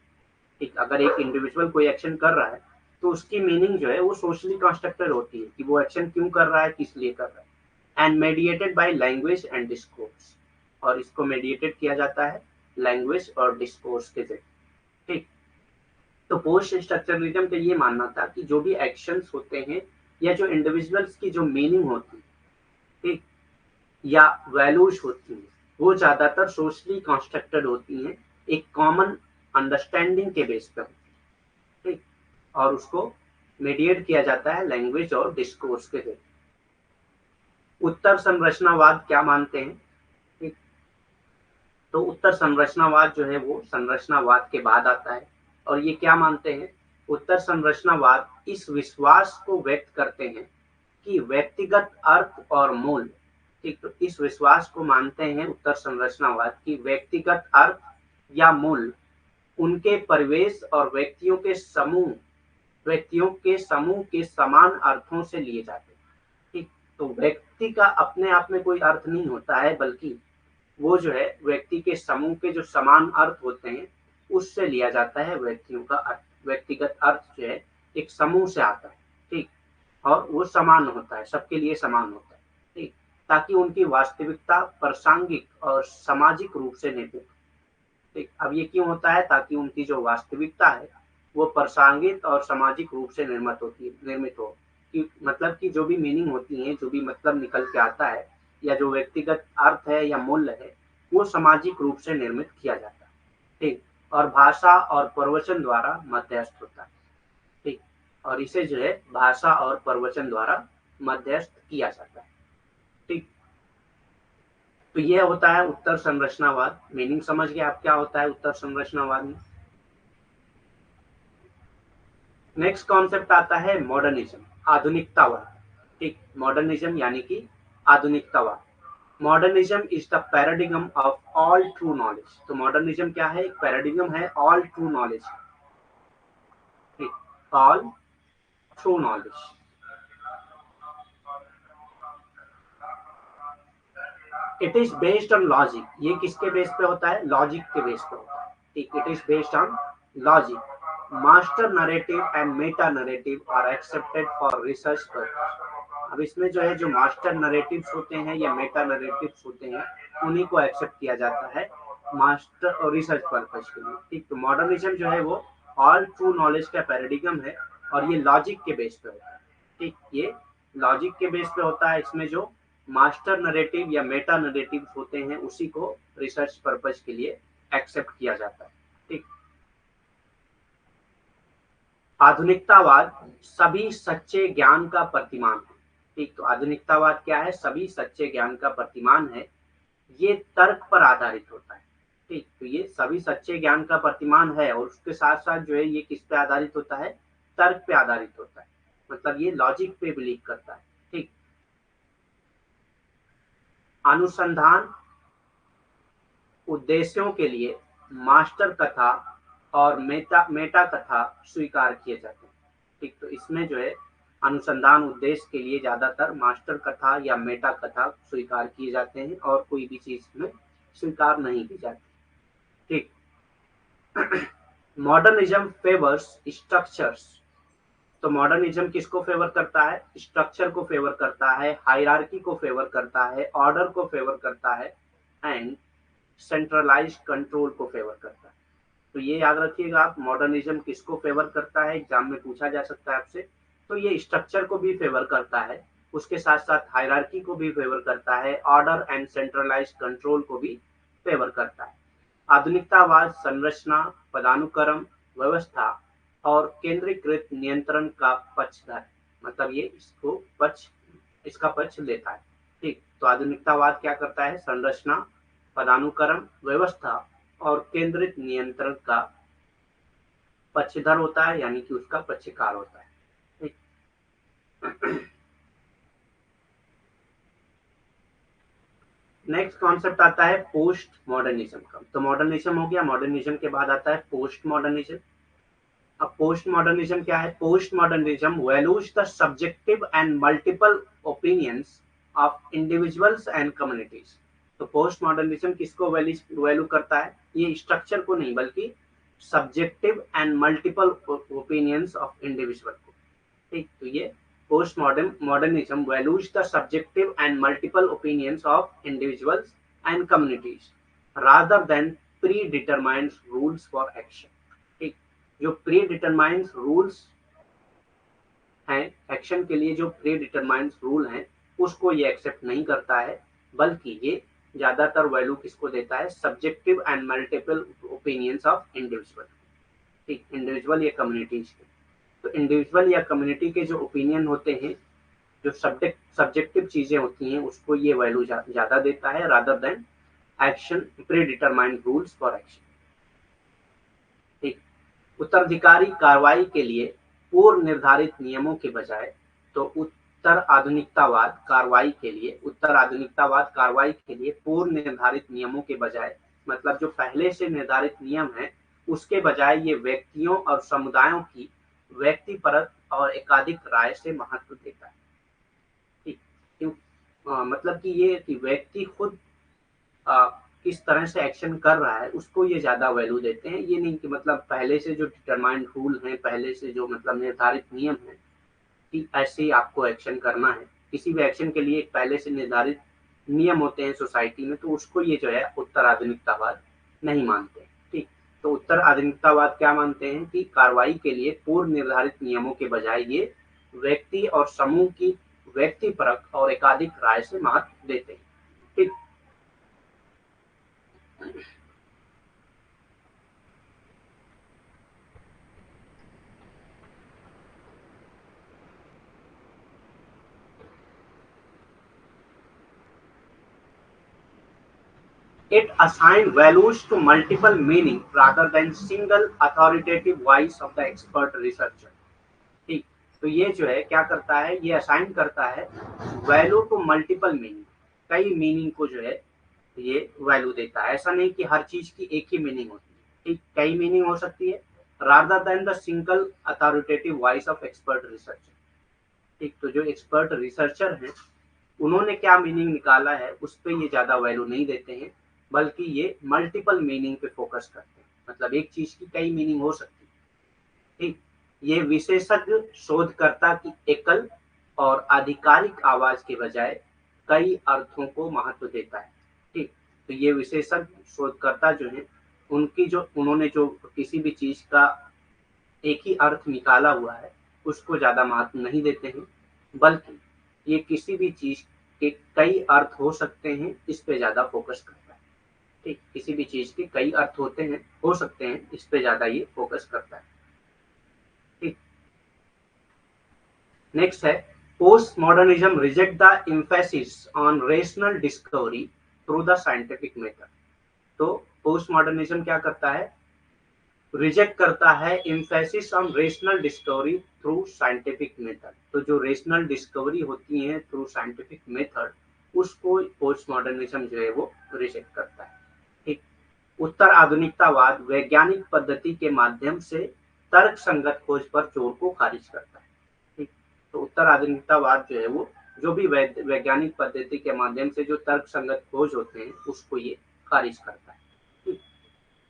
ठीक, अगर एक इंडिविजुअल कोई एक्शन कर रहा है तो उसकी मीनिंग जो है वो सोशली कंस्ट्रक्टेड होती है कि वो एक्शन क्यों कर रहा है, किस लिए कर रहा है। And mediated bye language and discourse, और इसको मेडिएटेड किया जाता है लैंग्वेज और डिस्कोर्स के जरिए। ठीक, तो पोस्ट स्ट्रक्चरलिज्म का ये मानना था कि जो भी एक्शंस होते हैं या जो इंडिविजुअल्स की जो मीनिंग होती है, ठीक, या वैल्यूज होती हैं वो ज़्यादातर सोशली कंस्ट्रक्टेड होती हैं, एक कॉमन अंडरस्टैंडिंग के बेस पर, ठीक, और उसको मीडिएट किया जाता है लैंग्वेज और डिस्कोर्स के जरिए। उत्तर संरचनावाद क्या मानते हैं, ठीक, तो उत्तर संरचनावाद जो है वो संरचनावाद के बाद आता है, और ये क्या मानते हैं, उत्तर संरचनावाद इस विश्वास को व्यक्त करते हैं कि व्यक्तिगत अर्थ और मूल, ठीक, तो इस विश्वास को मानते हैं उत्तर संरचनावाद की व्यक्तिगत अर्थ या मूल उनके परिवेश और व्यक्तियों के समूह के समान अर्थों से लिए जाते हैं, ठीक, तो व्यक्ति का अपने आप में कोई अर्थ नहीं होता है, बल्कि वो जो है व्यक्ति के समूह के जो समान अर्थ होते हैं उससे लिया जाता है व्यक्तियों का अर्थ। व्यक्तिगत अर्थ जो है एक समूह से आता है, ठीक, और वो समान होता है, सबके लिए समान होता है, ठीक, ताकि उनकी वास्तविकता प्रासंगिक और सामाजिक रूप से निर्मित, ठीक, अब ये क्यों होता है, ताकि उनकी जो वास्तविकता है वो प्रासंगिक और सामाजिक रूप से निर्मित हो, कि मतलब कि जो भी मीनिंग होती है, जो भी मतलब निकल के आता है, या जो व्यक्तिगत अर्थ है या मूल्य है, वो सामाजिक रूप से निर्मित किया जाता है, ठीक, और भाषा और प्रवचन द्वारा मध्यस्थ होता है, ठीक, और इसे जो है भाषा और प्रवचन द्वारा मध्यस्थ किया जाता है, ठीक। तो ये होता है उत्तर संरचनावाद। मीनिंग समझ गए आप क्या होता है उत्तर संरचनावाद में। नेक्स्ट कॉन्सेप्ट आता है मॉडर्निज्म, आधुनिकतावाद, ठीक, मॉडर्निज्म यानी कि आधुनिकतावाद। Modernism is the paradigm of all true knowledge. तो मॉडर्निज्म क्या है, एक पैराडिगम है ऑल ट्रू नॉलेज, ठीक, all true knowledge. It is based on logic, ये किसके बेस पे होता है, लॉजिक के बेस पे होता है, ठीक, it is based on logic. Master narrative and meta narrative are accepted for research purpose. अब इसमें जो है जो मास्टर नरेटिव्स होते हैं या मेटा नरेटिव्स होते हैं उन्हीं को एक्सेप्ट किया जाता है मास्टर और रिसर्च पर्पस के लिए, ठीक। तो मॉडर्निज्म जो है वो ऑल ट्रू नॉलेज का पैराडिगम है और ये लॉजिक के बेस पे होता है, ठीक, ये लॉजिक के बेस पे होता है। इसमें जो मास्टर नरेटिव या मेटा नरेटिव होते हैं उसी को रिसर्च पर्पस के लिए एक्सेप्ट किया जाता है, ठीक। आधुनिकतावाद सभी सच्चे ज्ञान का प्रतिमान है, ठीक, तो आधुनिकतावाद क्या है, सभी सच्चे ज्ञान का प्रतिमान है, ये तर्क पर आधारित होता है, ठीक, तो ये सभी सच्चे ज्ञान का प्रतिमान है और उसके साथ साथ जो है ये किस पे आधारित होता है, तर्क पे आधारित होता है, मतलब ये लॉजिक पे बिलीव करता है, ठीक। अनुसंधान उद्देश्यों के लिए मास्टर कथा और मेटा कथा स्वीकार किए जाते हैं, ठीक, तो इसमें जो है अनुसंधान उद्देश्य के लिए ज्यादातर मास्टर कथा या मेटा कथा स्वीकार किए जाते हैं और कोई भी चीज में स्वीकार नहीं की जाती, ठीक। Modernism favours structures. तो मॉडर्निज्म किसको फेवर करता है, स्ट्रक्चर को फेवर करता है, हायरार्की को फेवर करता है, ऑर्डर को फेवर करता है, एंड सेंट्रलाइज्ड कंट्रोल को फेवर करता है। तो ये याद रखिएगा आप, मॉडर्निज्म किसको फेवर करता है, एग्जाम में पूछा जा सकता है आपसे। तो ये स्ट्रक्चर को भी फेवर करता है, उसके साथ साथ हायरार्की को भी फेवर करता है, ऑर्डर एंड सेंट्रलाइज्ड कंट्रोल को भी फेवर करता है। आधुनिकतावाद संरचना, पदानुक्रम, व्यवस्था और केंद्रीकृत नियंत्रण का पक्षधर है, मतलब ये इसका पक्ष लेता है, ठीक। तो आधुनिकतावाद क्या करता है, संरचना, पदानुक्रम, व्यवस्था और केंद्रित नियंत्रण का पक्षधर होता है, यानी कि उसका पक्षकार होता है, ठीक। नेक्स्ट कॉन्सेप्ट आता है पोस्ट मॉडर्निज्म का। तो मॉडर्निज्म हो गया, मॉडर्निज्म के बाद आता है पोस्ट मॉडर्निज्म। अब पोस्ट मॉडर्निज्म क्या है, post modernism values the subjective and multiple opinions of individuals and communities. तो पोस्ट मॉडर्निज्म किसको वैल्यू करता है, ये स्ट्रक्चर को नहीं बल्कि subjective and multiple opinions of individual को, ठीक। तो ये post modernism values the subjective and multiple opinions of individuals and communities rather than pre determined rules for action, ठीक। जो प्री डिटरमाइंड रूल्स हैं एक्शन के लिए, जो प्री डिटरमाइंड रूल हैं उसको ये एक्सेप्ट नहीं करता है, बल्कि ये ज्यादातर वैल्यू किसको देता है, subjective and multiple opinions of individual, ठीक, इंडिविजुअल या कम्युनिटीज के। तो इंडिविजुअल या कम्युनिटी के जो ओपिनियन होते हैं, जो सब्जेक्टिव चीजें होती हैं, उसको ये वैल्यू ज्यादा देता है rather than action pre determined rules for action, ठीक। उत्तराधिकारी कार्रवाई के लिए पूर्व निर्धारित नियमों के बजाय, तो उत्तर आधुनिकतावाद कार्रवाई के लिए पूर्व निर्धारित नियमों के बजाय, मतलब जो पहले से निर्धारित नियम है उसके बजाय ये व्यक्तियों और समुदायों की व्यक्तिपरक और एकाधिक राय से महत्व देता है, ठीक। क्यों, मतलब कि ये कि व्यक्ति खुद किस तरह से एक्शन कर रहा है उसको ये ज्यादा वैल्यू देते हैं। ये नहीं कि मतलब पहले से जो डिटरमाइंड रूल है, पहले से जो मतलब निर्धारित नियम है कि ऐसे ही आपको एक्शन करना है, किसी भी एक्शन के लिए पहले से निर्धारित नियम होते हैं सोसाइटी में, तो उसको ये जो है उत्तर आधुनिकतावाद नहीं मानते, ठीक। तो उत्तर आधुनिकतावाद क्या मानते हैं कि कार्रवाई के लिए पूर्व निर्धारित नियमों के बजाय ये व्यक्ति और समूह की व्यक्तिपरक और एकाधिक राय से महत्व देते हैं, ठीक। It assigned values to multiple meaning rather than single authoritative voice of the expert researcher, ठीक। तो ये जो है क्या करता है, ये असाइन करता है वैल्यू टू मल्टीपल मीनिंग, कई मीनिंग को जो है ये वैल्यू देता है। ऐसा नहीं कि हर चीज की एक ही मीनिंग होती है, ठीक, कई मीनिंग हो सकती है, rather than the single authoritative voice of expert researcher, ठीक। तो जो एक्सपर्ट रिसर्चर हैं उन्होंने क्या मीनिंग निकाला है उस पर ये ज्यादा वैल्यू नहीं देते हैं, बल्कि ये मल्टीपल मीनिंग पे फोकस करते हैं, मतलब एक चीज की कई मीनिंग हो सकती है, ठीक। ये विशेषज्ञ शोधकर्ता की एकल और आधिकारिक आवाज के बजाय कई अर्थों को महत्व देता है, ठीक। तो ये विशेषज्ञ शोधकर्ता जो है उनकी जो उन्होंने जो किसी भी चीज का एक ही अर्थ निकाला हुआ है उसको ज्यादा महत्व नहीं देते हैं, बल्कि ये किसी भी चीज के कई अर्थ हो सकते हैं इस पे ज्यादा फोकस करता है, ठीक। किसी भी चीज के कई अर्थ होते हैं, हो सकते हैं, इस पे ज्यादा ये फोकस करता है, ठीक। नेक्स्ट है post modernism reject the emphasis on rational discovery through the scientific method. तो पोस्ट मॉडर्निज्म क्या करता है, रिजेक्ट करता है emphasis on rational discovery through scientific method. तो जो रेशनल डिस्कवरी होती है थ्रू साइंटिफिक मेथड उसको पोस्ट मॉडर्निज्म जो है वो रिजेक्ट करता है, ठीक। उत्तर आधुनिकतावाद वैज्ञानिक पद्धति के माध्यम से तर्क संगत खोज पर जोर को खारिज करता है, ठीक। तो उत्तर आधुनिकतावाद जो है वो जो भी वैज्ञानिक पद्धति के माध्यम से जो तर्क संगत खोज होते हैं उसको ये खारिज करता है, ठीक।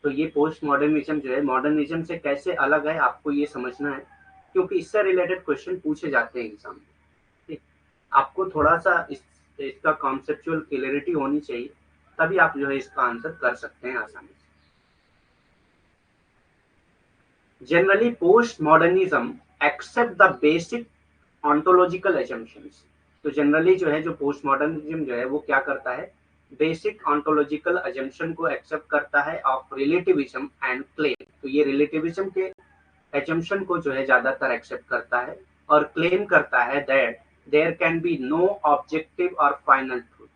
तो ये पोस्ट मॉडर्निज्म जो है मॉडर्निज्म से कैसे अलग है आपको ये समझना है, क्योंकि इससे रिलेटेड क्वेश्चन पूछे जाते हैं एग्जाम में, ठीक। आपको थोड़ा सा इसका कॉन्सेप्चुअल क्लियरिटी होनी चाहिए, तभी आप जो है इसका आंसर कर सकते हैं आसानी से। Generally post modernism accept the basic ontological assumptions. तो जनरली जो है जो पोस्ट मॉडर्निज्म जो है वो क्या करता है, बेसिक ऑन्टोलॉजिकल एजम्पशन को एक्सेप्ट करता है ऑफ रिलेटिविज्म एंड क्लेम। तो ये रिलेटिविज्म के एजम्पशन को जो है ज्यादातर एक्सेप्ट करता है और क्लेम करता है that there can be no objective और फाइनल ट्रूथ।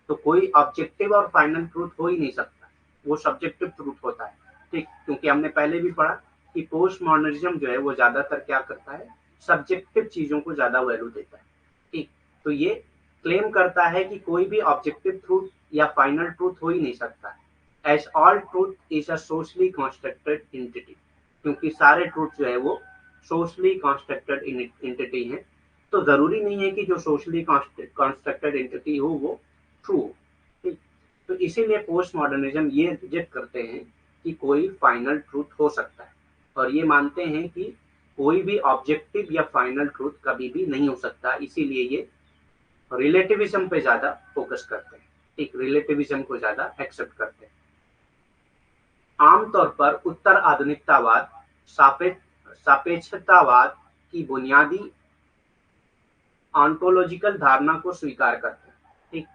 तो कोई ऑब्जेक्टिव और फाइनल ट्रूथ हो ही नहीं सकता, वो सब्जेक्टिव ट्रूथ होता है, ठीक। क्योंकि हमने पहले भी पढ़ा कि पोस्ट मॉडर्निज्म जो है वो ज्यादातर क्या करता है, सब्जेक्टिव चीजों को ज्यादा वैल्यू देता है, ठीक। तो ये क्लेम करता है कि कोई भी ऑब्जेक्टिव ट्रूथ या फाइनल ट्रूथ हो ही नहीं सकता, as all truth is a socially constructed entity. क्योंकि सारे ट्रूथ जो है वो सोशली कंस्ट्रक्टेड एंटिटी है, तो जरूरी नहीं है कि जो सोशली कंस्ट्रक्टेड एंटिटी हो वो ट्रू हो, ठीक। तो इसीलिए पोस्ट मॉडर्निज्म ये रिजेक्ट करते हैं कि कोई फाइनल ट्रूथ हो सकता है, और ये मानते हैं कि कोई भी ऑब्जेक्टिव या फाइनल ट्रूथ कभी भी नहीं हो सकता, इसीलिए ये रिलेटिविज्म पे ज्यादा फोकस करते हैं, ठीक। रिलेटिविज्म को ज्यादा एक्सेप्ट करते हैं। आमतौर पर उत्तर आधुनिकतावाद सापेक्षतावाद की बुनियादी ऑन्टोलॉजिकल धारणा को स्वीकार करते हैं, ठीक।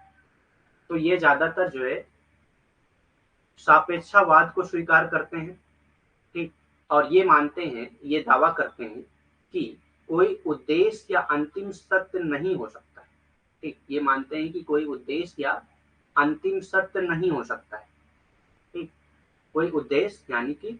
तो ये ज्यादातर जो है सापेक्षावाद को स्वीकार करते हैं, ठीक, और ये मानते हैं, ये दावा करते हैं कि कोई उद्देश्य या अंतिम सत्य नहीं हो सकता है, ठीक, ये मानते हैं कि कोई उद्देश्य या अंतिम सत्य नहीं हो सकता है, ठीक, कोई उद्देश्य यानी कि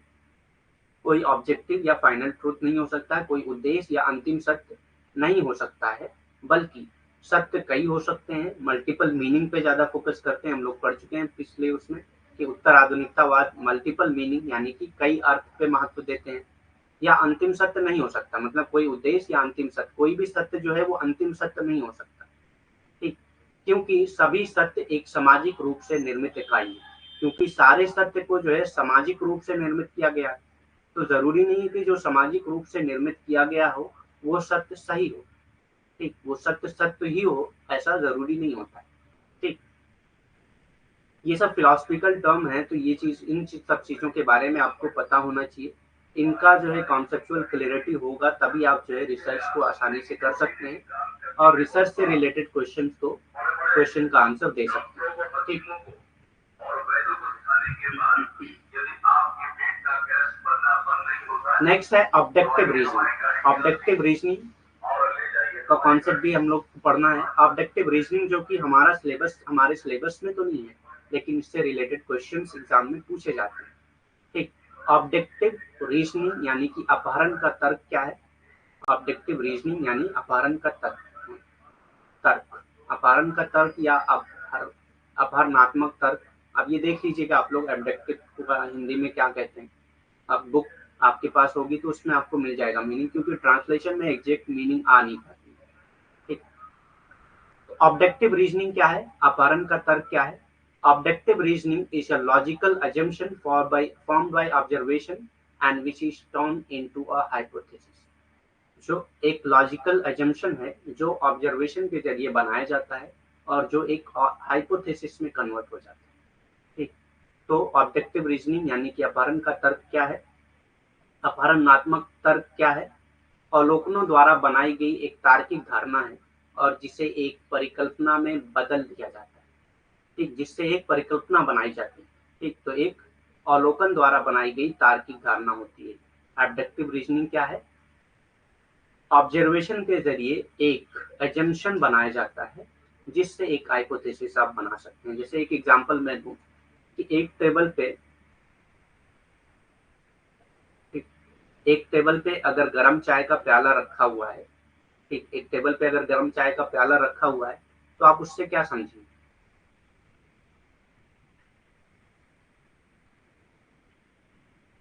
कोई ऑब्जेक्टिव या फाइनल ट्रूथ नहीं हो सकता है, कोई उद्देश्य या अंतिम सत्य नहीं हो सकता है, बल्कि सत्य कई हो सकते हैं। मल्टीपल मीनिंग पे ज्यादा फोकस करते हैं, हम लोग पढ़ चुके हैं पिछले उसमें कि उत्तर आधुनिकतावाद मल्टीपल मीनिंग यानी कि कई अर्थ पे महत्व देते हैं। या अंतिम सत्य नहीं हो सकता, मतलब कोई उद्देश्य या अंतिम सत्य, कोई भी सत्य जो है वो अंतिम सत्य नहीं हो सकता, ठीक, क्योंकि सभी सत्य एक सामाजिक रूप से निर्मित इकाई है, क्योंकि सारे सत्य को जो है सामाजिक रूप से निर्मित किया गया है, तो जरूरी नहीं है कि जो सामाजिक रूप से निर्मित किया गया हो वो सत्य सही हो, ठीक, वो सत्य सत्य ही हो ऐसा जरूरी नहीं होता है, ठीक। ये सब फिलोसफिकल टर्म है, तो ये चीज इन सब चीजों के बारे में आपको पता होना चाहिए। इनका जो है कॉन्सेप्चुअल क्लियरिटी होगा तभी आप जो है रिसर्च को आसानी से कर सकते हैं और रिसर्च से रिलेटेड क्वेश्चन का आंसर दे सकते हैं, ठीक। नेक्स्ट है ऑब्जेक्टिव रीजनिंग। ऑब्जेक्टिव रीजनिंग का कॉन्सेप्ट भी हम लोग को पढ़ना है। ऑब्जेक्टिव रीजनिंग जो कि हमारे सिलेबस में तो नहीं है, लेकिन इससे रिलेटेड क्वेश्चंस एग्जाम में पूछे जाते हैं, ठीक। ऑब्जेक्टिव रीजनिंग यानी कि अपहरण का तर्क क्या है? ऑब्जेक्टिव रीजनिंग यानी अपहरण का तर्क, अपहरण का तर्क या अपहरणात्मक तर्क। अब ये देख लीजिएगा आप लोग ऑब्जेक्टिव का हिंदी में क्या कहते हैं। अब बुक आपके पास होगी तो उसमें आपको मिल जाएगा मीनिंग, क्योंकि ट्रांसलेशन में एग्जैक्ट मीनिंग आ नहीं पाती, ठीक। तो ऑब्जेक्टिव रीजनिंग क्या है, अपहरण का तर्क क्या है? Objective reasoning is a logical assumption formed by observation and which is turned into a hypothesis। जो एक लॉजिकल एजम्पशन है जो ऑब्जर्वेशन के जरिए बनाया जाता है और जो एक हाइपोथेसिस में कन्वर्ट हो जाता है, ठीक। तो ऑब्जेक्टिव रीजनिंग यानी कि अपहरण का तर्क क्या है? अपहरणात्मक तर्क क्या है? अवलोकनों द्वारा बनाई गई एक तार्किक धारणा है और जिसे एक परिकल्पना में बदल दिया जाता है, ठीक, जिससे एक परिकल्पना बनाई जाती है, ठीक। तो एक अवलोकन द्वारा बनाई गई तार्किक धारणा होती है। ऑब्जेक्टिव रीजनिंग क्या है? ऑब्जर्वेशन के जरिए एक एजम्पशन बनाया जाता है जिससे एक हाइपोथेसिस आप बना सकते हैं। जैसे एक एग्जांपल मैं दूं कि एक टेबल पे अगर गर्म चाय का प्याला रखा हुआ है, ठीक, एक टेबल पे अगर गर्म चाय का प्याला रखा हुआ है तो आप उससे क्या समझेंगे?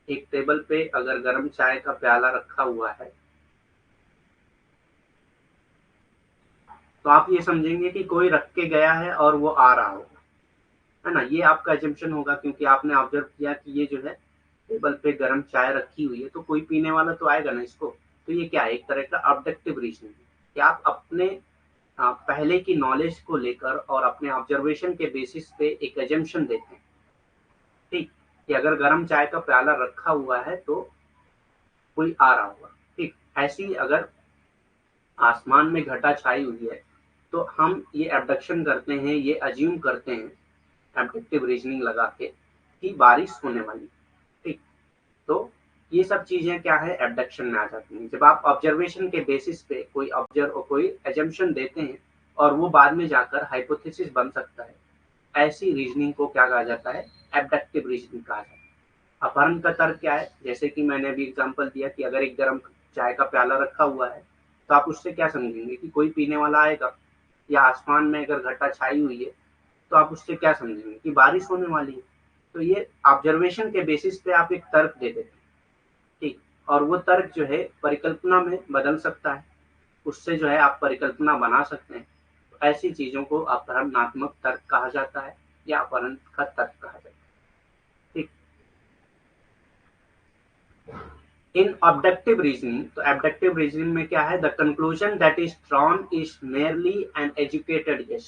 एक टेबल पे अगर गर्म चाय का प्याला रखा हुआ है तो आप ये समझेंगे कि कोई रख के गया है और वो आ रहा होगा, है ना। ये आपका एजम्पशन होगा क्योंकि आपने ऑब्जर्व किया कि ये जो है टेबल पे गर्म चाय रखी हुई है तो कोई पीने वाला तो आएगा ना इसको। तो ये क्या है, एक तरह का ऑब्जेक्टिव रीजनिंग है कि आप अपने पहले की नॉलेज को लेकर और अपने ऑब्जर्वेशन के बेसिस पे एक एजम्पशन देते हैं, ठीक, कि अगर गर्म चाय का प्याला रखा हुआ है तो कोई आ रहा होगा, ठीक। ऐसे ही अगर आसमान में घटा छाई हुई है तो हम ये एबडक्शन करते हैं, ये अज्यूम करते हैं एब्डक्टिव रीजनिंग लगा के कि बारिश होने वाली, ठीक। तो ये सब चीजें क्या है, एबडक्शन में आ जाती हैं। जब आप ऑब्जर्वेशन के बेसिस पे कोई एजम्पशन देते हैं और वो बाद में जाकर हाइपोथेसिस बन सकता है, ऐसी रीजनिंग को क्या कहा जाता है, एब्डक्टिव रीजनिंग कहा जाता है। अपहरण का तर्क क्या है? जैसे कि मैंने अभी एग्जांपल दिया कि अगर एक गर्म चाय का प्याला रखा हुआ है तो आप उससे क्या समझेंगे कि कोई पीने वाला आएगा, या आसमान में अगर घटा छाई हुई है तो आप उससे क्या समझेंगे कि बारिश होने वाली है। तो ये ऑब्जर्वेशन के बेसिस पे आप एक तर्क दे देते हैं, ठीक, और वो तर्क जो है परिकल्पना में बदल सकता है, उससे जो है आप परिकल्पना बना सकते हैं। तो ऐसी चीजों को अपहरणात्मक तर्क कहा जाता है या अपहरण का तर्क कहा जाता है, ठीक। इन ऑब्जेक्टिव रीजनिंग, तो ऑब्जेक्टिव रीजनिंग में क्या है, the conclusion that is drawn is merely an educated guess.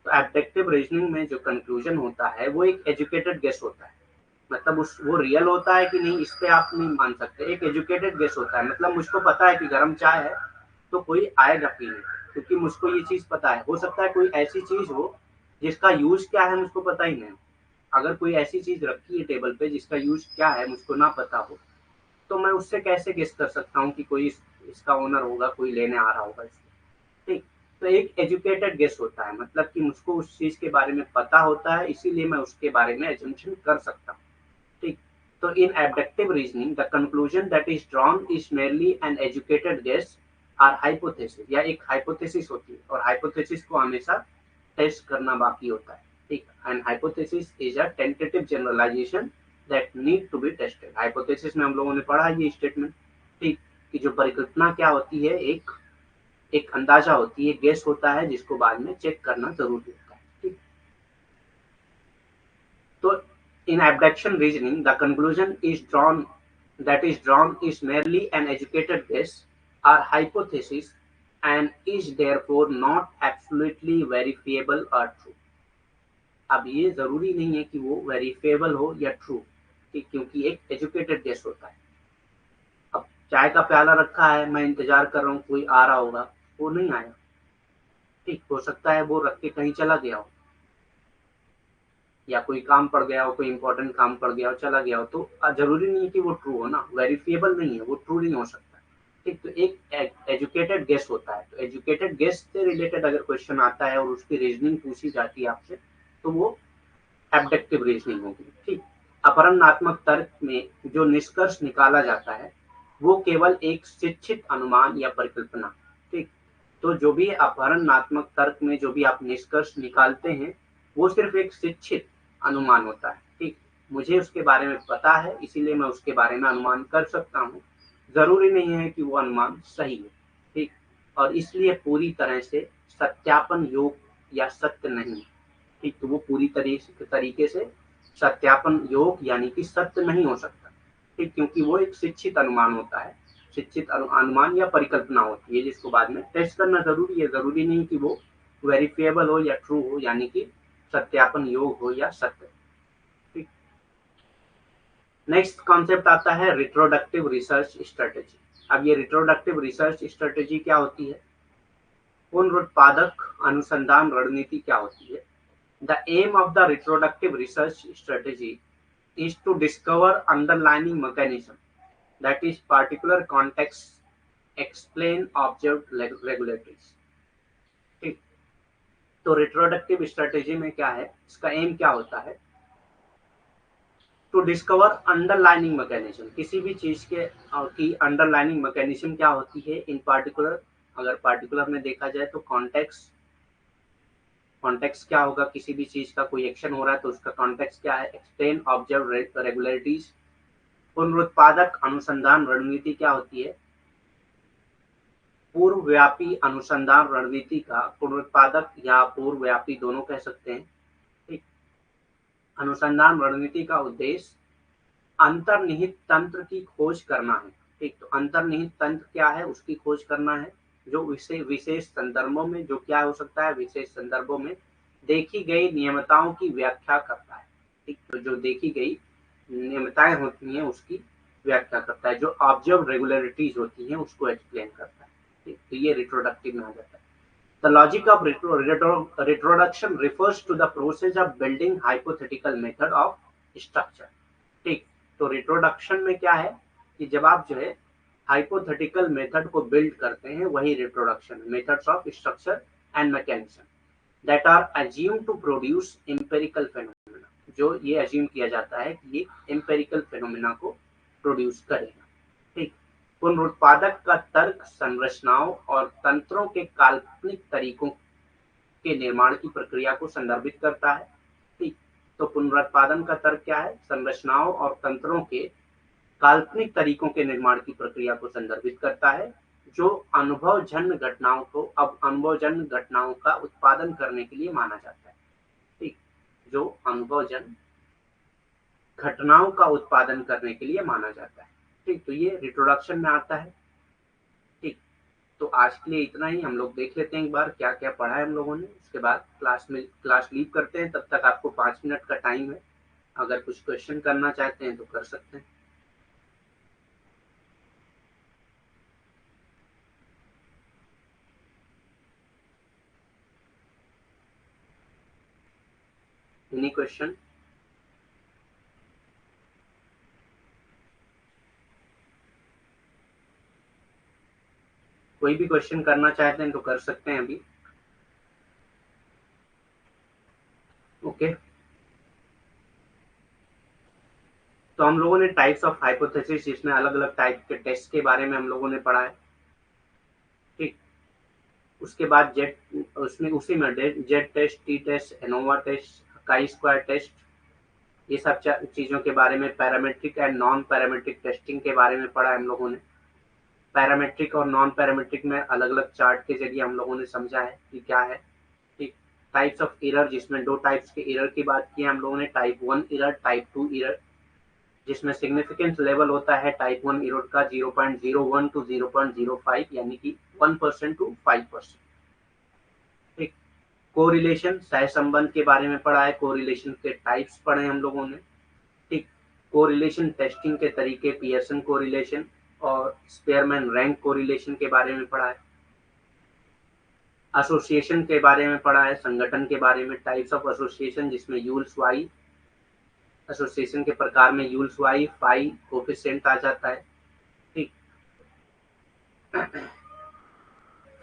तो ऑब्जेक्टिव रीजनिंग में जो कंक्लूजन होता है वो एक एजुकेटेड गेस होता है, मतलब उस वो रियल होता है कि नहीं इस पे आप नहीं मान सकते, एक एजुकेटेड गेस होता है। मतलब मुझको पता है कि गर्म चाय है तो कोई आएगा पीने, क्योंकि मुझको ये चीज पता है। हो सकता है कोई ऐसी चीज हो जिसका यूज क्या है मुझको पता ही नहीं। अगर कोई ऐसी चीज रखी है टेबल पे जिसका यूज क्या है मुझको ना पता हो, तो मैं उससे कैसे गेस कर सकता हूँ कि कोई इसका ओनर होगा, कोई लेने आ रहा होगा इसको। ठीक। तो एक एजुकेटेड गेस होता है, मतलब कि मुझको उस चीज के बारे में पता होता है, इसीलिए मैं उसके बारे में एजम्पशन कर सकता हूँ। ठीक। तो in abductive reasoning the conclusion that is drawn is merely an educated guess or hypothesis, या एक हाइपोथेसिस होती है, और हाइपोथेसिस को हमेशा टेस्ट करना बाकी होता है। ठीक। And hypothesis is a tentative generalization that need to be tested. Hypothesis में हम लोगों ने पढ़ा ये स्टेटमेंट। ठीक। कि जो परिकल्पना क्या होती है, एक एक अंदाजा होती है, गेस होता है, जिसको बाद में चेक करना जरूरी होता है। ठीक। तो in abduction reasoning the conclusion is drawn that is drawn is merely an educated guess or hypothesis and is therefore not absolutely verifiable or true। अब ये जरूरी नहीं है कि वो वेरीफेबल हो या ट्रू, क्योंकि एक एजुकेटेड गेस होता है। अब चाय का प्याला रखा है, मैं इंतजार कर रहा हूँ कोई आ रहा होगा, वो नहीं आया। ठीक। हो सकता है वो रख के कहीं चला गया हो, या कोई काम पड़ गया हो, कोई इंपॉर्टेंट काम पड़ गया हो, चला गया हो, तो जरूरी नहीं है कि वो ट्रू हो ना, वेरीफिएबल नहीं है, वो ट्रू नहीं हो सकता। ठीक। तो एक एजुकेटेड गेस होता है, तो एजुकेटेड गेस से रिलेटेड अगर क्वेश्चन आता है और उसकी रीजनिंग पूछी जाती है आपसे, तो वो एब्डक्टिव रीजनिंग होगी। ठीक। अपरणात्मक तर्क में जो निष्कर्ष निकाला जाता है वो केवल एक शिक्षित अनुमान या परिकल्पना। ठीक। तो जो भी अपरणात्मक तर्क में जो भी आप निष्कर्ष निकालते हैं, वो सिर्फ एक शिक्षित अनुमान होता है। ठीक। मुझे उसके बारे में पता है, इसीलिए मैं उसके बारे में अनुमान कर सकता हूँ, जरूरी नहीं है कि वो अनुमान सही हो। ठीक। और इसलिए पूरी तरह से सत्यापन योग्य या सत्य नहीं। ठीक। तो वो पूरी तरीके से सत्यापन योग्य यानी कि सत्य नहीं हो सकता। ठीक। क्योंकि वो एक शिक्षित अनुमान होता है, शिक्षित अनुमान या परिकल्पना होती है, जिसको बाद में टेस्ट करना जरूरी है। जरूरी नहीं कि वो वेरीफिएबल हो या ट्रू हो, यानी कि सत्यापन योग्य हो या सत्य। ठीक। नेक्स्ट कॉन्सेप्ट आता है रिट्रोडक्टिव रिसर्च स्ट्रेटेजी। अब ये रिट्रोडक्टिव रिसर्च स्ट्रेटेजी क्या होती है? पुनरुत्पादक अनुसंधान रणनीति क्या होती है? The aim of the retroductive research strategy is to discover underlying mechanism, that is particular context, explain observed regularities। ठीक। तो रिट्रोडक्टिव स्ट्रेटेजी में क्या है, इसका एम क्या होता है? टू डिस्कवर अंडरलाइनिंग मैकेनिज्म, किसी भी चीज के की अंडरलाइनिंग मैकेनिज्म क्या होती है इन पार्टिकुलर। अगर पार्टिकुलर में देखा जाए तो कॉन्टेक्स्ट, कॉन्टेक्स्ट क्या होगा? किसी भी चीज का कोई एक्शन हो रहा है तो उसका कॉन्टेक्स्ट क्या है? Explain observe regularities. पुनरुत्पादक अनुसंधान रणनीति क्या होती है? पूर्वव्यापी अनुसंधान रणनीति का, पुनरुत्पादक या पूर्वव्यापी दोनों कह सकते हैं। ठीक। अनुसंधान रणनीति का उद्देश्य अंतर्निहित तंत्र की खोज करना है। ठीक। तो अंतर्निहित तंत्र क्या है, उसकी खोज करना है, जो विशेष संदर्भों में, जो क्या हो सकता है, विशेष संदर्भों में देखी गई नियमताओं की व्याख्या करता है। ठीक। तो जो देखी गई नियमताएं होती हैं उसकी व्याख्या करता है, जो ऑब्जर्व रेगुलरिटीज होती हैं उसको एक्सप्लेन करता है। ठीक। तो ये रिट्रोडक्टिव में आ जाता है। The logic of retroduction refers to the process of building hypothetical method of structure। ठीक। तो रिट्रोडक्शन में क्या है कि जब आप जो है हाइपोथेटिकल मेथड को बिल्ड करते हैं, वही retroduction, methods of structure and mechanism that are assume to produce empirical phenomena, जो ये अज्यूम किया जाता है कि ये एम्पेरिकल फेनोमेना को प्रोड्यूस करेगा। ठीक। पुनरुत्पादक का तर्क संरचनाओं और तंत्रों के काल्पनिक तरीकों के निर्माण की प्रक्रिया को संदर्भित करता है। ठीक। तो पुनरुत्पादन का तर्क क्या है? संरचनाओं और तंत्रों के काल्पनिक तरीकों के निर्माण की प्रक्रिया को संदर्भित करता है, जो अनुभवजन्य घटनाओं को, अब अनुभवजन्य घटनाओं का उत्पादन करने के लिए माना जाता है। ठीक। जो अनुभवजन्य घटनाओं का उत्पादन करने के लिए माना जाता है। ठीक। तो ये रिप्रोडक्शन में आता है। ठीक। तो आज के लिए इतना ही। हम लोग देख लेते हैं एक बार क्या क्या पढ़ा है हम लोगों ने, उसके बाद क्लास लीव करते हैं। तब तक आपको 5 मिनट का टाइम है, अगर कुछ क्वेश्चन करना चाहते हैं तो कर सकते हैं। Any question? कोई भी क्वेश्चन करना चाहते हैं तो कर सकते हैं अभी। ओके, तो हम लोगों ने टाइप्स ऑफ हाइपोथेसिस, जिसमें अलग अलग टाइप के टेस्ट के बारे में हम लोगों ने पढ़ा है। ठीक, उसके बाद जेट, उसमें उसी में Z test, T test, ANOVA test, chi square test, ये सब चीजों के बारे में, parametric and non parametric testing के बारे में पढ़ा है हम लोगों ने। पैरामेट्रिक और नॉन पैरामेट्रिक में अलग अलग चार्ट के जरिए हम लोगों ने समझा है कि क्या है। ठीक, टाइप्स ऑफ एरर, जिसमें दो टाइप्स के एरर की बात की है हम लोगों ने, टाइप 1 एरर, टाइप 2 एरर, जिसमें सिग्निफिकेंस लेवल होता है टाइप 1 एरर का 0.01 टू 0.05, यानी कि 1% टू 5%। ठीक, कोरिलेशन, सहसंबंध के बारे में पढ़ा है, कोरिलेशन के टाइप्स पढ़े हम लोगों ने। ठीक, कोरिलेशन टेस्टिंग के तरीके, पियर्सन कोरिलेशन और स्पेयरमैन रैंक कोरिलेशन के बारे में पढ़ा है। एसोसिएशन के बारे में पढ़ा है, संगठन के बारे में, टाइप्स ऑफ एसोसिएशन, जिसमें यूल्स वाई, एसोसिएशन के प्रकार में यूल्स वाई, फाई कोफिशिएंट आ जाता है। ठीक,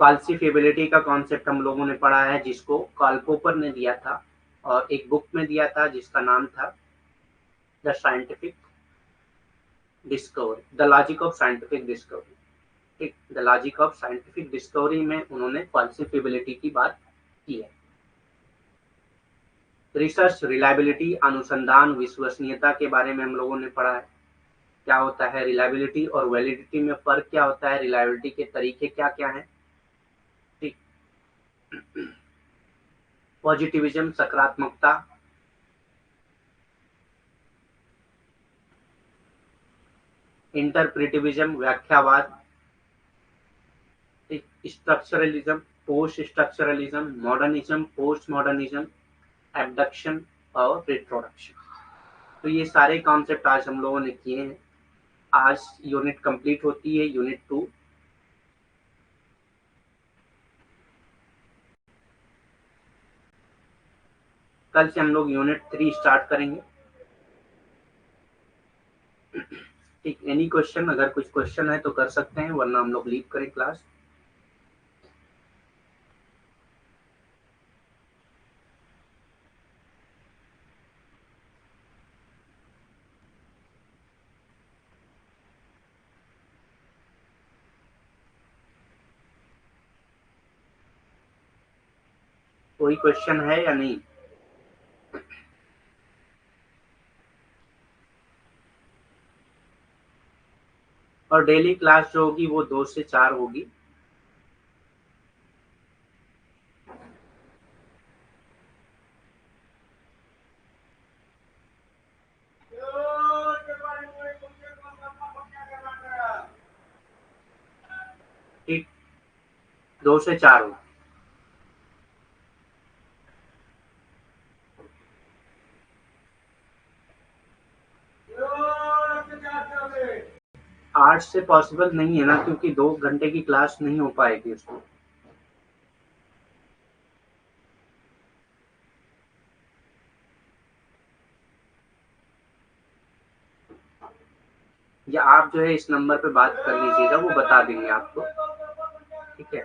फाल्सिफिएबिलिटी का कॉन्सेप्ट हम लोगों ने पढ़ा है, जिसको कार्ल पोपर ने दिया था और एक बुक में दिया था जिसका नाम था the scientific discovery, the logic of scientific discovery. ठीक, the logic of scientific discovery में उन्होंने फाल्सिफिएबिलिटी की बात की है। रिसर्च रिलायबिलिटी, अनुसंधान विश्वसनीयता के बारे में हम लोगों ने पढ़ा है। क्या होता है रिलायबिलिटी और वैलिडिटी में फर्क क्या होता है, रिलायबिलिटी के तरीके क्या क्या हैं। ठीक, पॉजिटिविज्म सकारात्मकता, इंटरप्रिटिविज्म व्याख्यावाद, structuralism, post structuralism, modernism, post modernism, abduction और रिप्रोडक्शन। तो ये सारे कॉन्सेप्ट आज हम लोगों ने किए हैं। आज यूनिट कंप्लीट होती है, यूनिट 2। कल से हम लोग यूनिट 3 स्टार्ट करेंगे। ठीक, एनी क्वेश्चन? अगर कुछ क्वेश्चन है तो कर सकते हैं, वरना हम लोग लीव करें क्लास। कोई क्वेश्चन है या नहीं? और डेली क्लास जो होगी वो 2 से 4 होगी। ठीक, 2 से 4 होगी। 8 से पॉसिबल नहीं है ना, क्योंकि 2 घंटे की क्लास नहीं हो पाएगी उसमें। या आप जो है इस नंबर पे बात कर लीजिएगा, वो बता देंगे आपको। ठीक है,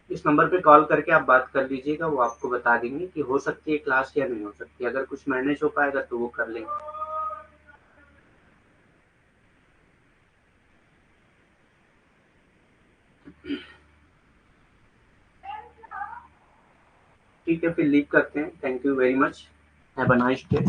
इस नंबर पे कॉल करके आप बात कर लीजिएगा, वो आपको बता देंगे कि हो सकती है क्लास या नहीं हो सकती। अगर कुछ मैनेज हो पाएगा तो वो कर लेंगे। ठीक है, फिर लीव करते हैं। Thank you very much, have a nice day.